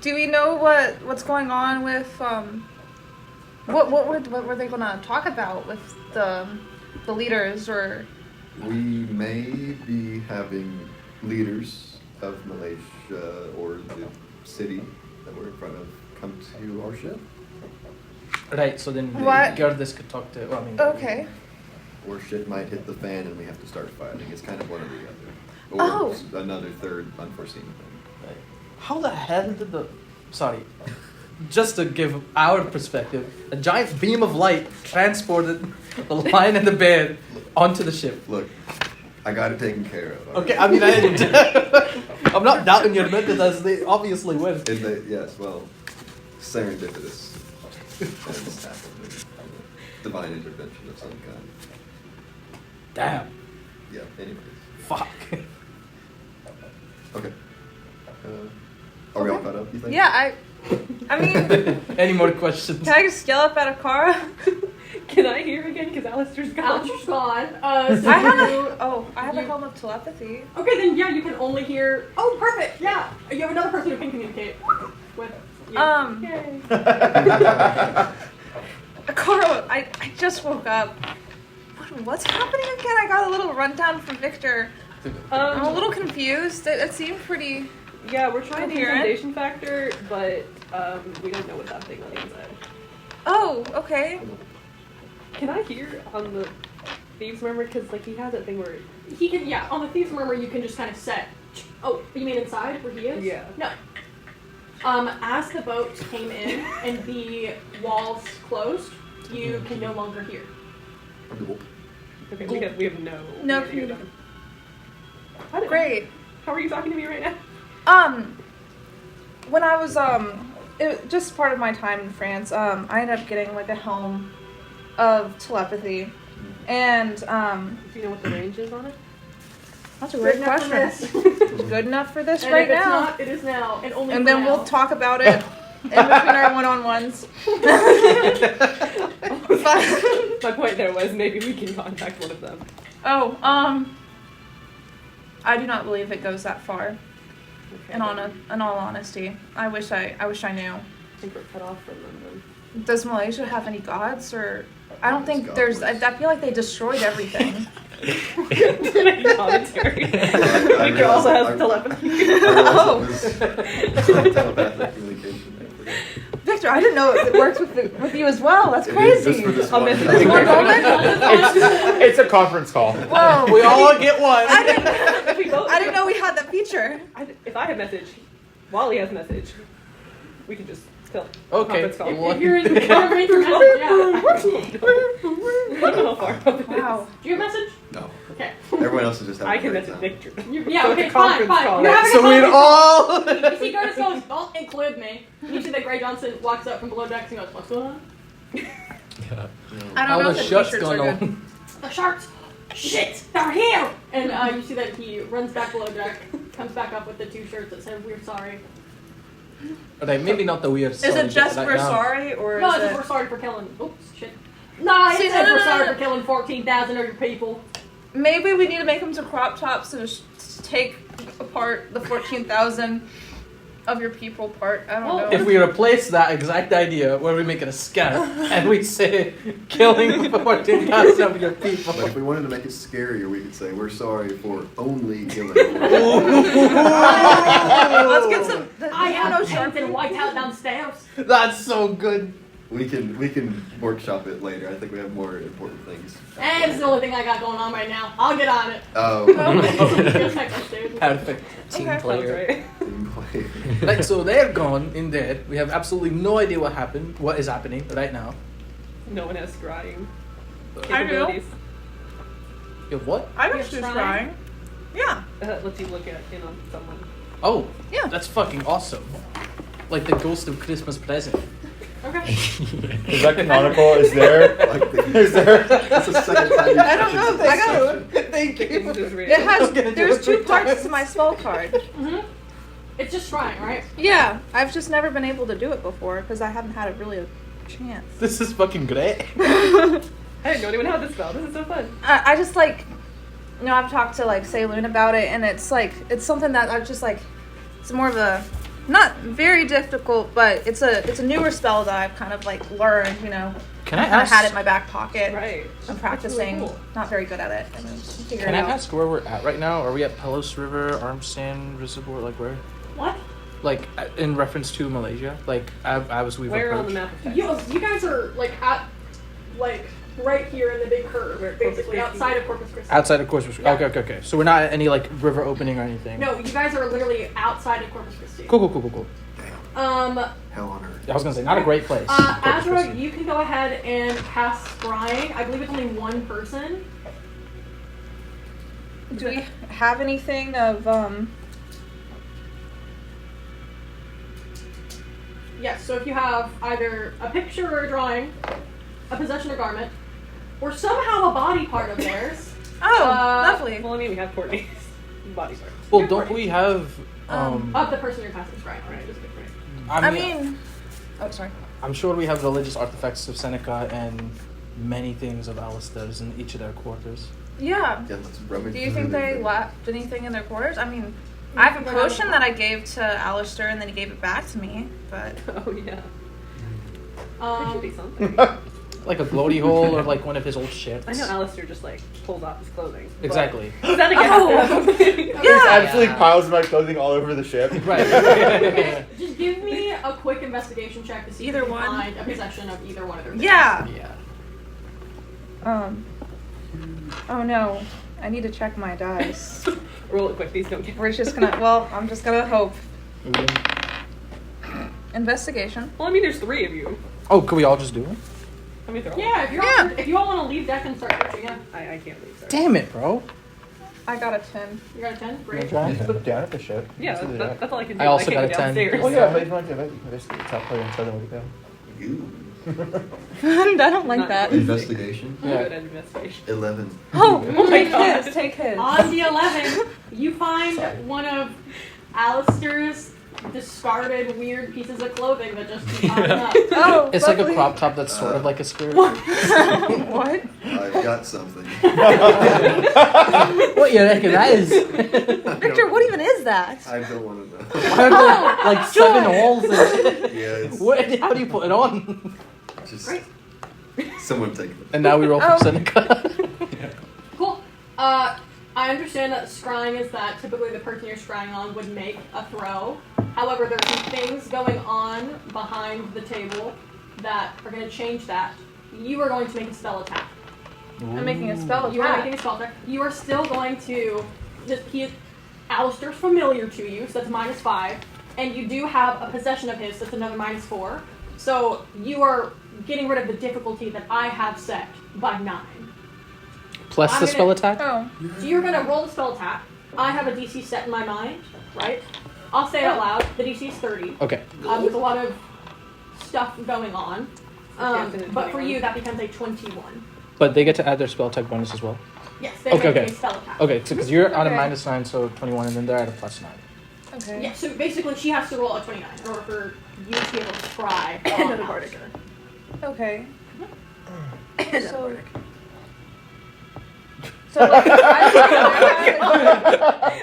do we know what's going on with what were they gonna talk about with the leaders or? We may be having leaders of Malaysia or the city that we're in front of come to our ship. Right, so then What? Gerdes could talk to. Well, I mean, Okay. Or shit might hit the fan and we have to start fighting. It's kind of one or the other. Or Oh. another third unforeseen thing. How the hell did the. Sorry. Just to give our perspective, a giant beam of light transported the lion and the bear onto the ship. Look, I got it taken care of. Okay, I mean, I'm not doubting your methods as they obviously were. Yes, well, serendipitous. Things happened. Divine intervention of some kind. Damn. Yeah, anyways. Fuck. Okay. Are we all caught up, you think? Yeah, I mean, Any more questions? can I just yell up at Akara? Can I hear again? Because Alistair's gone. Alistair's gone. So I have you- I have a you- helm of telepathy. Okay, then yeah, you can only hear. Oh, perfect. Yeah, you have another person who can communicate with you. Yay. Akara, I just woke up. What's happening again? I got a little rundown from Viktor. I'm a little confused. It seemed pretty. Yeah, we're trying the Coherent. intimidation factor, but we don't know what's happening on the inside. Oh, okay. Can I hear on the thieves' murmur? Because like he has that thing where He can, yeah, on the Thieves' Murmur, you can just kind of set. Oh, you mean inside where he is? Yeah. No. As the boat came in and the walls closed, you can no longer hear. okay, we have no No idea communication. about it. Great. How are you talking to me right now? When I was just part of my time in France, I ended up getting like a helm of telepathy, and Do you know what the range is on it? that's a Good great enough for question. this. Good enough for this And right if it's now. not, it is now. And only And for then now. we'll talk about it in between our one-on-ones. My point there was maybe we can contact one of them. Oh, I do not believe it goes that far. Okay, In all honesty, I wish I knew. I think we're cut off from them then. Does Malaysia have any gods, or I don't think It's there's. I godless. feel like they destroyed everything. Commentary. Victor also has telepathy. Oh. Telepathic communication. I forgot. Victor, I didn't know it works with you as well. That's It is just crazy. for this I'll one. miss This one moment? It's a conference call. Whoa. We all get one. I didn't. If we both- I didn't know we had that feature. If I have message, Wally has message. We can just still Okay. conference call. Well, If you're in the range for message, yeah. I don't know how far up it is. Wow. Do you have a message? No. Okay. Everyone else is just having I a can great message time. Victor. Yeah, So okay, it's a fine, conference fine. call. You're having So a we'd conference all. You see Curtis goes, don't include me. You see that Gray Johnson walks up from below decks and goes, what's going on? I How don't know the if the shit's t-shirts going are good. on? The sharks! Shit! They're here! And you see that he runs back below deck, comes back up with the two shirts that said, we're sorry. Okay, maybe not the weird. Is it just for sorry, or No, is it says it? we're sorry for killing. Oops, shit. No, it See, says no, we're no, sorry no. for killing 14,000 of your people. Maybe we need to make them to crop tops and just take apart the 14,000 of your people part. I don't Well, know. If we replace that exact idea where we make it a scam and we say killing 14,000 of your people. But if we wanted to make it scarier, we could say we're sorry for only killing. Let's get some. I have no no sharp sharp and white out downstairs. That's so good. We can workshop it later. I think we have more important things. And it's the only thing I got going on right now. I'll get on it. Oh. Just text upstairs. Perfect. Team Okay. Sounds player. right. Team play. Like, so they're gone in there. We have absolutely no idea what happened, what is happening right now. No one has scrying I do. capabilities. You have what? I You're was just trying? trying. Yeah. Lets you look at in on someone. Oh, Yeah. that's fucking awesome. Like the ghost of Christmas present. Okay. Is that canonical? Is there? Like the, Is there? that's the second time I don't know. I got. Thank Chickens is real. It has. I'm gonna do There's it two 3 parts times. to my spell card. It's just trying, right? Yeah, I've just never been able to do it before because I haven't had really a chance. This is fucking great. I didn't know anyone had this spell. This is so fun. I just like, you know, I've talked to like Saloon about it, and it's like it's something that I just like. It's more of a not very difficult, but it's a newer spell that I've kind of like learned. You know, Can I kind of ask? had it in my back pocket. Right. I'm practicing. That's really cool. Not very good at it. I mean, figure Can it I out. ask where we're at right now? Are we at Pelos River, Armstand, Visible, like where? What? Like in reference to Malaysia? Like we've Where on the approached. map? You guys are like at like right here in the big curve, Where Corpus basically Christi- outside of Corpus Christi. Outside of Corpus. Yeah. Okay. So we're not at any like river opening or anything. No, you guys are literally outside of Corpus Christi. Cool. Damn. Hell on earth. I was gonna say not a great place. Corpus Asra, Christi. you can go ahead and cast scrying. I believe it's only one person. Do we have anything of Yes, so if you have either a picture or a drawing, a possession or garment, or somehow a body part of theirs. Oh, Uh, lovely. Well, I mean, we have Courtney's body part. Well, don't we have? Of the person you're casting scrying on, just right. I mean, oh sorry. I'm sure we have religious artifacts of Seneca and many things of Alistair's in each of their quarters. Yeah. Yeah, let's rummage Do you through think they everything. left anything in their quarters? I mean, I have a potion that I gave to Alistair and then he gave it back to me, but Oh, yeah. There should be something. Like a glory hole or like one of his old ships. I know Alistair just, like, pulls off his clothing. but- Exactly. Is that a Oh. gas? There's Yeah. absolutely piles of my clothing all over the ship. Right. Okay, just give me a quick investigation check to see Either if you can one. find a possession of either one of their things. yeah. Yeah. Oh no, I need to check my dice. Roll it quick. These don't get. We're just gonna. Well, I'm just gonna hope. Investigation. Well, I mean, there's 3 of you. Oh, could we all just do it? I mean, they're all. Yeah, if you're Yeah. if you all want to leave deck and start searching, yeah. I can't leave. Sorry. Damn it, bro. I got a 10. You got a 10? Great. Down at the ship. Yeah, Let's do that's all I can do. I also can't got a go 10. downstairs. Oh yeah, but if you want to investigate the top player and tell them where to go. You. I don't like Not that. Investigation. I'm Yeah. good at investigation. 11. Oh, my take God. his. Take his. On the 11, you find one of Alistair's discarded weird pieces of clothing that just keep popping up. Oh, It's like a lovely. crop top that's sort of like a skirt. What? I've got something. What you reckon that is? Victor, what even is that? I don't want to know. Why are there like 7 holes in it? Yeah, it's How do you put it on? just Great. someone take it. And now we roll for Oh. Seneca. Cool. I understand that scrying is that typically the person you're scrying on would make a throw. However, there are some things going on behind the table that are going to change that. You are going to make a spell attack. I'm making a spell attack. You are making a spell attack. You are still going to Alistair's familiar to you, so that's -5. And you do have a possession of his, so that's another -4. So you are getting rid of the difficulty that I have set by 9. Plus I'm the gonna- spell attack? Oh. So you're going to roll the spell attack. I have a DC set in my mind, right? I'll say it out loud. The DC is 30. Okay. There's a lot of stuff going on. Captain and But for 21. you, that becomes a 21. But they get to add their spell attack bonus as well. Yes, they Okay, make okay. a spell attack. Okay, so because you're on a Okay. -9, so 21, and then they're at a +9. Okay. Yeah, so basically she has to roll a 29 in order for you to be able to try Another on bardic. Alistair. Okay. So like,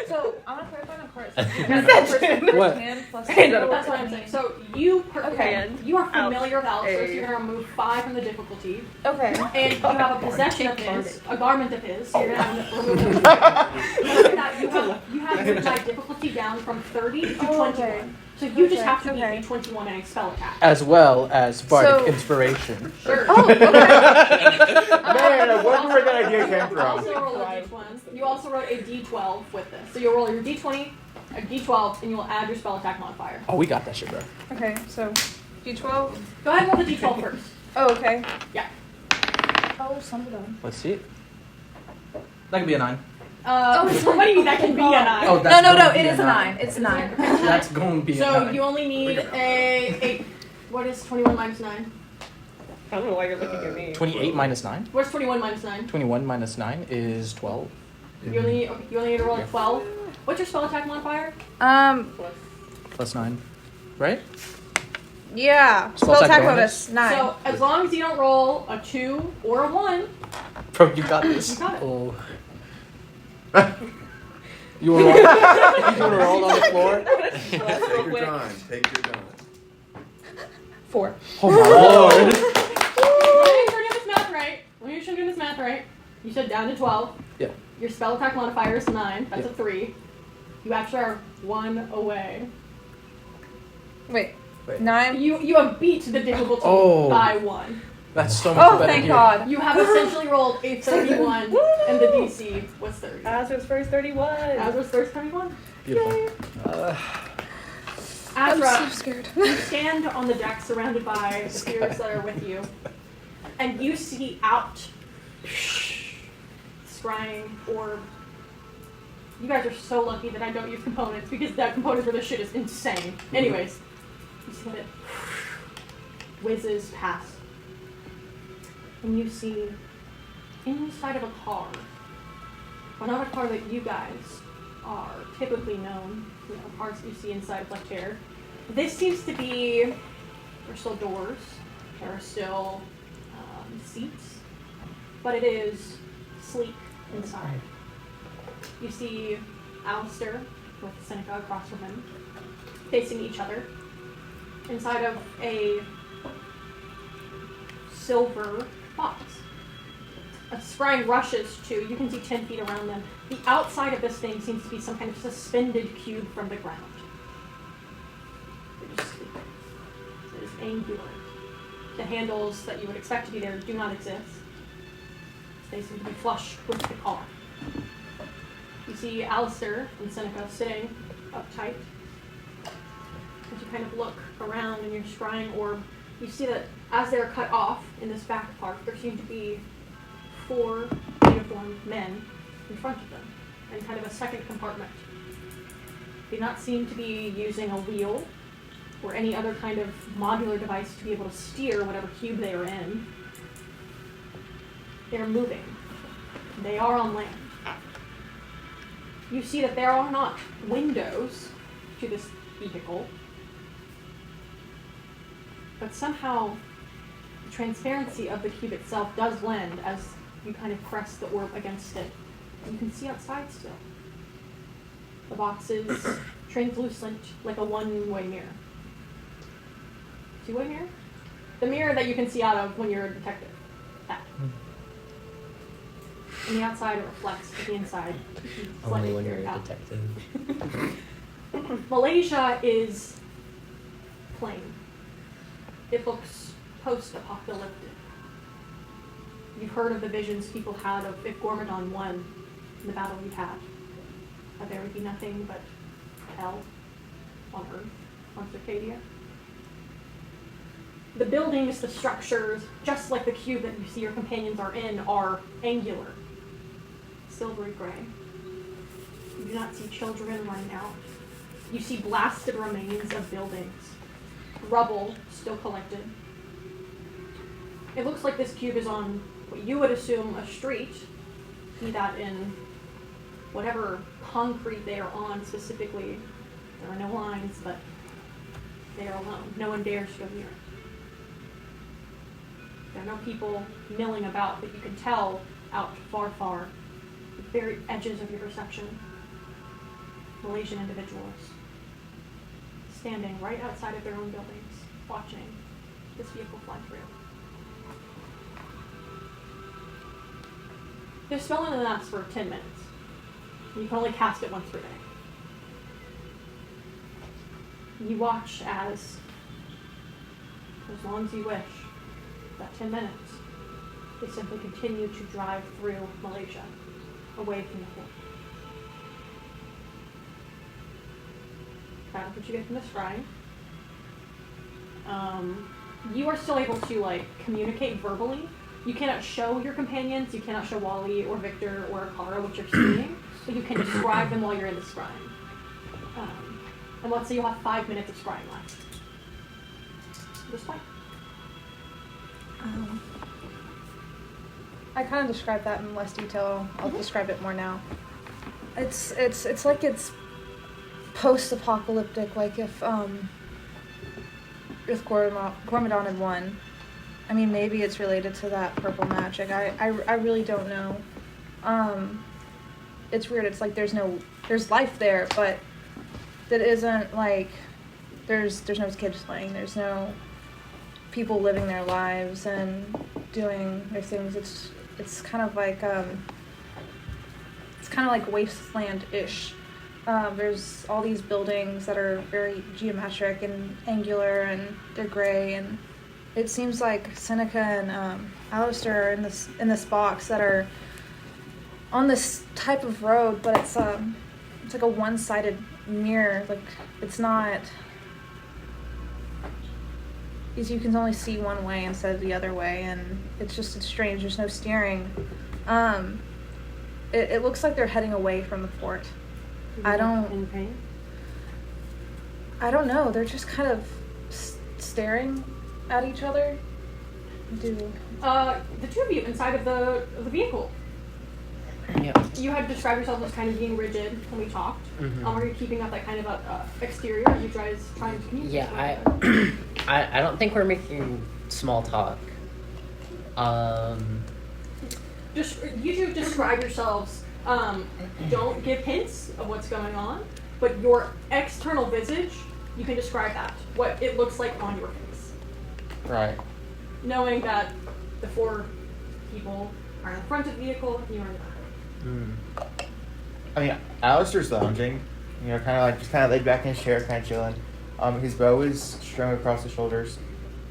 so I'm gonna clarify my cards. What? Hand plus That's what I'm saying. So you Okay. you are familiar with Alistair, so Hey. you're gonna remove 5 from the difficulty. Okay. And you have a possession of his, a garment of his, so you're gonna have to remove it. Look at that, you have your difficulty down from 30 to 21. Okay. So you just Okay, have to beat okay. a 21 and a spell attack. As well as bardic So- inspiration. Sure. Oh, okay. Man, I wonder where that idea came You from. also roll a d12. You also wrote a d12 with this. So you'll roll your d20, a d12, and you will add your spell attack modifier. Oh, we got that shit, bro. Okay, so D12. Go ahead and roll the d12 first. Oh, okay. Yeah. Oh, some of them. Let's see it. That could be a 9. What do you mean that can be a 9? Oh, No, that's no, no. gonna It be is a 9. It's a 9. That's going to be a So 9. you only need a 8. What is 21 minus 9? I don't know why you're looking at me. 28 minus 9. What's 21 minus 9? 21 minus 9 is 12. You only need to roll a 12. What's your spell attack modifier? Plus 9. Right? Yeah. Spell Spell attack attack bonus. bonus 9. So as long as you don't roll a 2 or a 1, Bro, you got this. You got it. Oh. You wanna roll? You wanna roll on the floor? Take your time. Take your time. 4. Oh my lord. let me make sure I do this math right. Let me make sure I do this math right. You said down to 12. Yeah. Your spell attack modifier is 9. That's Yeah. a 3. You actually are 1 away. Wait. Wait. 9. You have beat the difficulty Oh. by 1. That's so much Oh, better. thank here. God. You have essentially rolled a 31, and the DC was 30. Asra's first 31. Asra's first 31. Beautiful. I'm Asra, so scared. you stand on the deck surrounded by the spirits that are with you, and you see out, scrying orb. You guys are so lucky that I don't use components, because that component for this shit is insane. Anyways, you see that it whizzes past. And you see inside of a car, well, not a car that you guys are typically known, cars that you see inside of like here. This seems to be, there are still doors, there are still seats, but it is sleek inside. You see Alistair with Seneca across from him, facing each other, inside of a silver box. A scrying rushes to, you can see 10 feet around them. The outside of this thing seems to be some kind of suspended cube from the ground. It is sleek. It is angular. The handles that you would expect to be there do not exist. They seem to be flush with the car. You see Alistair and Seneca sitting uptight. As you kind of look around in your scrying orb, you see that as they're cut off in this back part, there seem to be 4 uniformed men in front of them, and kind of a second compartment. They do not seem to be using a wheel or any other kind of modular device to be able to steer whatever cube they are in. They are moving. They are on land. You see that there are not windows to this vehicle, but somehow the transparency of the cube itself does blend as you kind of press the orb against it. And you can see outside still. The box is translucent, like a one-way mirror. Two-way mirror? The mirror that you can see out of when you're a detective. That. On the outside it reflects, but the inside Only when you're a out. detective. Malaysia is plain. It looks post-apocalyptic. You've heard of the visions people had of if Gormadon won in the battle we had. That there would be nothing but hell on Earth, on Circadia. The buildings, the structures, just like the cube that you see your companions are in, are angular, silvery gray. You do not see children running out. You see blasted remains of buildings, rubble still collected. It looks like this cube is on what you would assume a street, be that in whatever concrete they are on specifically. There are no lines, but they are alone. No one dares to go near it. There are no people milling about, but you can tell out far, far, the very edges of your perception, Malaysian individuals standing right outside of their own buildings, watching this vehicle fly through. Their spell only lasts for 10 minutes. You can only cast it once per day. You watch as long as you wish, that 10 minutes, they simply continue to drive through Malaysia, away from the fort. That's what you get from the scry. You are still able to communicate verbally. You cannot show your companions, you cannot show Wally or Viktor or Akara what you're seeing, but you can describe them while you're in the scrying. And let's say you'll have 5 minutes of scrying left. Just fine. I kind of described that in less detail. I'll describe it more now. It's like it's post-apocalyptic. Like if with Gormadon in one. I mean, maybe it's related to that purple magic. I really don't know. It's weird. It's like there's life there, but that isn't like there's no kids playing. There's no people living their lives and doing their things. It's kind of like wasteland-ish. There's all these buildings that are very geometric and angular, and they're gray, and it seems like Seneca and Alistair are in this box that are on this type of road, but it's like a one-sided mirror. Like, it's not. You can only see one way instead of the other way, and it's strange. There's no steering. It looks like they're heading away from the fort. In pain? I don't know. They're just kind of staring at each other. The two of you inside of the vehicle. Yeah. You had described yourself as kind of being rigid when we talked. Mhm. Are you keeping up that kind of exterior as you guys trying to communicate? Yeah, I don't think we're making small talk. Just you two describe yourselves. Don't give hints of what's going on, but your external visage, you can describe that, what it looks like on your face. Right. Knowing that the four people are in the front of the vehicle, you are in the back. I mean, Alistair's lounging, kind of laid back in his chair, kind of chilling. His bow is strung across his shoulders,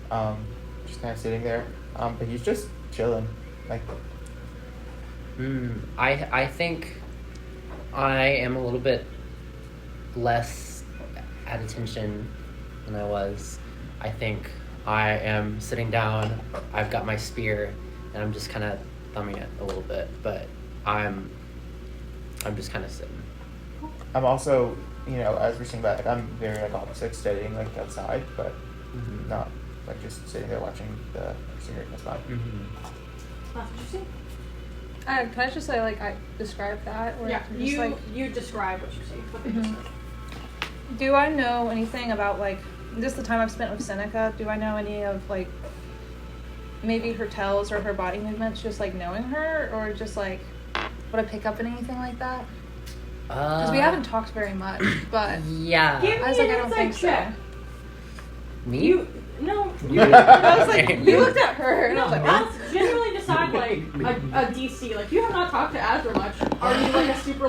just kind of sitting there. But he's just chilling, like. I think I am a little bit less at attention than I was. I think I am sitting down, I've got my spear, and I'm just kind of thumbing it a little bit, but I'm just kind of sitting. I'm also, as we're seeing back, I'm very opposite, studying outside, but not just sitting there watching the scenery. That's fine. That's what you see. Can I just say, I describe that? Or Yeah, just, you describe what you see, what they just said. Do I know anything about, just the time I've spent with Seneca, do I know any of, maybe her tells or her body movements, just, knowing her? Or just, would I pick up on anything like that? Because we haven't talked very much, but Yeah. Give me I was an I don't think check. so. Me? No. I was you looked at her, and I was like, Let's generally decide, a DC. You have not talked to Asra much. Are you, a super,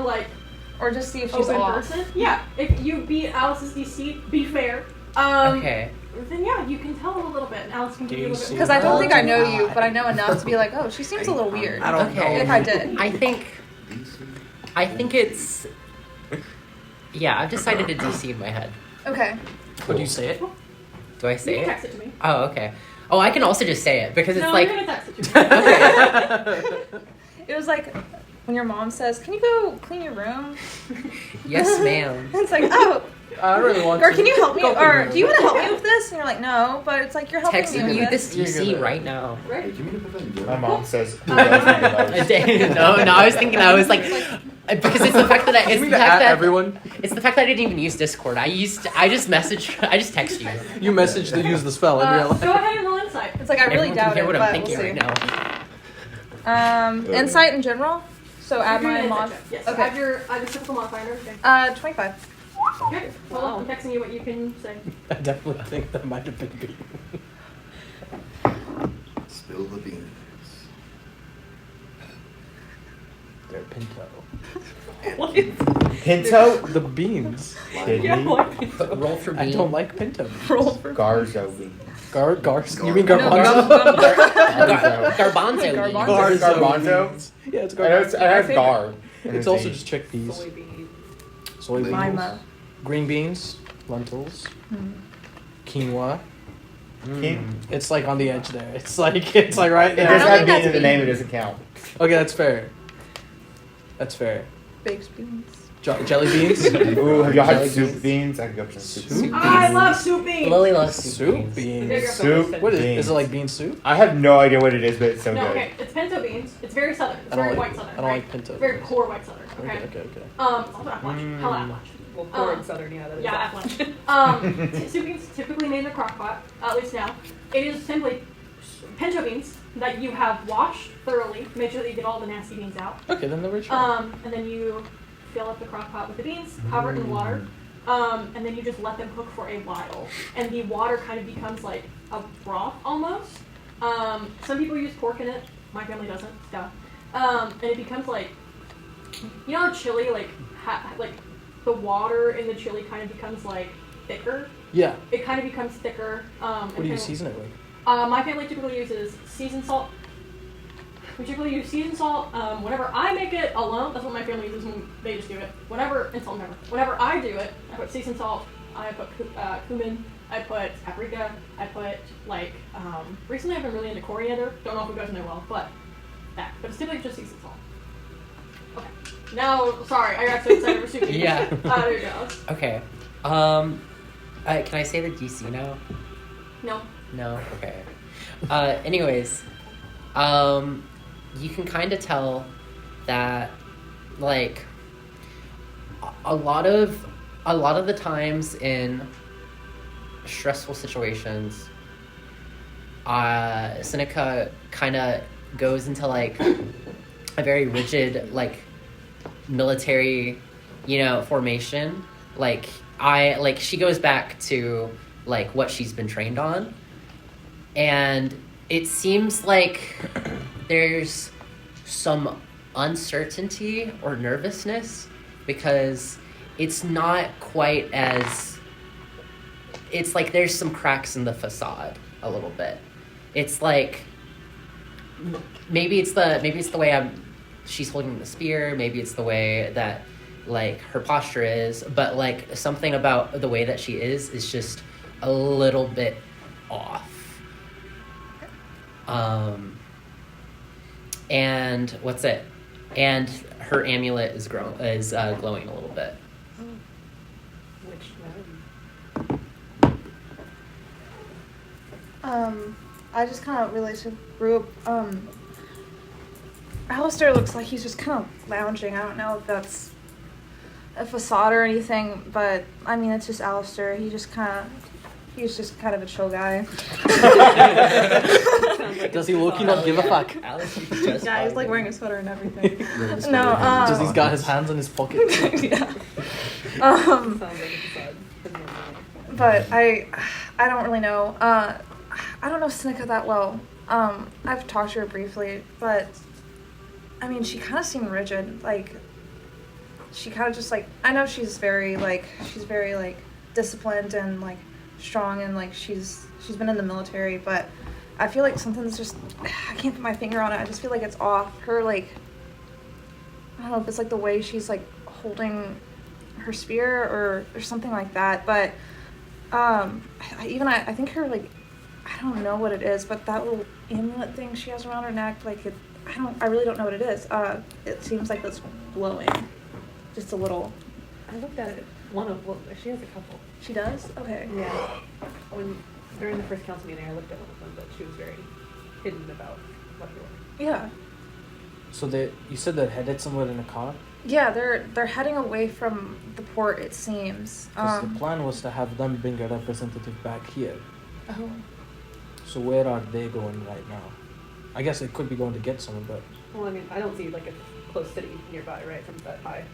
or just see if she's open off. person? Yeah. If you beat Alice's DC, be fair. Okay. Then, yeah, you can tell a little bit, and Alice can give you a little bit Because more. I don't think I know you, but I know enough to be like, oh, she seems a little weird. I don't know. If I did. I think it's... Yeah, I've decided a DC in my head. Okay. Would you say it? Do I say You can it? text it to me. Oh, okay. Oh, I can also just say it, because it's No, like... you're gonna text it to me. It was like when your mom says, can you go clean your room? Yes, ma'am. It's like, oh. I really want Or to. can you help me? Go Or for do you want to help me with this? And you're like, no. But it's like, you're helping me Texting with you this. this DC right now. Right? Hey, do you mean to put that in My your mom says, "Who does me the most?" No, I was thinking, I was like... Because it's the fact that You mean to add everyone? It's the fact that I didn't even use Discord. I just text you. You messaged to use the spell in real life. Go ahead and roll insight. It's like, I really Everyone doubt can hear it, what but I'm we'll thinking see. right now. Insight in general? So add You're my doing an mod. insight check. Yes. Okay. Add your typical modifier. Okay. 25. Okay. Hold on. I'm texting you what you can say. I definitely think that might have been me. Spill the beans. They're Pinto. Pinto? The beans. Did Yeah, we? Roll for I bean. don't like Pinto. Roll for Garzo beans. You mean No, garbanzo? Garbanzo. Garbanzo. Garbanzo? beans. Yeah, it's I know it has favorite- gar. It's also just chickpeas. Soybean. Soybeans. Lima. Green beans. Lentils. Quinoa. King. It's on the edge there. It's like right It there. doesn't don't have think beans that's in the name, it beans. doesn't count. Okay, that's fair. That's fair. Baked beans. Jelly beans. Ooh, have y'all had Jelly soup beans. beans? I could go for some soup. Soup I love soup beans. Lily loves Soup beans. Soup What is beans. it? Is it like bean soup? I have no idea what it is, but it's so No, good. okay. It's pinto beans. It's very southern. It's I don't very like. white southern. I don't right? like pinto. Very core white southern. Okay. Okay. It's also Appalachian. Hella Appalachian. Well, boring southern, yeah, that is. Yeah, soup beans typically made in a crock pot, at least now. It is simply pinto beans that you have washed thoroughly, make sure that you get all the nasty beans out. Okay, then the rich one. And then you fill up the crock pot with the beans, cover it in water, and then you just let them cook for a while. And the water kind of becomes like a broth almost. Some people use pork in it. My family doesn't. Duh. And it becomes like, you know how chili, like the water in the chili kind of becomes like thicker? Yeah. It kind of becomes thicker. What do you season it with? My family typically uses seasoned salt. We typically use seasoned salt. Whenever I make it alone, that's what my family uses when they just do it. Whenever I do it, I put seasoned salt, I put cumin, I put paprika, I put recently I've been really into coriander. Don't know if it goes in there well, but that. But it's typically just seasoned salt. Okay. Now, sorry, I got so excited for soup. Yeah. There you go. Okay. Can I say the DC now? No. No? Okay. Anyways, you can kind of tell that, like, a lot of the times in stressful situations, Seneca kind of goes into, like, a very rigid, like, military, formation. She goes back to, like, what she's been trained on. And it seems like there's some uncertainty or nervousness because it's not quite as... It's like there's some cracks in the facade a little bit. It's like... Maybe it's the way she's holding the spear. Maybe it's the way that, like, her posture is. But, like, something about the way that she is just a little bit off. And what's it? And her amulet is glowing a little bit. Which I just kind of relate to group. Alistair looks like he's just kind of lounging. I don't know if that's a facade or anything, but I mean, it's just Alistair. He's just kind of a chill guy. Does he look not give a fuck? Yeah, he's like wearing a sweater and everything. Does he's got his hands in his pocket? Yeah. sounds like a facade. But I don't really know. I don't know Seneca that well. I've talked to her briefly, but I mean, she kind of seemed rigid. Like, she kind of just like, I know she's very disciplined and like strong and like she's been in the military, but I feel like something's just, I can't put my finger on it. I just feel like it's off. Her, like, I don't know if it's like the way she's like holding her spear or something like that, but I think her, like, I don't know what it is, but that little amulet thing she has around her neck, like, I really don't know what it is. It seems like it's glowing, just a little. I looked at it. She has a couple. She does? Okay. Yeah. During the first council meeting, I looked at one of them, but she was very hidden about what they were. Yeah. So you said they're headed somewhere in a car? Yeah, they're heading away from the port, it seems. 'Cause the plan was to have them bring a representative back here. Oh. So where are they going right now? I guess they could be going to get someone, but... Well, I mean, I don't see, like, a close city nearby, right, from that high.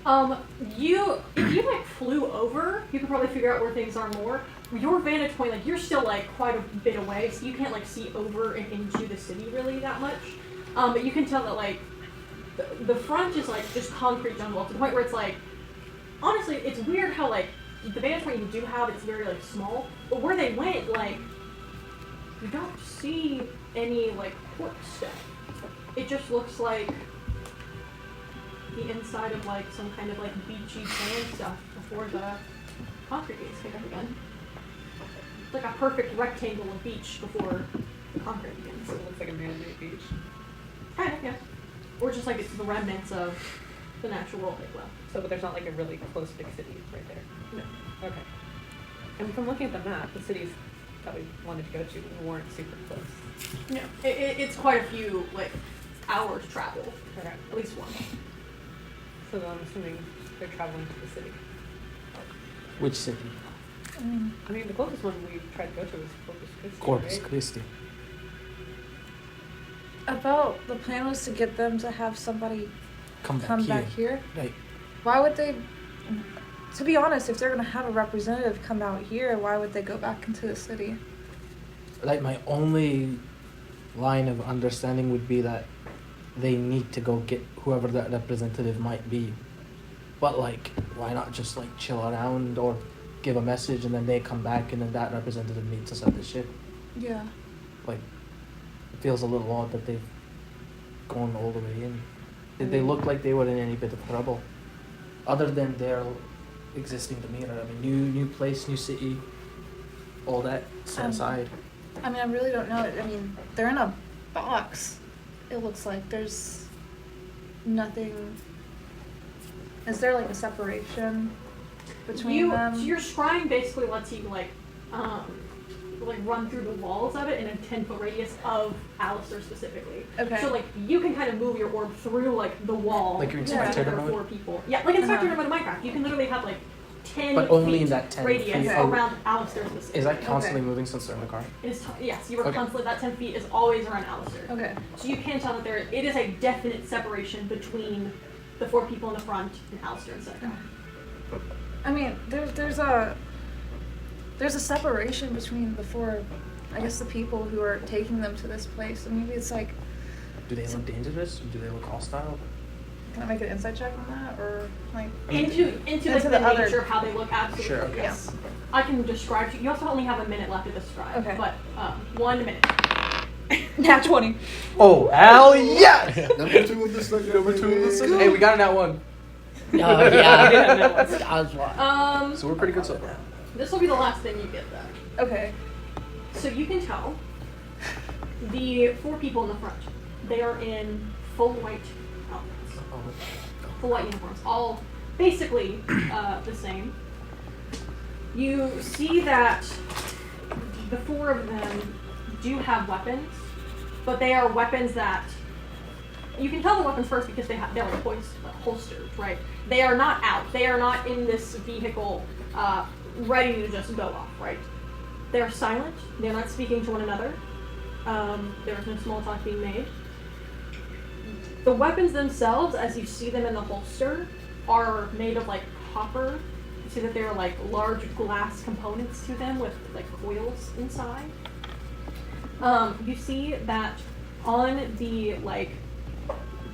If you like flew over, you could probably figure out where things are more. Your vantage point, like, you're still like quite a bit away, so you can't like see over and into the city really that much. But you can tell that like the front is like just concrete jungle to the point where it's like, honestly, it's weird how like the vantage point you do have, it's very like small, but where they went, like, you don't see any like port stuff. It just looks like the inside of like some kind of like beachy sand stuff before the concrete gets picked up again. It's like a perfect rectangle of beach before the concrete begins. So it looks like a man-made beach. Kind of, yeah. Or just like it's the remnants of the natural world they've left. So, but there's not like a really close big city right there. No. Okay. And from looking at the map, the cities that we wanted to go to weren't super close. No. It's quite a few like hours travel. Okay. At least one. So I'm assuming they're traveling to the city. Which city? I mean, the closest one we tried to go to was Corpus Christi. Corpus right? Christi. About the plan was to get them to have somebody Come come back back here. Right. Why would they? To be honest, if they're gonna have a representative come out here, why would they go back into the city? Like, my only line of understanding would be that they need to go get whoever that representative might be. But, like, why not just, like, chill around or give a message and then they come back and then that representative meets us at the ship? Yeah. Like, it feels a little odd that they've gone all the way in. Did they look like they were in any bit of trouble? Other than their existing demeanor. I mean, new place, new city, all that set aside. I mean, I really don't know. I mean, they're in a box. It looks like there's nothing. Is there like a separation between them? So your scrying basically lets you like run through the walls of it in a 10-foot radius of Alistair specifically. Okay. So like you can kind of move your orb through like the wall. Like you're in where spectator there are mode? 4 people. Yeah, like in spectator mode of Minecraft. You can literally have like 10 But only feet in that 10 radius feet. around Alistair specifically. Is that constantly moving since they're in the car? It is yes, you are Okay. constantly, that 10 feet is always around Alistair. Okay. So you can tell that it is a definite separation between the 4 people in the front and Alistair and Seneca. I mean, there's a separation between the 4. I guess the people who are taking them to this place. And maybe it's like, Do they look dangerous? Do they look hostile? can I make an insight check on that, or like? Into like, the the other- nature of how they look, absolutely. Sure, okay. Yes. I can describe to you. You also only have a minute left to describe. Okay. But 1 minute. Nat 20. Oh, hell yes! Number 2 of the second. Number 2 of the second. Hey, we got a nat 1. Oh, yeah. I was wrong. So we're pretty good so far. This will be the last thing you get then. Okay. So you can tell the 4 people in the front. They are in full white outfits. Full white uniforms. All basically the same. You see that the 4 of them do have weapons, but they are weapons that you can tell the weapons first because they're like holstered, right? They are not out. They are not in this vehicle ready to just go off, right? They're silent. They're not speaking to one another. There is no small talk being made. The weapons themselves, as you see them in the holster, are made of like copper. You see that there are like large glass components to them with like coils inside. You see that on the like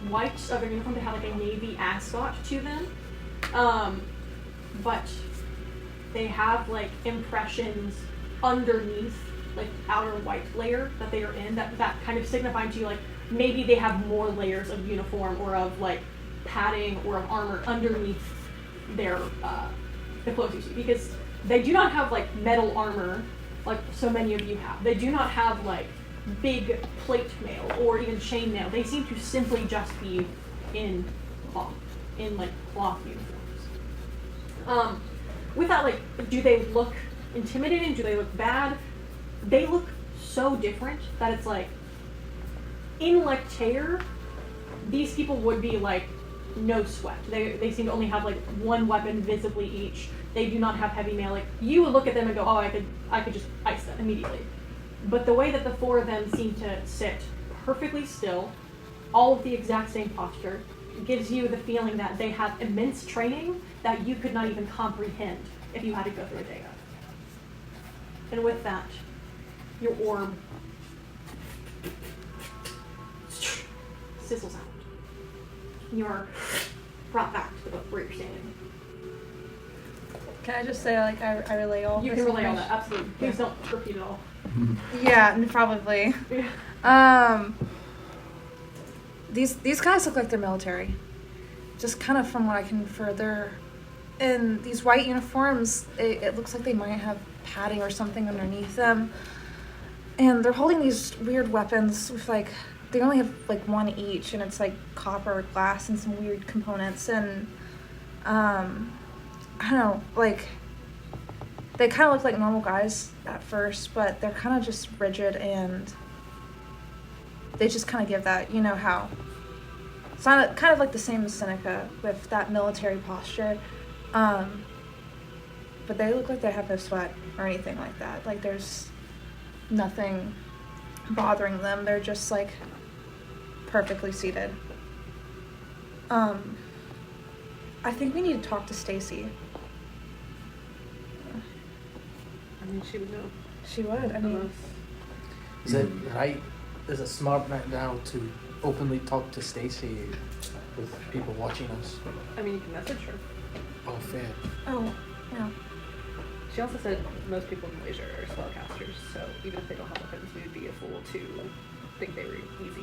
whites of their uniform, they have like a navy ascot to them, but they have like impressions underneath like outer white layer that they are in that kind of signifying to you like maybe they have more layers of uniform or of like padding or of armor underneath their the clothes you see, because they do not have like metal armor like so many of you have. They do not have like big plate mail or even chain mail. They seem to simply just be in cloth uniforms. With that, like, do they look intimidating? Do they look bad? They look so different that it's like, in Lectere, these people would be like no sweat. They seem to only have like 1 weapon visibly each. They do not have heavy mail. Like you would look at them and go, oh, I could just ice them immediately. But the way that the 4 of them seem to sit perfectly still, all with the exact same posture, gives you the feeling that they have immense training that you could not even comprehend if you had to go through a day of. And with that, your orb sizzles out. You're brought back to where you're standing. Can I just say, like, I relay all You this can relay all that, information? absolutely. Please don't repeat it all. Yeah, probably. These guys look like they're military. Just kind of from what I can further. In these white uniforms, it looks like they might have padding or something underneath them. And they're holding these weird weapons with like, they only have like 1 each, and it's like copper, glass, and some weird components. And I don't know, like, they kind of look like normal guys at first, but they're kind of just rigid, and they just kind of give that, you know how It's not kind of like the same as Seneca with that military posture. But they look like they have no sweat or anything like that. Like there's nothing bothering them. They're just like perfectly seated. I think we need to talk to Stacy. I mean, she would know. She would. I mean, Is it right? Is it smart right now to openly talk to Stacy with people watching us? I mean, you can message her. Oh, fair. oh, yeah. She also said most people in Malaysia are spellcasters, so even if they don't have weapons, we would be a fool to think they were easy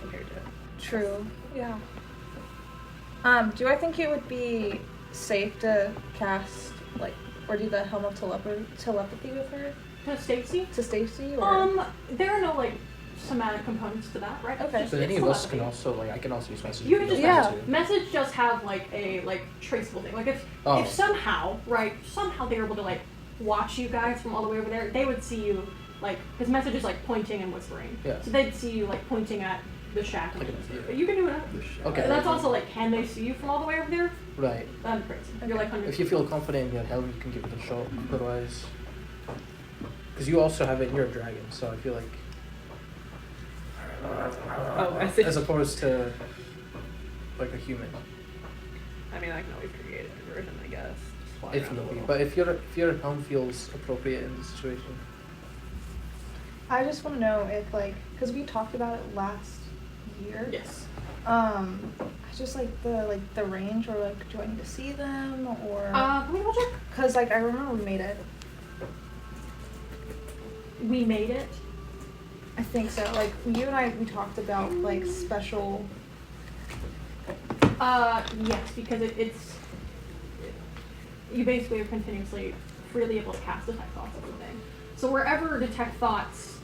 compared to. True. Yeah. Do I think it would be safe to cast like or do the helm of telepathy with her To Stacy? to Stacy or? There are no like somatic components to that, right? Okay. It's But any it's of us can telepathy. also, like, I can also use message. You can just Yeah. message just have like a like traceable thing. Like if somehow they were able to like watch you guys from all the way over there, they would see you like his message is like pointing and whispering. Yeah. So they'd see you like pointing at the shack. Like But you can do it. Okay. And that's also like, can they see you from all the way over there? Right. That'd be crazy. You're like hundreds. If you feel confident in your helm, you can give it a shot. Otherwise, because you also have it in your dragon, so I feel like, Oh, I see. as opposed to like a human, I mean, I can always create a new version, I guess. Just fly if around a need be. little. But if your helm feels appropriate in the situation, I just want to know if like because we talked about it last year. Yes. I just like the range or like do I need to see them or? Let me double check. Because like I remember we made it. We made it. I think so. Like you and I we talked about like special. Yes, because it's you basically are continuously freely able to cast detect thoughts of the thing. So wherever detect thoughts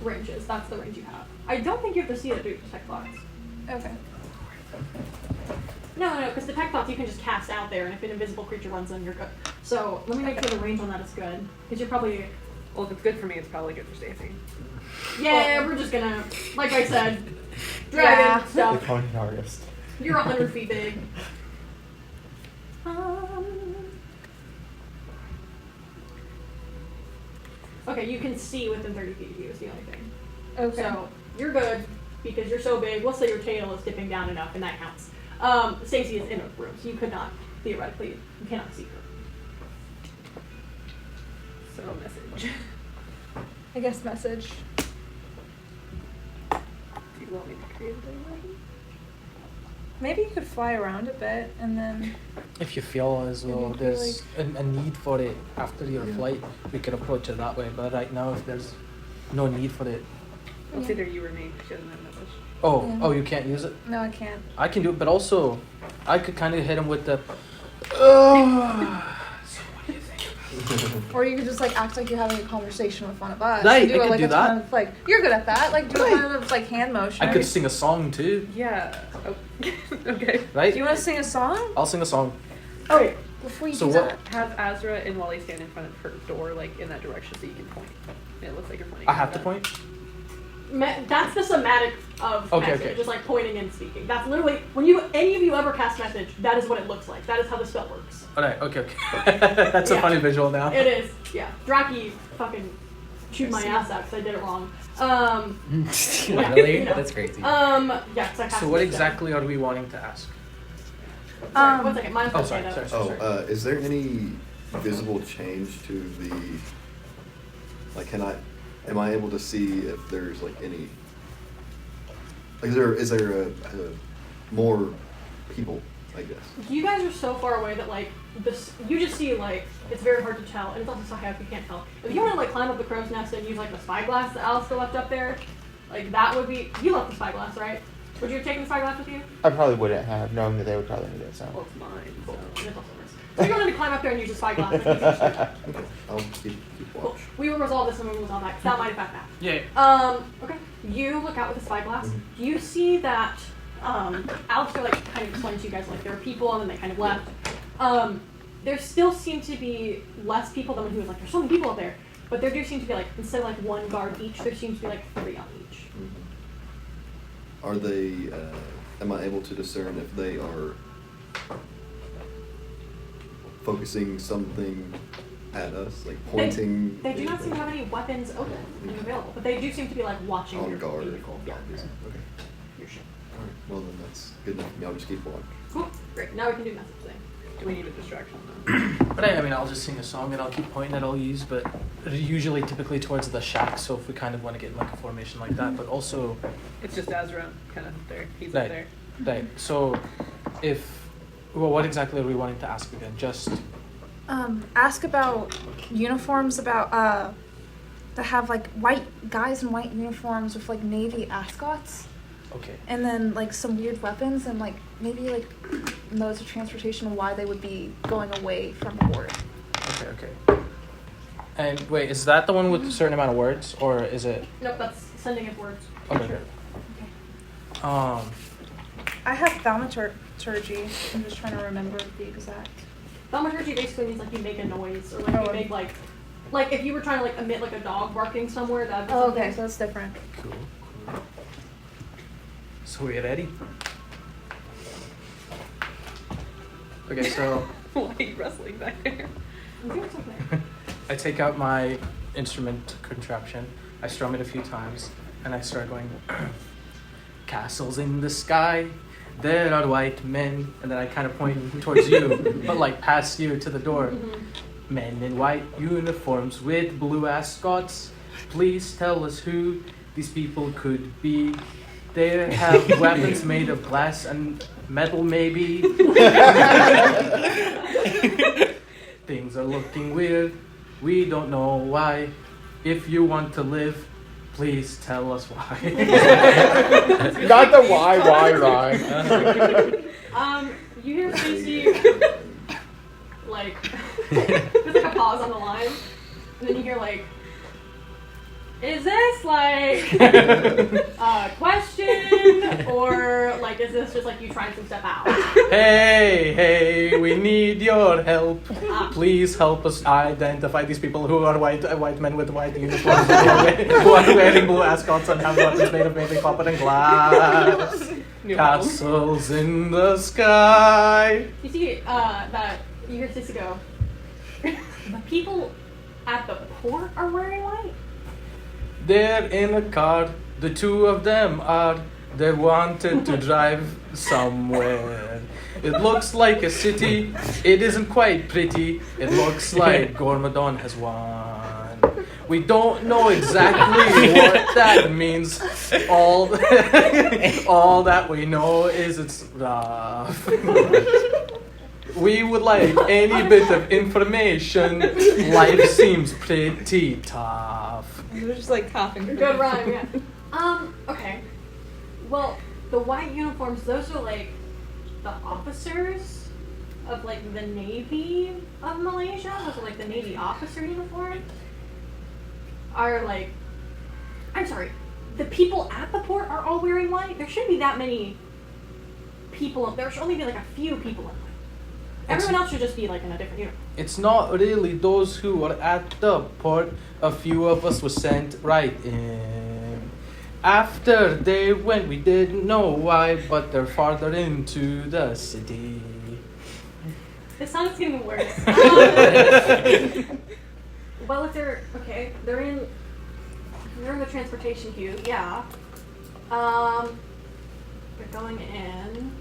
ranges, that's the range you have. I don't think you have to see it to detect thoughts. Okay. No, because detect thoughts you can just cast out there, and if an invisible creature runs in, you're good. So let me make sure the range on that is good, because you're probably Well, if it's good for me, it's probably good for Stacy. yeah. We're just gonna, like I said, dragon Yeah. The stuff. cloning artist. You're 100 feet big. Okay, you can see within 30 feet of you is the only thing. Okay. So you're good because you're so big. Let's say your tail is dipping down enough, and that counts. Stacy is in a room, so you could not theoretically you cannot see her. So, message. I guess message. Do you want me to create a new version? Maybe you could fly around a bit and then. if you feel as though Maybe there's a need for it after your flight, we can approach it that way. But right now, if there's no need for it, Well, it's either you or me. She doesn't have message. Yeah. you can't use it. No, I can't. I can do it, but also I could kind of hit him with the. Or you could just like act like you're having a conversation with one of us. Right, And I could like do a that. ton of, like you're good at that. Like do a kind of like hand motion. I could sing a song too, Yeah. Oh. Okay. right? Do you want to sing a song? I'll sing a song. Oh, before you So do what- that. Have Asra and Wally stand in front of her door, like in that direction, so you can point. And it looks like you're pointing. I have to point. That's the somatic of Okay, message, okay. just like pointing and speaking. That's literally when you any of you ever cast message. That is what it looks like. That is how the spell works. Alright, okay. That's a Yeah. funny visual now. It is, yeah. Draki fucking chewed my ass out because I did it wrong. Yeah, Really? you know. That's crazy. Yeah, 'cause I cast So what it, exactly are we wanting to ask? Sorry, 1 second. Mine's Oh, not sorry, stand up. sorry. Oh, is there any visible change to the? Like, am I able to see if there's like any? Like, is there a more people? I guess. You guys are so far away that like this, you just see like it's very hard to tell, and it's also so high up you can't tell. If you want to like climb up the crow's nest and use like the spyglass that Alistair left up there, like that would be. You left the spyglass, right? Would you have taken the spyglass with you? I probably wouldn't have, knowing that they would probably need it. So. Well, it's mine. Cool. So. And it's also yours. So you're going to climb up there and use the spyglass. Like, you can shoot. I'll keep Cool. watch. We will resolve this and we will resolve that, 'cause that might affect that. Yeah. Okay. You look out with the spyglass. You see that Alistair like kind of explained to you guys like there were people and then they kind of left. There still seem to be less people than when he was like, there's so many people up there. But there do seem to be like, instead of like 1 guard each, there seems to be like 3 on each. Are they am I able to discern if they are focusing something at us, like pointing? They do not seem to have any weapons open and available, but they do seem to be like watching On your guard. vehicle. Yeah, Okay. your ship. Alright, well then that's good enough for me. I'll just keep watch. Cool. Great. Now we can do message thing. Do we need a distraction though? But I mean, I'll just sing a song and I'll keep pointing at all yous, but usually typically towards the shack, so if we kind of want to get in like a formation like that, but also, It's just Asra kind of there. He's Right. up there. right, so what exactly are we wanting to ask again? Just, Ask about uniforms, about that have like white guys in white uniforms with like navy ascots, okay. and then like some weird weapons, and like maybe like modes of transportation, why they would be going away from port. Okay. And wait, is that the one with a certain amount of words, or is it? Nope, that's sending of words. Okay. I have thaumaturgy. I'm just trying to remember the exact. Thaumaturgy basically means like you make a noise, or like you make like if you were trying to like emit like a dog barking somewhere. That'd be Oh, something. okay, so that's different. Cool. So we're ready? Okay, so Why are you wrestling back there? I'm doing something. I take out my instrument contraption, I strum it a few times, and I start going, castles in the sky, there are white men, and then I kind of point towards you, but like past you to the door. Men in white uniforms with blue ascots, please tell us who these people could be. They have weapons made of glass and metal, maybe. Things are looking weird. We don't know why. If you want to live, please tell us why. Not the why. You hear Stacey like there's like a pause on the line, and then you hear like, is this like a question, or like is this just like you trying some stuff out? Hey, we need your help. Please help us identify these people who are white men with white uniforms who are wearing blue ascots and have weapons made of maybe copper and glass. Castles in the sky. You see that you hear Stacey go, the people at the port are wearing white? They're in a car. The two of them are. They wanted to drive somewhere. It looks like a city. It isn't quite pretty. It looks like Gormadon has won. We don't know exactly what that means. All that we know is it's rough. We would like any bit of information. Life seems pretty tough. They're just like coughing. Good rhyme, yeah. Okay. Well, the white uniforms, those are like the officers of like the Navy of Malaysia. Those are like the Navy officer uniforms. Are like, I'm sorry, the people at the port are all wearing white? There shouldn't be that many people. There should only be like a few people in white. Everyone else should just be like in a different uniform. It's not really those who are at the port. A few of us were sent right in. After they went, we didn't know why, but they're farther into the city. This sounds getting worse. Well, if they're okay, they're in the transportation queue. Yeah. They're going in.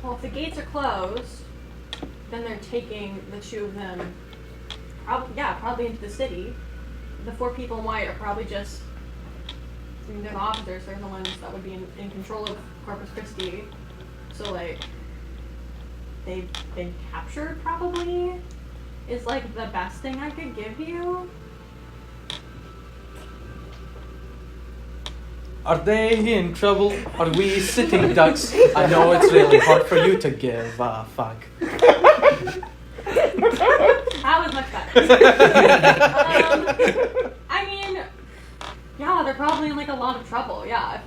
Well, if the gates are closed, then they're taking the two of them. Probably into the city. The four people in white are probably just. I mean, they're the officers. They're the ones that would be in control of Corpus Christi. So like, they've been captured probably. Is like the best thing I could give you. Are they in trouble? Are we sitting ducks? I know it's really hard for you to give a fuck. That was much better. I mean, yeah, they're probably in like a lot of trouble. Yeah,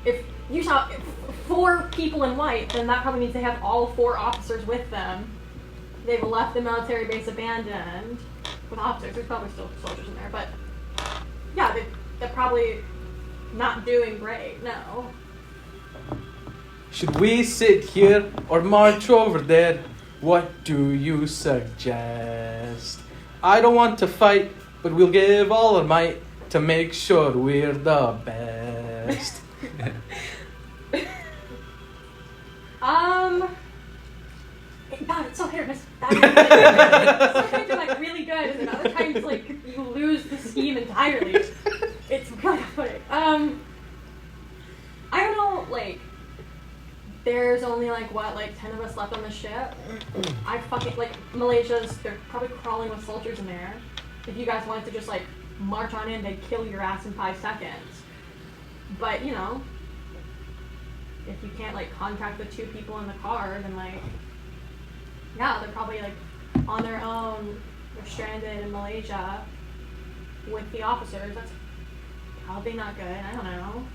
if you saw 4 people in white, then that probably means they have all 4 officers with them. They've left the military base abandoned with officers. There's probably still soldiers in there, but yeah, they're probably not doing great, no. Should we sit here or march over there? What do you suggest? I don't want to fight, but we'll give all our might to make sure we're the best. God, it's so hit or miss. Sometimes you're like really good, and then other times like you lose the scheme entirely. It's really funny. I don't know, like there's only like 10 of us left on the ship. I fucking like they're probably crawling with soldiers in there. If you guys wanted to just like march on in, they'd kill your ass in 5 seconds. But you know, if you can't like contact the 2 people in the car, then like yeah, they're probably like on their own. They're stranded in Malaysia with the officers. That's probably not good. I don't know.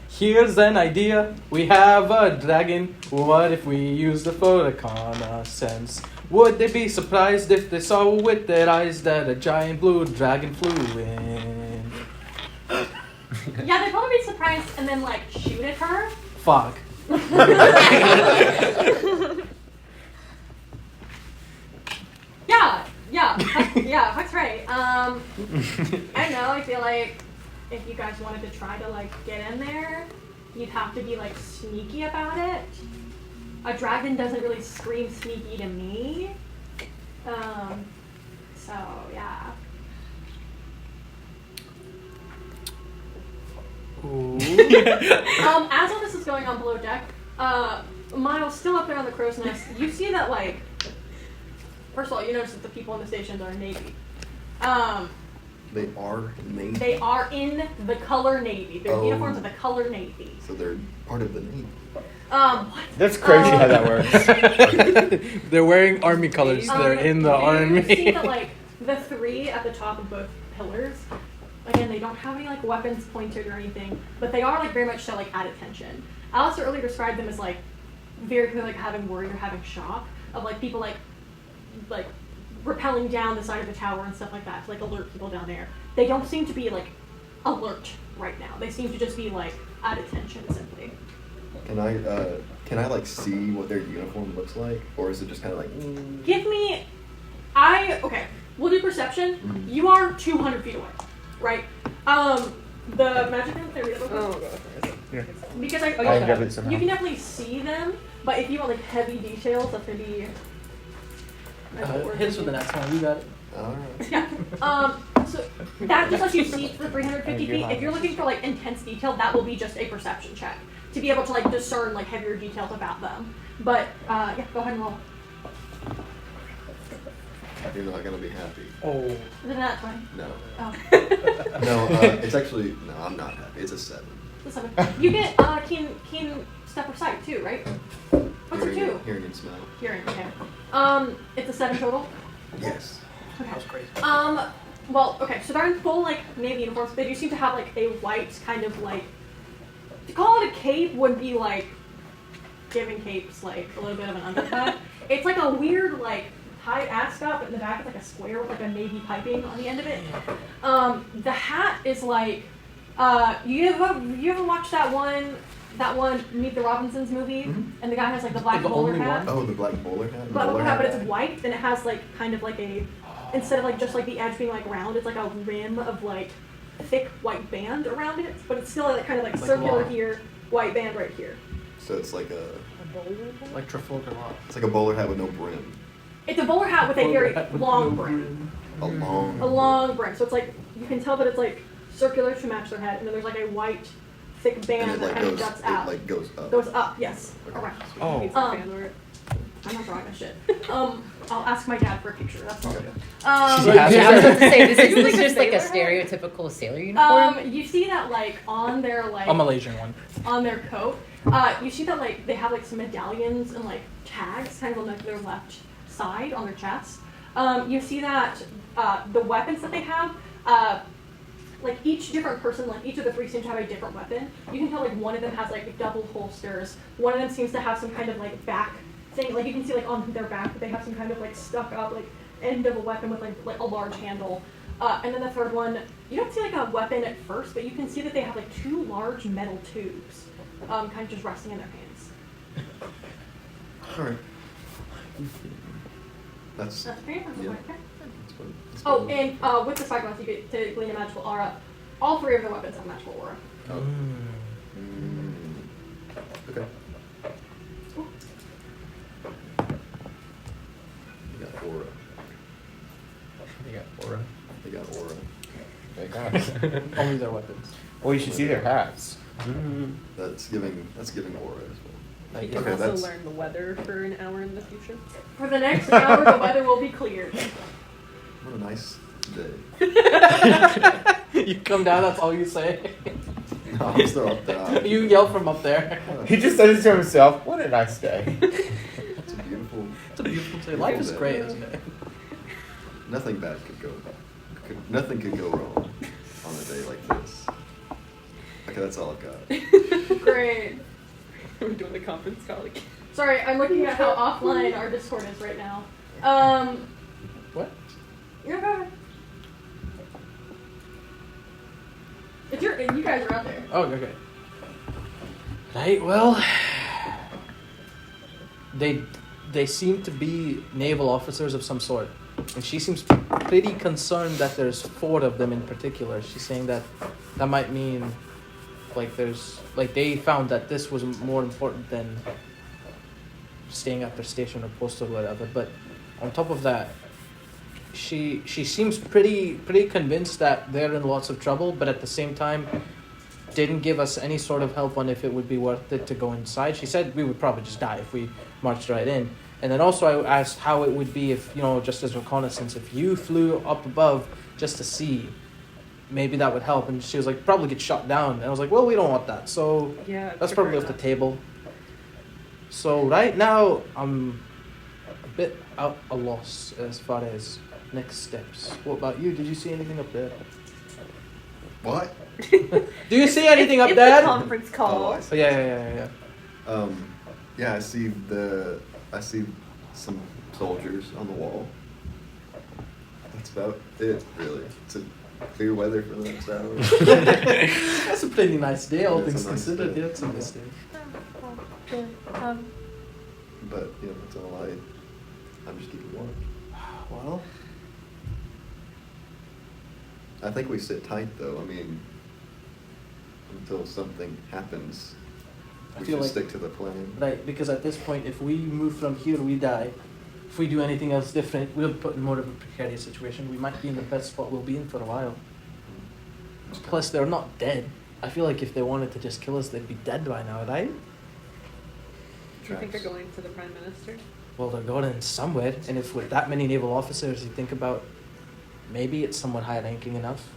Here's an idea. We have a dragon. What if we use the reconnaissance? Would they be surprised if they saw with their eyes that a giant blue dragon flew in? Yeah, they'd probably be surprised and then like shoot at her. Fuck. Yeah, that's right. I don't know, I feel like if you guys wanted to try to like get in there, you'd have to be like sneaky about it. A dragon doesn't really scream sneaky to me. So yeah. As all this is going on below deck, Miles still up there on the crow's nest. You see that like, first of all, you notice that the people in the stations are Navy. They are Navy? They are in the color Navy. Their uniforms are the color Navy. So they're part of the Navy. What? That's crazy how that works. They're wearing army colors. They're in the army. You see that like the 3 at the top of both pillars. Again, they don't have any like weapons pointed or anything, but they are like very much so like at attention. Alistair earlier described them as like very clearly like having worry or having shock of like people like rappelling down the side of the tower and stuff like that to like alert people down there. They don't seem to be like alert right now. They seem to just be like at attention simply. Can I like see what their uniform looks like, or is it just kind of like? Give me, okay. We'll do perception. Mm-hmm. You are 200 feet away, right? The magic room. Can I read it? Oh god. Yeah. Because I can grab it somehow. you can definitely see them, but if you want like heavy details, that's gonna be. Hit us with the next one. You got it. Alright. Yeah. So that just lets you see for 350 feet. If you're looking for like intense detail, that will be just a perception check to be able to like discern like heavier details about them. But yeah, go ahead and roll. You're not gonna be happy. Oh. Is it not 20? No. Oh. No, it's actually no. I'm not happy. It's a 7. It's a 7. You get keen step of sight too, right? What's your 2? Hearing and smell. Hearing. Okay. It's a 7 total. Yes. Okay. That was crazy. Well, okay, so they're in full, like, Navy uniforms. They do seem to have, like, a white kind of, like... To call it a cape would be, like, giving capes, like, a little bit of an undercut. It's, like, a weird, like, tied ascot, but in the back it's, like, a square with, like, a navy piping on the end of it. The hat is, like... you ever watched that one Meet the Robinsons movie? Mhm. And the guy has, like, the black The bowler only hat? Oh, the black bowler hat. Black bowler hat, but it's white, and it has, like, kind of, like, a... Instead of like just like the edge being like round, it's like a rim of like thick white band around it, but it's still like kind of like circular law. here, white band right here. So it's like a. Like Trafalgar Law. It's like a bowler hat with no brim. It's a bowler hat with a very long brim. A long. A long brim. So it's like you can tell that it's like circular to match their head, and then there's like a white thick And band it that like kind of goes. juts It out. like goes up. Goes up, yes, Okay. around. Oh. Needs some fan art. I'm not drawing my shit. I'll ask my dad for a picture. That's all She I'll do. has Yeah, I was about to say, this is Like a just like a sailor stereotypical sailor uniform. You see that like on their like A Malaysian one. on their coat, you see that like they have like some medallions and like tags kind of on like their left side on their chest. You see that the weapons that they have, like each different person, like each of the 3 seem to have a different weapon. You can tell like one of them has like double holsters. One of them seems to have some kind of like back thing. Like you can see like on their back that they have some kind of like stuck up like end of a weapon with like a large handle. And then the third one, you don't see like a weapon at first, but you can see that they have like 2 large metal tubes, kind of just resting in their hands. All right. That's That's okay. That's yeah. okay. That's fine. That's Oh, fine. and with the spike ones, you get to glean a magical aura. All 3 of the weapons have magical aura. Oh. Okay. You got aura. They got aura. They got aura. They got. Only their weapons. Well, you should see their hats. That's giving aura as well. You can Okay, also that's- learn the weather for an hour in the future. For the next hour, the weather will be cleared. What a nice day. You come down, that's all you say. No, I'm still up there. You yell from up there. He just says it to himself. What a nice day. It's a beautiful. It's a beautiful day. Life is great, isn't it? Nothing bad could go. Nothing could go wrong on a day like this. Okay, that's all I've got. Great. We're doing the conference call again. Sorry, I'm looking at how offline our Discord is right now. What? You're okay. It's you guys are out there. Oh, okay. Right, well, they seem to be naval officers of some sort. And she seems pretty concerned that there's 4 of them in particular. She's saying that might mean they found that this was more important than staying at their station or post or whatever. But on top of that, she seems pretty convinced that they're in lots of trouble, but at the same time didn't give us any sort of help on if it would be worth it to go inside. She said we would probably just die if we marched right in. And then also I asked how it would be if, just as reconnaissance, if you flew up above just to see, maybe that would help. And she was like, probably get shot down. And I was like, well, we don't want that. So Yeah. that's probably off the table. So right now, I'm a bit out a loss as far as next steps. What about you? Did you see anything up there? What? Do you see anything up it's there? a conference call. Oh, I see. Oh, yeah. Yeah, I see some soldiers on the wall. That's about it, really. It's a clear weather for the next hour. That's a pretty nice day, all Yeah, it's things a nice considered. day. Yeah, it's a nice day. But that's all I'm just keeping watch. Well, I think we sit tight, though. I mean, until something happens, I we feel should like- stick to the plan. right, because at this point, if we move from here, we die. If we do anything else different, we'll put in more of a precarious situation. We might be in the best spot we'll be in for a while. Plus, they're not dead. I feel like if they wanted to just kill us, they'd be dead by now, right? Do you think they're going to the Prime Minister? Well, they're going in somewhere, and if with that many naval officers, you think about maybe it's someone high-ranking enough.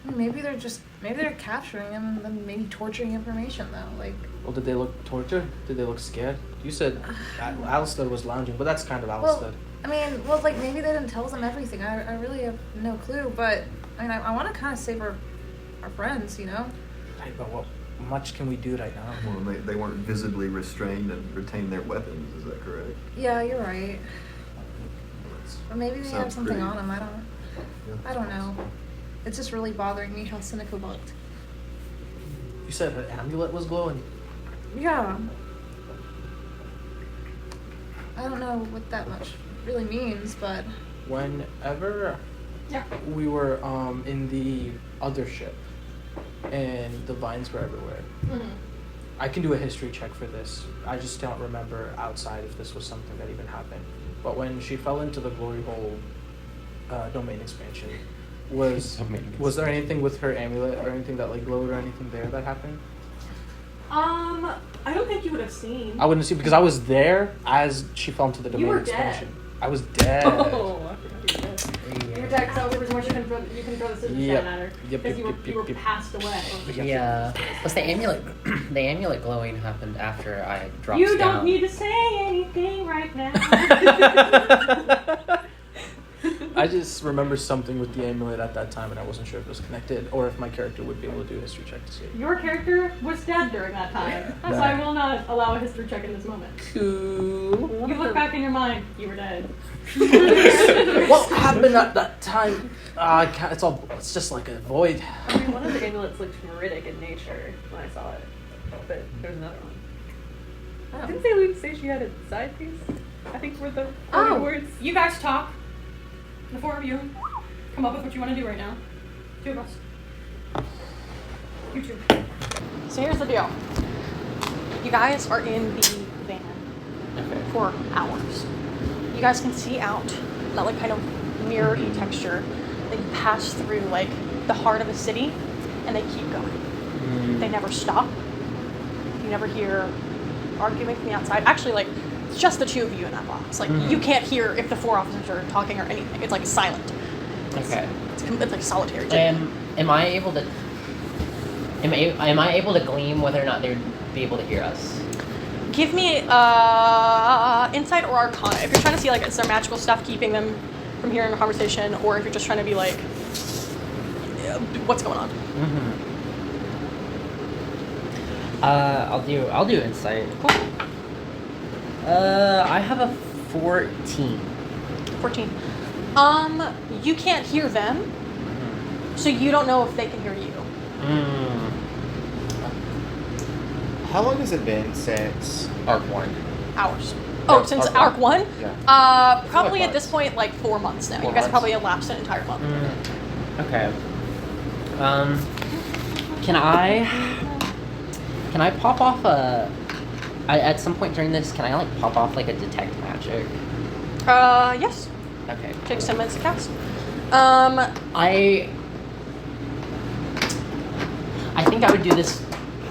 Maybe they're capturing him and then maybe torturing information though. Like, Well, did they look tortured? Did they look scared? You said Alistair was lounging, but that's kind of Alistair. like maybe they didn't tell them everything. I really have no clue, but I want to kind of save our friends, Right, but what much can we do right now? Well, they weren't visibly restrained and retained their weapons, is that correct? Yeah, you're right. Or maybe they have Sounds something pretty- on them. I don't know. It's just really bothering me how cynical looked. You said her amulet was glowing. Yeah. I don't know what that much really means, but Whenever Yeah. we were in the other ship and the vines were everywhere, Mm-hmm. I can do a history check for this. I just don't remember outside if this was something that even happened. But when she fell into the glory hole domain expansion, was there anything with her amulet or anything that glowed or anything there that happened? I don't think you would have seen. I wouldn't see because I was there as she fell into the domain You were expansion. I was dead. Oh, I forgot you were dead. You were dead, so there was more you can throw the scissors Yep. down at her. Yep, Because yep, you were yep. passed away. Yeah. Plus the amulet glowing happened after I dropped You down. don't need to say anything right now. I just remember something with the amulet at that time, and I wasn't sure if it was connected or if my character would be able to do a history check to see it. Your character was dead during that time, so I will not allow a history check in this moment. Cool. You look back in your mind, you were dead. What happened at that time? I can't, it's just like a void. I mean, one of the amulets looked meridic in nature when I saw it, but there's another one. Oh. Didn't Celine say she had a side piece? I think were the words. You guys talk. The four of you come up with what you want to do right now. Two of us. You two. So here's the deal. You guys are in the van for hours. You guys can see out that like kind of mirrory texture that you pass through like the heart of a city, and they keep going. They never stop. You never hear arguing from the outside. Actually, like, it's just the two of you in that box. Like, you can't hear if the four officers are talking or anything. It's like silent. It's like solitary. Am I able to? Am I able to glean whether or not they'd be able to hear us? Give me insight or arcana if you're trying to see like is there magical stuff keeping them from hearing a conversation, or if you're just trying to be like, what's going on? I'll do insight. Cool. I have a 14. 14. You can't hear them, so you don't know if they can hear you. How long has it been since Arc 1? Hours. No, Oh, since Arc Arc 1? Yeah. Probably Like at this point, like 4 months now. 4 You guys have months. probably elapsed an entire month. Okay. Can I pop off at some point during this, can I like pop off like a detect magic? Yes. Okay. Takes 10 minutes to cast. I think I would do this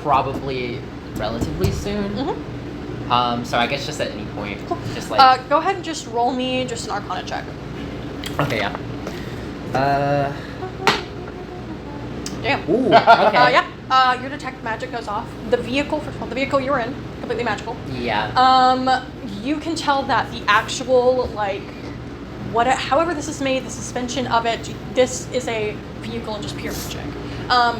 probably relatively soon. So I guess just at any point. Cool. Just like Go ahead and just roll me just an arcana check. okay, yeah. Damn. Ooh, okay. Yeah. Your detect magic goes off. The vehicle, first of all, the vehicle you're in, completely magical. Yeah. You can tell that the actual, like, however this is made, the suspension of it, this is a vehicle and just pure magic.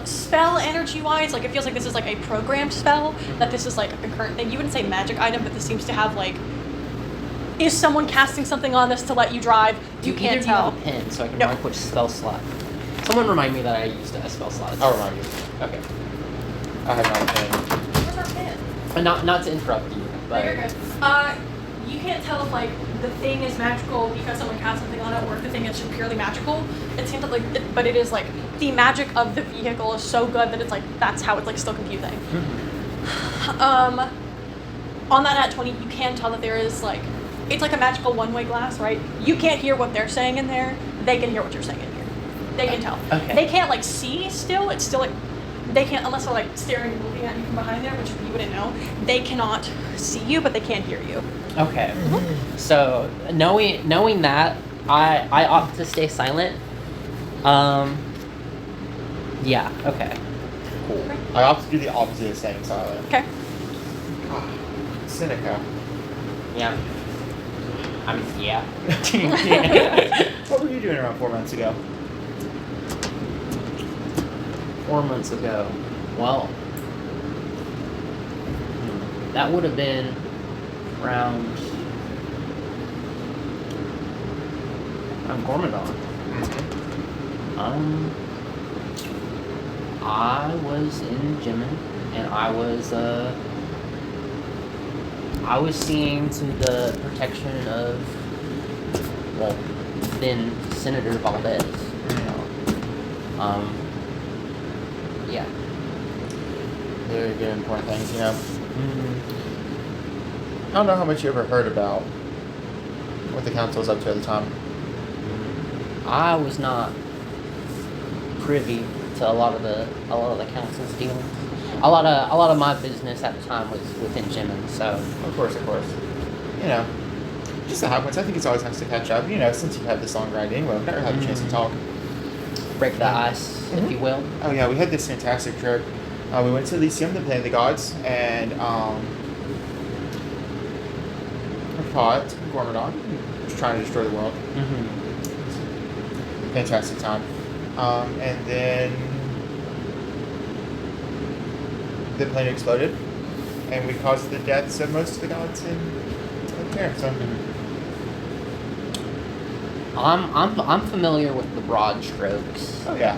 Spell energy-wise, like, it feels like this is, like, a programmed spell, that this is, like, a concurrent thing. You wouldn't say magic item, but this seems to have, like, is someone casting something on this to let you drive? You can't tell. Do you have a pin so I can mark which spell slot? Someone remind me that I used a spell slot. I'll remind you. Okay. I have not a pin. Where's our pin? But not to interrupt you, but You're good. You can't tell if like the thing is magical because someone cast something on it, or if the thing is just purely magical. It seems like, but it is like the magic of the vehicle is so good that it's like that's how it's like still confusing. On that nat 20, you can tell that there is like it's like a magical one-way glass, right? You can't hear what they're saying in there. They can hear what you're saying in here. They can tell. Okay. They can't like see still. It's still like they can't unless they're like staring and looking at you from behind there, which you wouldn't know. They cannot see you, but they can hear you. okay. So knowing that, I opt to stay silent. Yeah. Okay. Cool. I opt to do the opposite of staying silent. Okay. Seneca. Yeah. Yeah. What were you doing around 4 months ago? 4 months ago. Well, that would have been around Gormadon. I was in Jimin, and I was seeing to the protection of, well, then Senator Valdez. Yeah. Very good, important things, you know. I don't know how much you ever heard about what the council was up to at the time. I was not privy to a lot of the council's dealings. A lot of my business at the time was within Jimin, so Of course. You know, just so happens. I think it's always nice to catch up. You know, since you've had this long ride anyway, we've never had a chance to talk. break the ice, if you will. Oh yeah, we had this fantastic trip. We went to Elysium, the Planet of the Gods, and we fought Gormadon, just trying to destroy the world. fantastic time. And then the plane exploded, and we caused the deaths of most of the gods in there. So I'm familiar with the broad strokes. oh yeah.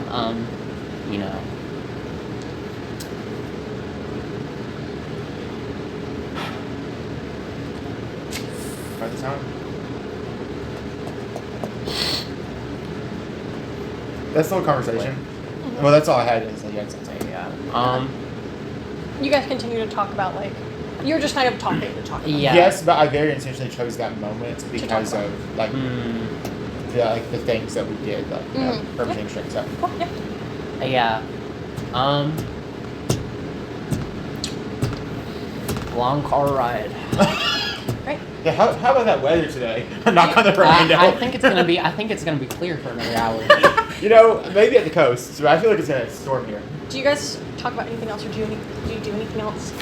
You know. By the time. That's the whole conversation. Well, that's all I had. Is like, you had something. Yeah. You guys continue to talk about, like, you're just kind of talking to talk about. Yeah. Yes, but I very intentionally chose that moment because about. of like the things that we did, like everything straight up. Cool, yeah. Yeah. Long car ride. Right. Yeah, how about that weather today? Knock on the rain. I think it's gonna be clear for another hour. You know, maybe at the coast, but I feel like it's gonna storm here. Do you guys talk about anything else, or do you do anything else?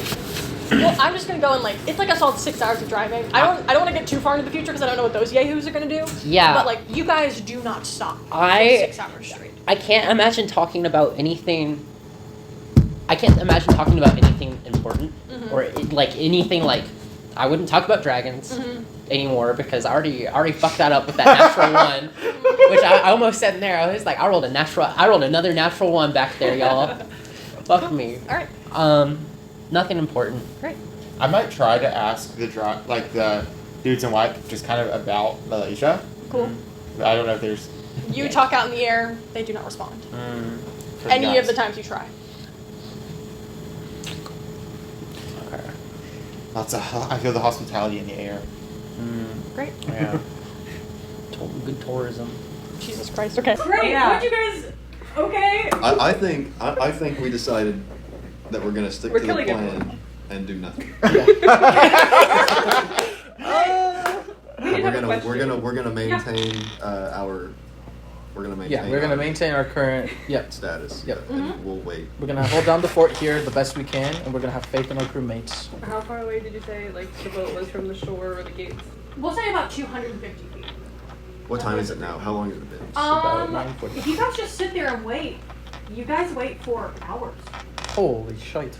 Well, I'm just gonna go and, like, it's like a solid 6 hours of driving. I don't want to get too far into the future because I don't know what those yahoos are gonna do. Yeah. But, like, you guys do not stop for 6 hours straight. I can't imagine talking about anything. I can't imagine talking about anything important or anything like. I wouldn't talk about dragons anymore because I already fucked that up with that natural one, which I almost said in there. I was like, I rolled another natural one back there, y'all. Fuck me. All right. Nothing important. Great. I might try to ask the dudes in white just kind of about Muhlayzhuh. Cool. I don't know if there's. You talk out in the air, they do not respond. for Any guys. of the times you try. Okay. I feel the hospitality in the air. Great. Yeah. Good tourism. Jesus Christ. Okay. Great. Yeah. What you guys? Okay. I think we decided that we're gonna stick We're to the killing everyone. plan and do nothing. We did have a question. We're gonna maintain our. We're gonna maintain. Yeah, we're gonna maintain our current. Yep. status. Yep. And we'll wait. We're gonna hold down the fort here the best we can, and we're gonna have faith in our crewmates. How far away did you say, like, the boat was from the shore or the gates? We'll say about 250 feet. What time is it now? How long has it been? about 9:40. If you guys just sit there and wait, you guys wait for hours. Holy shite.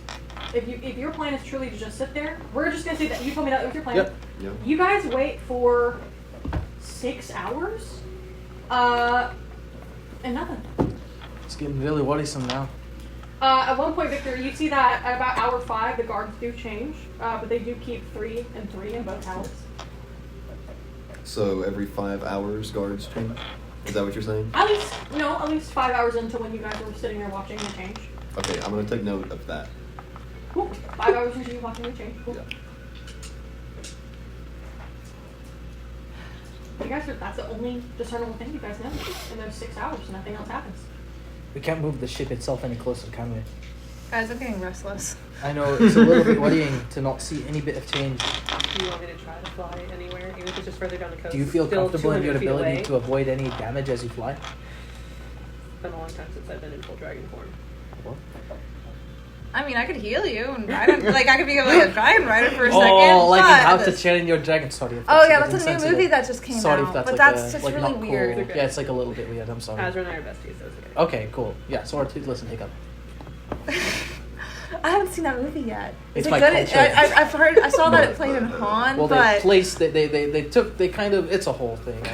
If your plan is truly to just sit there, we're just gonna say that you told me that was your plan. Yep. Yep. You guys wait for 6 hours, and nothing. It's getting really worrisome now. At one point, Victor, you see that at about hour 5, the guards do change, but they do keep 3 and 3 in both towers. So every 5 hours, guards change. Is that what you're saying? At least 5 hours into when you guys were sitting there watching the change. Okay, I'm gonna take note of that. Cool. 5 hours into you watching the change. Cool. Yeah. You guys, that's the only discernible thing you guys know. In those 6 hours, nothing else happens. We can't move the ship itself any closer, can we? Guys, I'm getting restless. I know, it's a little bit worrying to not see any bit of change. Do you want me to try to fly anywhere, even if it's just further down the coast? Do you feel Still comfortable in your 200 feet ability away? to avoid any damage as you fly? It's been a long time since I've been in full dragon form. I mean, I could heal you and ride on, like, I could be like a dragon rider for a second. Oh, like in but How to Train Your Dragon. Sorry. If Oh that's yeah, a bit that's a new insensitive. movie that just came Sorry out. if that's But like that's a, just like really not weird. cool. Yeah, it's like a little bit weird. I'm sorry. Asra and I are besties, so it's okay. Okay, cool. Yeah, so listen, hiccup. I haven't seen that movie yet. It's Is it my good? culture. I've heard. I saw that it played in Han, Well, they but placed they kind of it's a whole thing.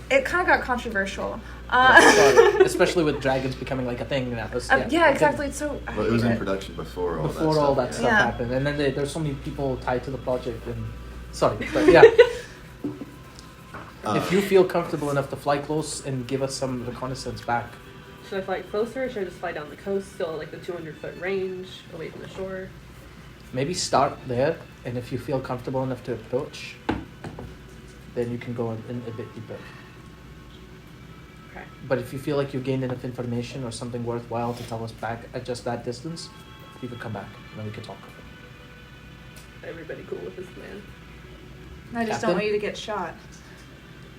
it kind of got controversial. Sorry. Especially with dragons becoming like a thing now. Yeah, exactly. It's so. Well, it was in production before all Before that all stuff. that stuff Yeah. happened, and then there's so many people tied to the project. And sorry, but yeah. If you feel comfortable enough to fly close and give us some reconnaissance back, Should I fly closer, or should I just fly down the coast, still at, like, the 200-foot range, away from the shore? maybe start there, and if you feel comfortable enough to approach, then you can go in a bit deeper. Okay. But if you feel like you've gained enough information or something worthwhile to tell us back at just that distance, you can come back and then we can talk. Everybody cool with this plan? I just Captain? don't want you to get shot.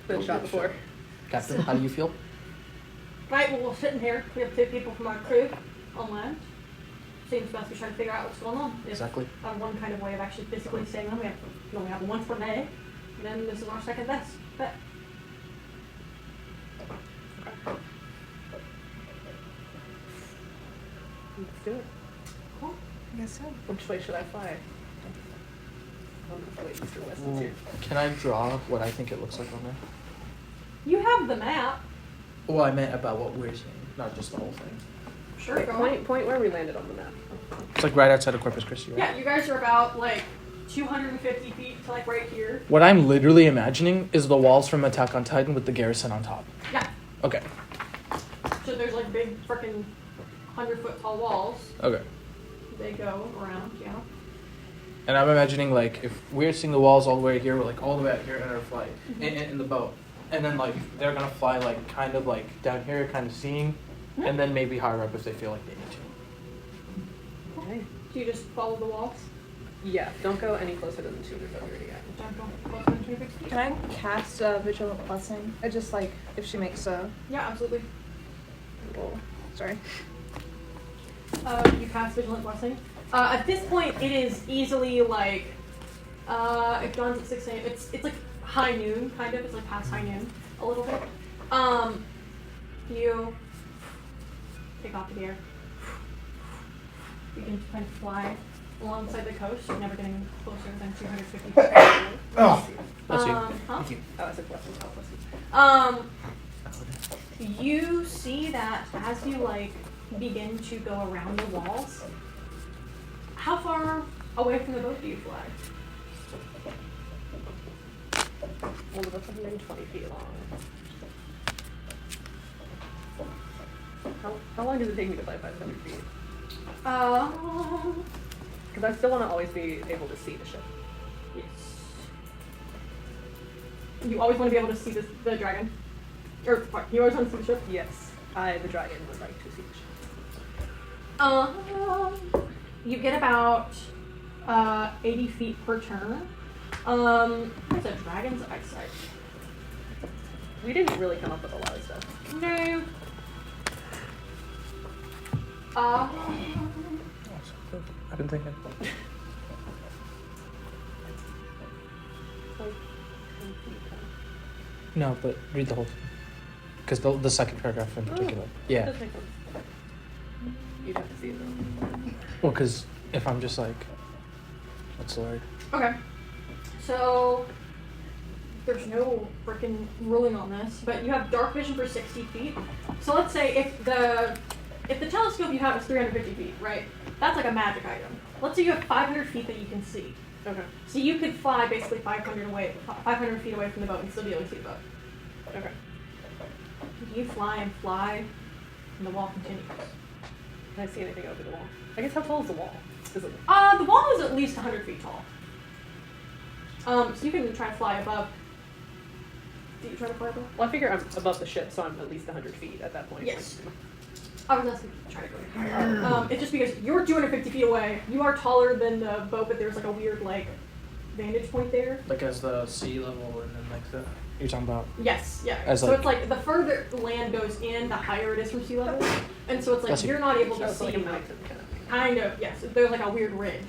Been Don't shot get before. shot. Captain, how do you feel? Right, well, we're sitting here. We have 2 people from our crew on land. Seems best we try to figure out what's going on. If Exactly. one kind of way of actually physically staying on. We only have 1 foot in A, and then this is our second best bet. Let's do it. Cool. I guess so. Which way should I fly? I don't know if east or west is here. Can I draw what I think it looks like on there? You have the map. Well, I meant about what we're seeing, not just the whole thing. Sure. Wait, Go on. point where we landed on the map. It's like right outside of Corpus Christi, right? Yeah, you guys are about like 250 feet to like right here. What I'm literally imagining is the walls from Attack on Titan with the garrison on top. Yeah. Okay. So there's like big freaking 100-foot tall walls. Okay. They go around, yeah. And I'm imagining like if we're seeing the walls all the way here, we're like all the way out here in our flight, in the boat, and then like they're gonna fly like kind of like down here, kind of seeing, and then maybe higher up if they feel like they need to. Okay. Do you just follow the walls? Yeah, don't go any closer than the 200 foot already at. Don't go closer than 250 feet. Can I cast Vigilant Blessing? I just like if she makes a Yeah, absolutely. roll. Sorry. You cast Vigilant Blessing. At this point, it is easily like, it dawns at 6 a.m. It's like high noon, kind of. It's like past high noon, a little bit. You take off the air. You can kind of fly alongside the coast. You're never getting closer than 250 feet. Oh. Bless you. Huh? Thank you. Oh, I said blessing. Oh, blessing. You see that as you like begin to go around the walls. How far away from the boat do you fly? Well, the boat's 120 feet long. How long does it take me to fly 500 feet? Because I still want to always be able to see the ship. Yes. You always want to be able to see the dragon? Or, you always want to see the ship? Yes, I, the dragon, would like to see the ship. You get about 80 feet per turn. What's a dragon's eyesight? We didn't really come up with a lot of stuff. No. I've been thinking. No, but read the whole thing. Because the second paragraph in particular. Yeah. That makes sense. You'd have to see it though. Well, because if I'm just like, what's the word? Okay. So there's no freaking ruling on this, but you have dark vision for 60 feet. So let's say if the telescope you have is 350 feet, right? That's like a magic item. Let's say you have 500 feet that you can see. Okay. So you could fly basically 500 feet away from the boat and still be able to see the boat. Okay. You fly and fly, and the wall continues. Can I see anything over the wall? I guess how tall is the wall? Is it? The wall is at least 100 feet tall. So you can try to fly above. Do you try to fly above? Well, I figure I'm above the ship, so I'm at least 100 feet at that point. Yes. I was asking to try to go higher. It's just because you're 250 feet away. You are taller than the boat, but there's like a weird like vantage point there. Like as the sea level and then like the... You're talking about... Yes, yeah. As So like- it's like the further land goes in, the higher it is from sea level. And so it's like Bless you. you're not able So to it's see like a like, mountain kind of thing. kind of, yes. There's like a weird ridge,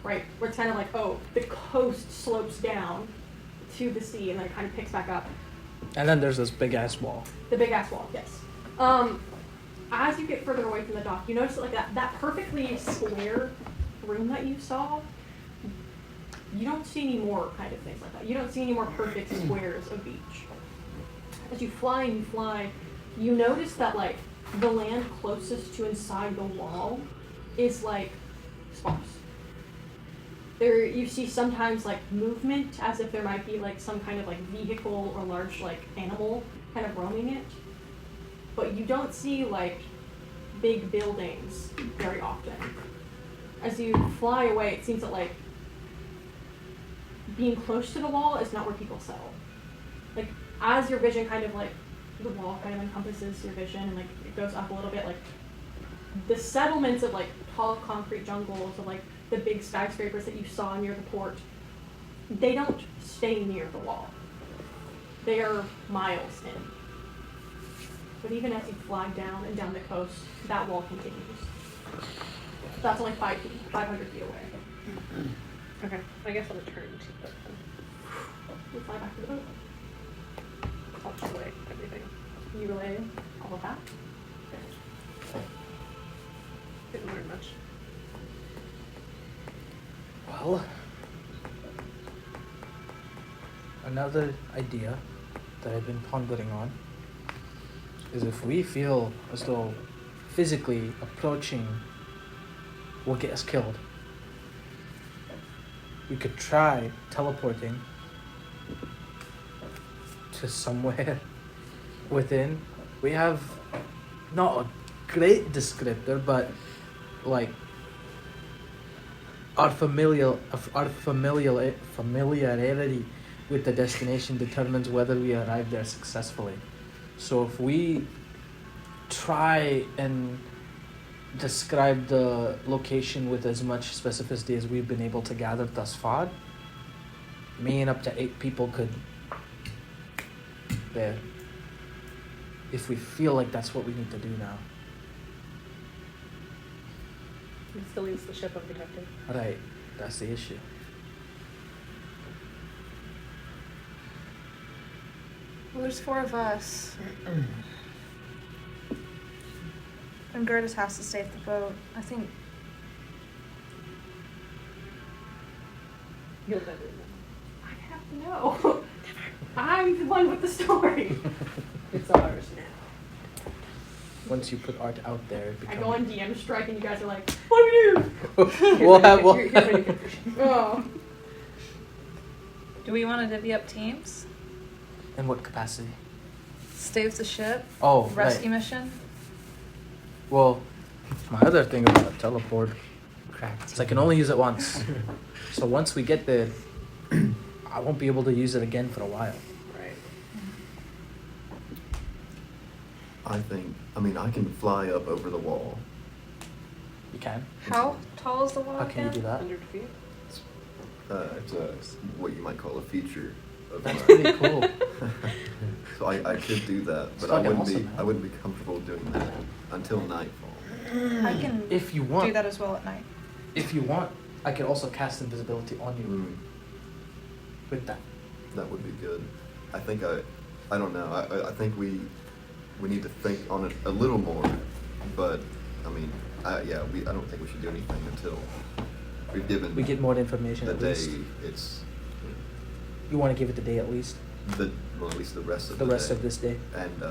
right? Where it's kind of like, oh, the coast slopes down to the sea and then it kind of picks back up. And then there's this big ass wall. The big ass wall, yes. As you get further away from the dock, you notice that, like that perfectly square room that you saw, you don't see any more kind of things like that. You don't see any more perfect squares of beach. As you fly and you fly, you notice that like the land closest to inside the wall is like sparse. There you see sometimes like movement as if there might be like some kind of like vehicle or large like animal kind of roaming it. But you don't see like big buildings very often. As you fly away, it seems that like being close to the wall is not where people settle. Like as your vision kind of like the wall kind of encompasses your vision and like it goes up a little bit, like the settlements of like tall concrete jungles of like the big skyscrapers that you saw near the port, they don't stay near the wall. They are miles in. But even as you fly down and down the coast, that wall continues. That's only 500 feet away. Okay. I guess I'll return to the boat then. You fly back to the boat. I'll just relay everything. You relay all of that. didn't learn much. Well, another idea that I've been pondering on is if we feel as though physically approaching will get us killed, we could try teleporting to somewhere within. We have not a great descriptor, but like our familiarity with the destination determines whether we arrive there successfully. So if we try and describe the location with as much specificity as we've been able to gather thus far, me and up to 8 people could there. If we feel like that's what we need to do now. It still leaves the ship unprotected. Right, that's the issue. Well, there's 4 of us. And Gertis has to stay at the boat. I think You'll never know. I have to know. I'm the one with the story. It's ours now. Once you put art out there, it I becomes... go on DM strike and you guys are like, what do we do? we'll have... Here's what you get. Oh. do we want to divvy up teams? In what capacity? Stay with the ship? Oh, Rescue right. mission? Well, my other thing about teleport Cracked. is I can only use it once. So once we get there, I won't be able to use it again for a while. Right. I can fly up over the wall. You can? How tall is the wall How can you do that? 100 feet. It's what you might call a feature of That's mine. pretty cool. So I could do that, It's but I fucking wouldn't awesome, be man. I wouldn't be comfortable doing that until nightfall. I can If you do want, that as well at night. if you want, I could also cast invisibility on you with that. That would be good. I think I don't know. I think we need to think on it a little more, but I mean, I don't think we should do anything until we've given We get more information the at day. least. It's You want to give it the day at least? at least the rest of The rest day. of this day. And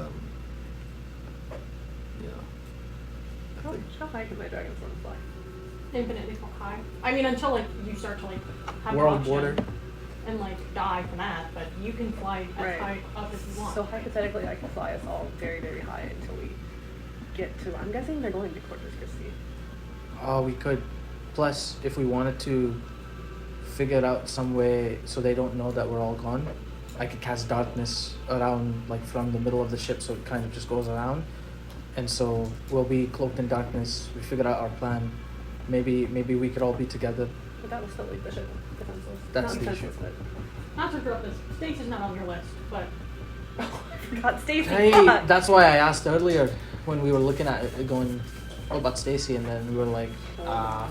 I think How high can my dragon form fly? Infinitely high. I mean, until like you start to like have an World option border. and like die from that, but you can fly as Right. high up as you want. So hypothetically, I can fly us all very, very high until we get to. I'm guessing they're going to Corpus Christi. Oh, we could. Plus, if we wanted to figure out some way so they don't know that we're all gone, I could cast darkness around, like from the middle of the ship, so it kind of just goes around. And so we'll be cloaked in darkness. We figured out our plan. Maybe we could all be together. But that will still leave the ship defenseless. That's Not the defenseless, issue. Not to interrupt this. Stacy's not on your list, but but I forgot Stacy. Hey, Fuck. that's why I asked earlier when we were looking at it, going, "Oh, about Stacy," and then we were like,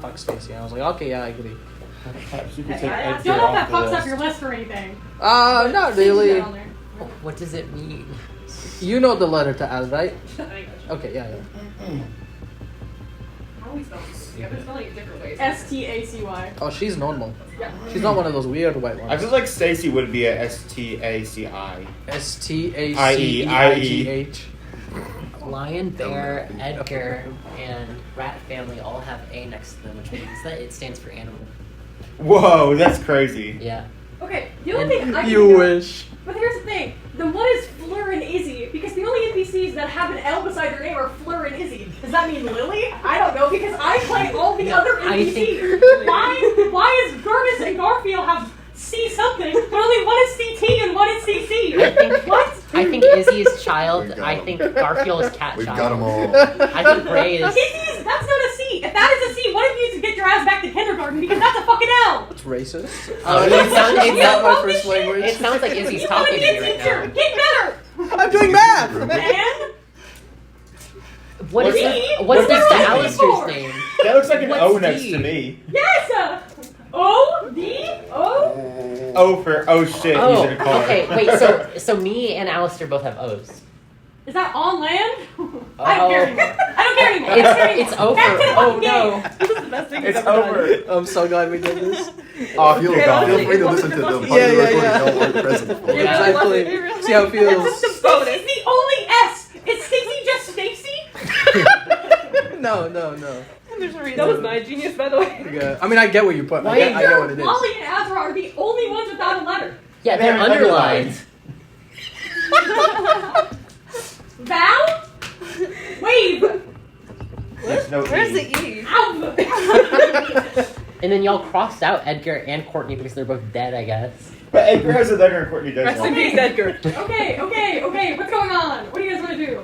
fuck Stacy. And I was like, okay, yeah, I agree. Perhaps you could take I Edgar don't know if off that the fucks up list. your list or anything. Not Stacy's really. not on there. What does it mean? You know the letter to Al, right? I gotcha. Okay, yeah. How do we spell this? Yeah, but spelling it different ways. Stacy. Oh, she's normal. Yeah. She's not one of those weird white I ones. feel like Stacy would be a S-T-A-C-I. STACEIGH. Lion, bear, Don't know. Edgar, and rat family all have A next to them, which means that it stands for animal. Whoa, that's crazy. Yeah. Okay, the only thing I can You think of- wish. But here's the thing. Then what is Fleur and Izzy? Because the only NPCs that have an L beside their name are Fleur and Izzy. Does that mean Lily? I don't know, because I play all the other I think- NPCs. Why is Gervis and Garfield have C something, but only one is CT and one is CC? What? I think Izzy's child. We've got I 'em. think Garfield's cat We've child. got them all. I think Ray is. Izzy's, that's not a C. If that is a C, one of you needs to get your ass back to kindergarten because that's a fucking L. It's racist. Oh, it sounds, It's not my first shit. language. it sounds like Izzy's You want to talking to be me a right teacher. now. Get better. I'm doing math! And What is D? it? What's What next is to that Alistair's for? name? That looks like an What's O next D? to me. yes. O D O. O for oh shit, Oh, he's in a car. okay. Wait. So me and Alistair both have O's. Is that on land? I don't care anymore. I don't here anymore. I'm not here anymore. It's over. Back to the Oh fucking game. no. This is the best thing It's you've ever over. done. I'm so glad we did this. Oh, Feel, you're Yeah, gone. feel honestly, free to it listen to wasn't the the part Yeah, of the yeah, recording yeah. y'all weren't present for. Yeah. Exactly. It really- See how it feels. Stacy's the only S. Is Stacy just Stacy? No. There's a reason. That was my genius, by the way. Yeah. I mean, I get what you put. Why I get what it is. Wally and Asra are the only ones without a letter. Yeah, they're They're underlined. Val? Wave. There's no Where's E. the E? Ow. And then y'all crossed out Edgar and Courtney because they're both dead, I guess. But Edgar has a letter and Courtney Rest in doesn't. peace, Edgar. Okay. What's going on? What do you guys want to do?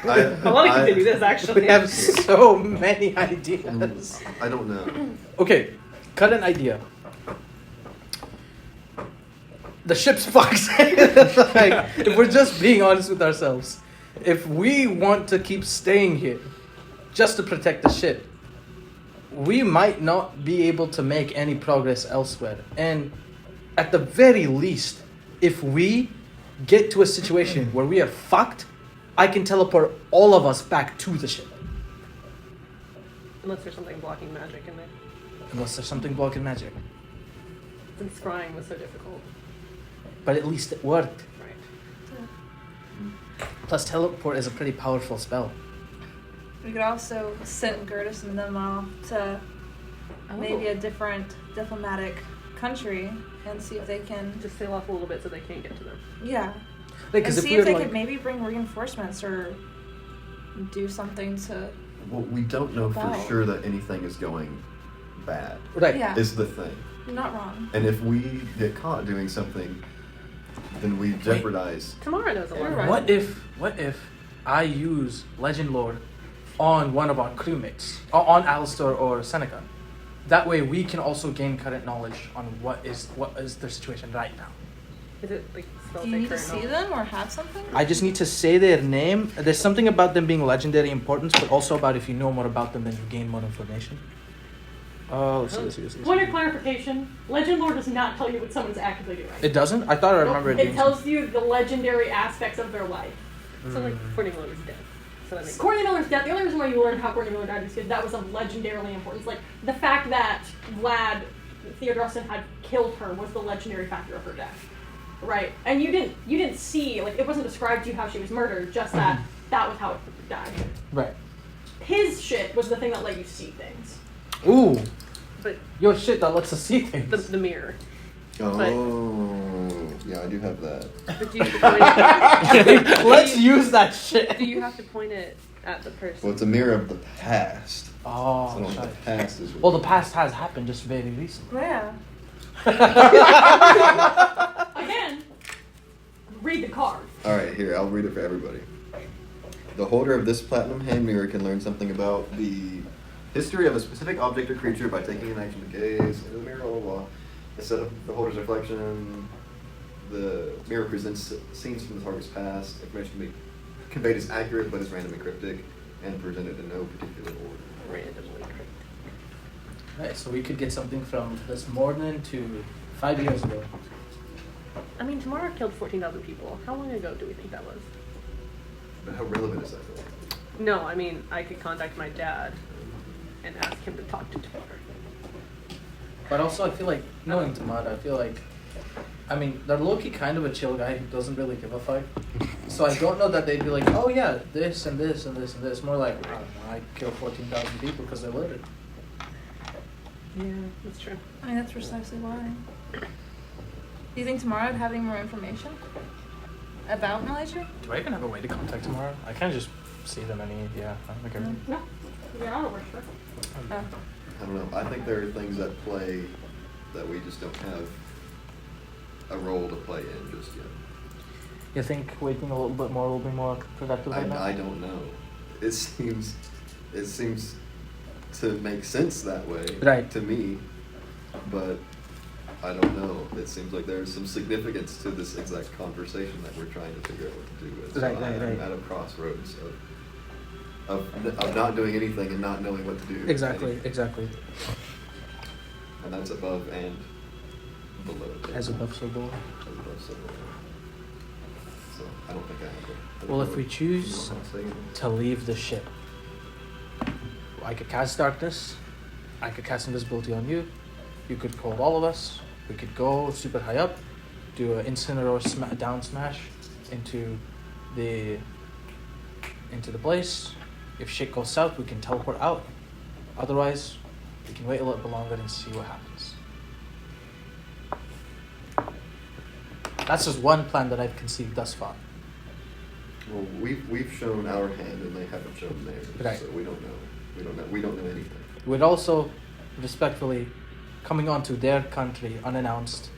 I want to continue this, actually. We have so many ideas. I don't know. Okay, cut an idea. The ship's fucked. Like, if we're just being honest with ourselves, if we want to keep staying here just to protect the ship, we might not be able to make any progress elsewhere. And at the very least, if we get to a situation where we are fucked, I can teleport all of us back to the ship. Unless there's something blocking magic in there. Unless there's something blocking magic. Since scrying was so difficult. But at least it worked. Right. Plus, teleport is a pretty powerful spell. We could also send Gertis and them off to maybe a different diplomatic country and see if they can. Just sail off a little bit so they can't get to them. Yeah. Like, And 'cause see we if they were, could maybe bring reinforcements or do something to. Well, we don't know for Wow. sure that anything is going bad. right. Yeah. Is the thing. You're not wrong. And if we get caught doing something, then we jeopardize. Tamara knows a lot. You're right. What if I use Legend Lore on one of our crewmates, on Alistair or Seneca? That way, we can also gain current knowledge on what is their situation right now. Is it like spell Do you need to current see knowledge? them or have something? I just need to say their name. There's something about them being legendary importance, but also about if you know more about them, then you gain more information. Let's see. Point of clarification: Legend Lore does not tell you what someone's actively doing. It doesn't? I thought I remember it It being tells you the legendary aspects of their life. So like Courtney Miller's dead. So that makes Courtney Miller's death. The only reason why you learned how Courtney Miller died is because that was of legendarily importance. Like the fact that Vlad Theodorsson had killed her was the legendary factor of her death, right? And you didn't see, like, it wasn't described to you how she was murdered. Just that that was how it died. Right. His shit was the thing that let you see things. Ooh. But Your shit that lets us see things. the mirror. Oh, yeah, I do have that. But do you have to point it, Let's use that shit. do you have to point it at the person? Well, it's a mirror of the past. So I Oh, don't know if shit. the past is. Well, the past has happened just very recently. Yeah. Again, read the card. All right, here, I'll read it for everybody. The holder of this platinum hand mirror can learn something about the history of a specific object or creature by taking an action to gaze into the mirror, blah, blah, blah. Instead of the holder's reflection, the mirror presents scenes from the target's past. Information can be conveyed as accurate, but is randomly cryptic, and presented in no particular order. Randomly. Right, so we could get something from this morning to 5 years ago. I mean, Tamara killed 14,000 people. How long ago do we think that was? But how relevant is that? No, I mean, I could contact my dad and ask him to talk to Tamara. But also, I feel like, knowing Tamada, I feel like, I mean, they're low-key kind of a chill guy who doesn't really give a fuck. So I don't know that they'd be like, oh yeah, this and this and this and this. More like, I don't know, I killed 14,000 people because they littered. Yeah, that's true. I mean, that's precisely why. Do you think tomorrow would have any more information about Muhlayzhuh? Do I even have a way to contact tomorrow? I can't just see them okay. No, you're not a worshiper. Oh. I don't know. I think there are things at play that we just don't have a role to play in just yet. You think waiting a little bit more will be more productive right now? I don't know. It seems to make sense that way Right. to me, but I don't know. It seems like there's some significance to this exact conversation that we're trying to figure out what to do with. Right. I'm at a crossroads of not doing anything and not knowing what to do. Exactly. And that's above and below. As above, so below. As above, so below. So I don't think I have it. Well, if we choose to leave the ship, I could cast darkness. I could cast invisibility on you. You could hold all of us. We could go super high up, do an incineroar down smash into the place. If shit goes south, we can teleport out. Otherwise, we can wait a little bit longer and see what happens. That's just one plan that I've conceived thus far. Well, we've shown our hand and they haven't shown theirs, Right. so we don't know. We don't know anything. We'd also, respectfully, coming onto their country unannounced,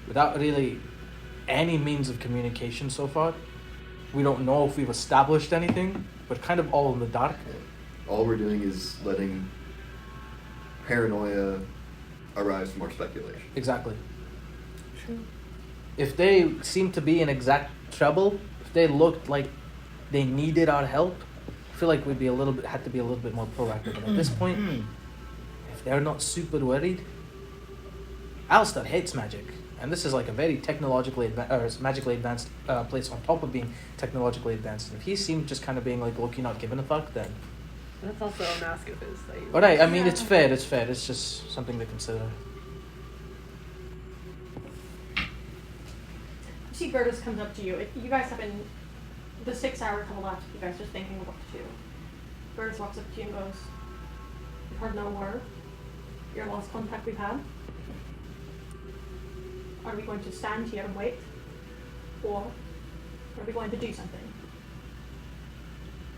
without really any means of communication so far. We don't know if we've established anything. We're kind of all in the dark. All we're doing is letting paranoia arise from our speculation. Exactly. If they seem to be in exact trouble, if they looked like they needed our help, I feel like we'd be had to be a little bit more proactive. And at this point, if they're not super worried, Alistair hates magic, and this is like a very magically advanced place on top of being technologically advanced. And if he seemed just kind of being like low-key not giving a fuck, then. That's also a mask of his. All right, I mean, it's fair. It's just something to consider. You see Gertis comes up to you. You guys have been, the 6 hour couple left, you guys just thinking of what to do. Gertis walks up to you and goes, "You've heard no word? You're the last contact we've had? Are we going to stand here and wait? Or are we going to do something?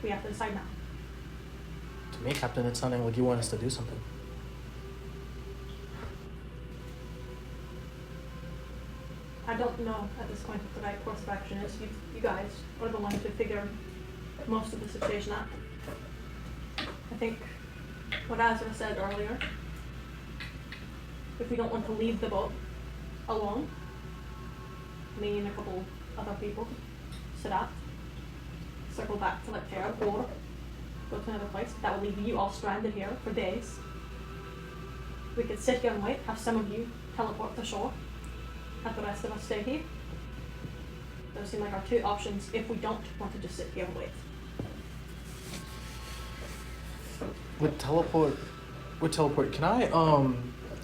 We have to decide now." To me, Captain, it's sounding like you want us to do something. I don't know at this point what the right course of action is. You guys are the ones who figure most of the situation out. I think what Asra said earlier, if we don't want to leave the boat alone, me and a couple other people, sit up, circle back to Lecterra, or go to another place, that will leave you all stranded here for days. We could sit here and wait, have some of you teleport to shore, have the rest of us stay here. Those seem like our two options if we don't want to just sit here and wait. With teleport, can I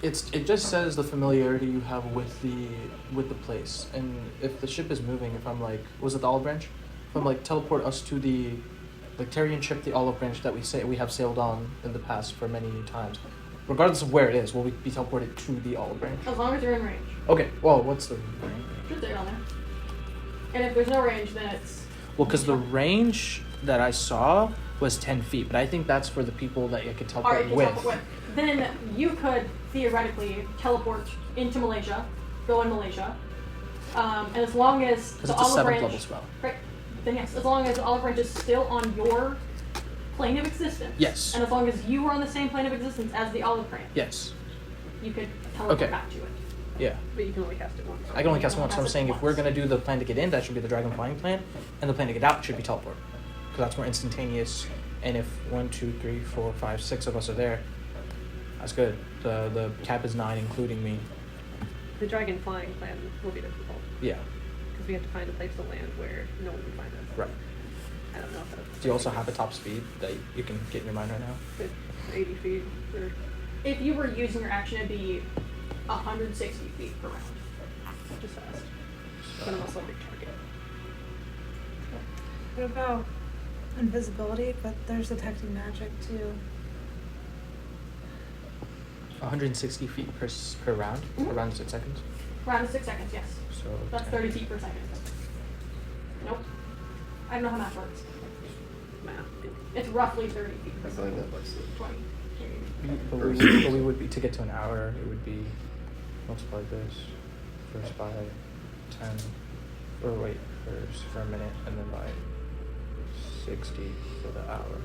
it just says the familiarity you have with the place, and if the ship is moving, if I'm like, was it the olive branch? If I'm like teleport us to the Lecterian ship, the olive branch that we have sailed on in the past for many times, regardless of where it is, will we be teleported to the olive branch? As long as you're in range. Okay. Well, what's the range? Should say it on there. And if there's no range, then it's... Well, because the range that I saw was 10 feet, but I think that's for the people that you could teleport Alright, you with. teleport with. Then you could theoretically teleport into Malaysia, go in Malaysia, and as long as Because the it's a olive 7th branch... level spell. Right. Then yes, as long as the olive branch is still on your plane of existence. Yes. And as long as you are on the same plane of existence as the olive branch, Yes. you could teleport Okay. back to it. Yeah. But you can only cast it once. I can only cast once, so I'm Cast it saying if we're once. going to do the plan to get in, that should be the dragon flying plan, and the plan to get out should be teleport. Because that's more instantaneous, and if 1, 2, 3, 4, 5, 6 of us are there, that's good. The cap is 9, including me. The dragon flying plan will be difficult Yeah, because we have to find a place to land where no one can find us. right. I don't know if that's. Do you also have a top speed that you can get in your mind right now? It's 80 feet or If you were using your action, it'd be 160 feet per round. just fast. But I'm also a big target. What about invisibility? But there's detecting magic too. 160 feet per round? Mhm. Per round is 6 seconds? Round is 6 seconds, yes. So That's 10. 30 feet per second. Nope. I don't know how math works. Math. It's roughly 30 feet I per find second. that by six. 20. But we would be, to get to an hour, it would be, multiply this, first by 10, or wait, first for a minute, and then by 60 for the hour.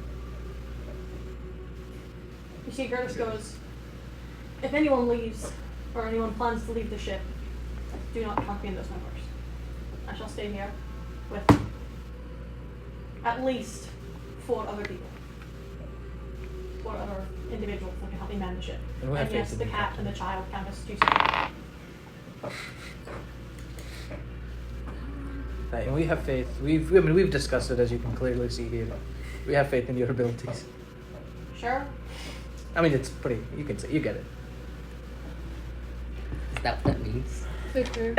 You see, Gertis goes, if anyone leaves, or anyone plans to leave the ship, do not count me in those numbers. I shall stay here with at least 4 other people. 4 other individuals that can help me man the ship. And we have And yes, faith the in you, cat Captain. and the child count as 2 separate. Right, and we have faith. We've discussed it, as you can clearly see here. We have faith in your abilities. Sure. I mean, it's pretty. You can say you get it. Is that what that means? Victor.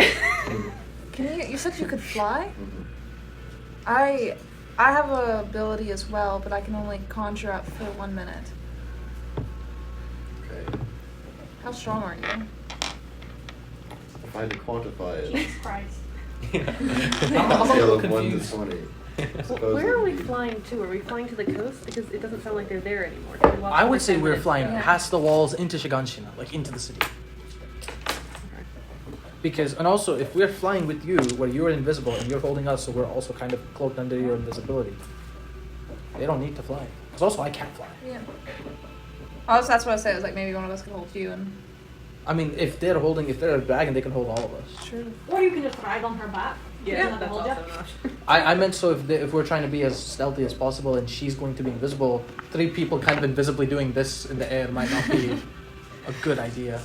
You said you could fly? Mhm. I have a ability as well, but I can only conjure up for 1 minute. Okay. How strong are you? If I had to quantify it, Jesus Christ. on I'm a a scale little of 1 to confused. 20. Well, where are we flying to? Are we flying to the coast? Because it doesn't sound like they're there anymore. Can we walk I for would say 10 we're minutes? flying Yeah. past the walls into Shiganshina, like into the city. Because, and also, if we're flying with you, where you're invisible and you're holding us, so we're also kind of cloaked under your invisibility. They don't need to fly. Because also, I can't fly. Yeah. Also, that's what I said. It was like maybe one of us could hold you and. I mean, if they're a dragon, they can hold all of us. True. Or you can just ride on her back. Yeah, Doesn't that's hold also ya. an option. I meant so if we're trying to be as stealthy as possible and she's going to be invisible, 3 people kind of invisibly doing this in the air might not be a good idea.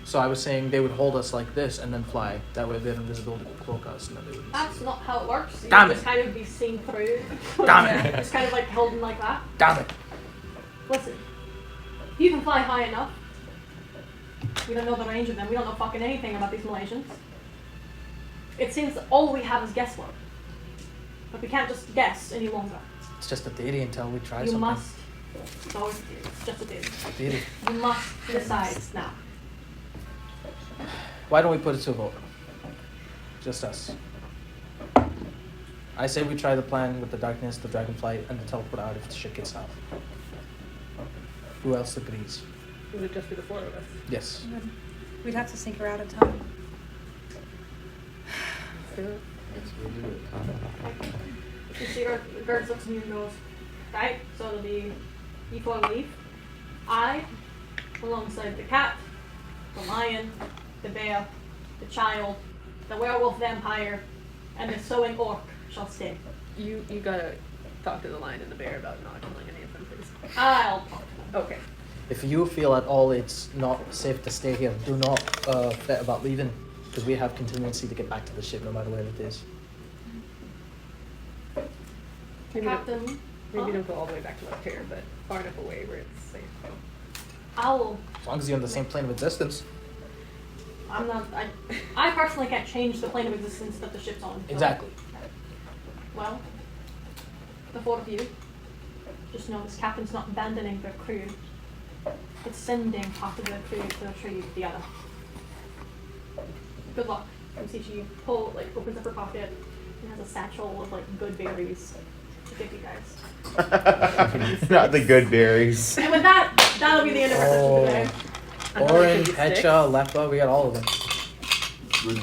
So I was saying they would hold us like this and then fly. That way their invisibility would cloak us and then they would. That's not how it works. You Damn just it. kind of be seen through. Damn it. Just kind of like holding like that. Damn it! Listen, you can fly high enough. We don't know the range of them. We don't know fucking anything about these Malaysians. It seems that all we have is guesswork. But we can't just guess any longer. It's just a theory until we try You something. must. It's always a theory. It's just a theory. Theory. You must decide now. Why don't we put it to a vote? Just us. I say we try the plan with the darkness, the dragonflight, and the teleport out if the shit gets south. Who else agrees? It would just be the 4 of us. Yes. We'd have to sneak her out of time. Yes, we'll do it. You see her, Gertz looks at you and goes, right, so it'll be you 4 leave. I, alongside the cat, the lion, the bear, the child, the werewolf vampire, and the sewing orc shall stay. You gotta talk to the lion and the bear about not killing any of them, please. I'll talk. Okay. If you feel at all it's not safe to stay here, do not fret about leaving, because we have contingency to get back to the ship no matter where it is. Maybe Captain, don't go all the way back to the pier, but far enough away where it's safe. I'll. As long as you're on the same plane of existence. I'm not. I personally can't change the plane of existence that the ship's on. so- Exactly. Well, the 4 of you, just know this captain's not abandoning their crew. It's sending part of their crew to retrieve the other. Good luck. You see she opens up her pocket and has a satchel of good berries to give you guys. Not the good berries. And with that, that'll be the end of our session today. I'm gonna Orange, give you sticks. Hecha, Lepa, we got all of them. Would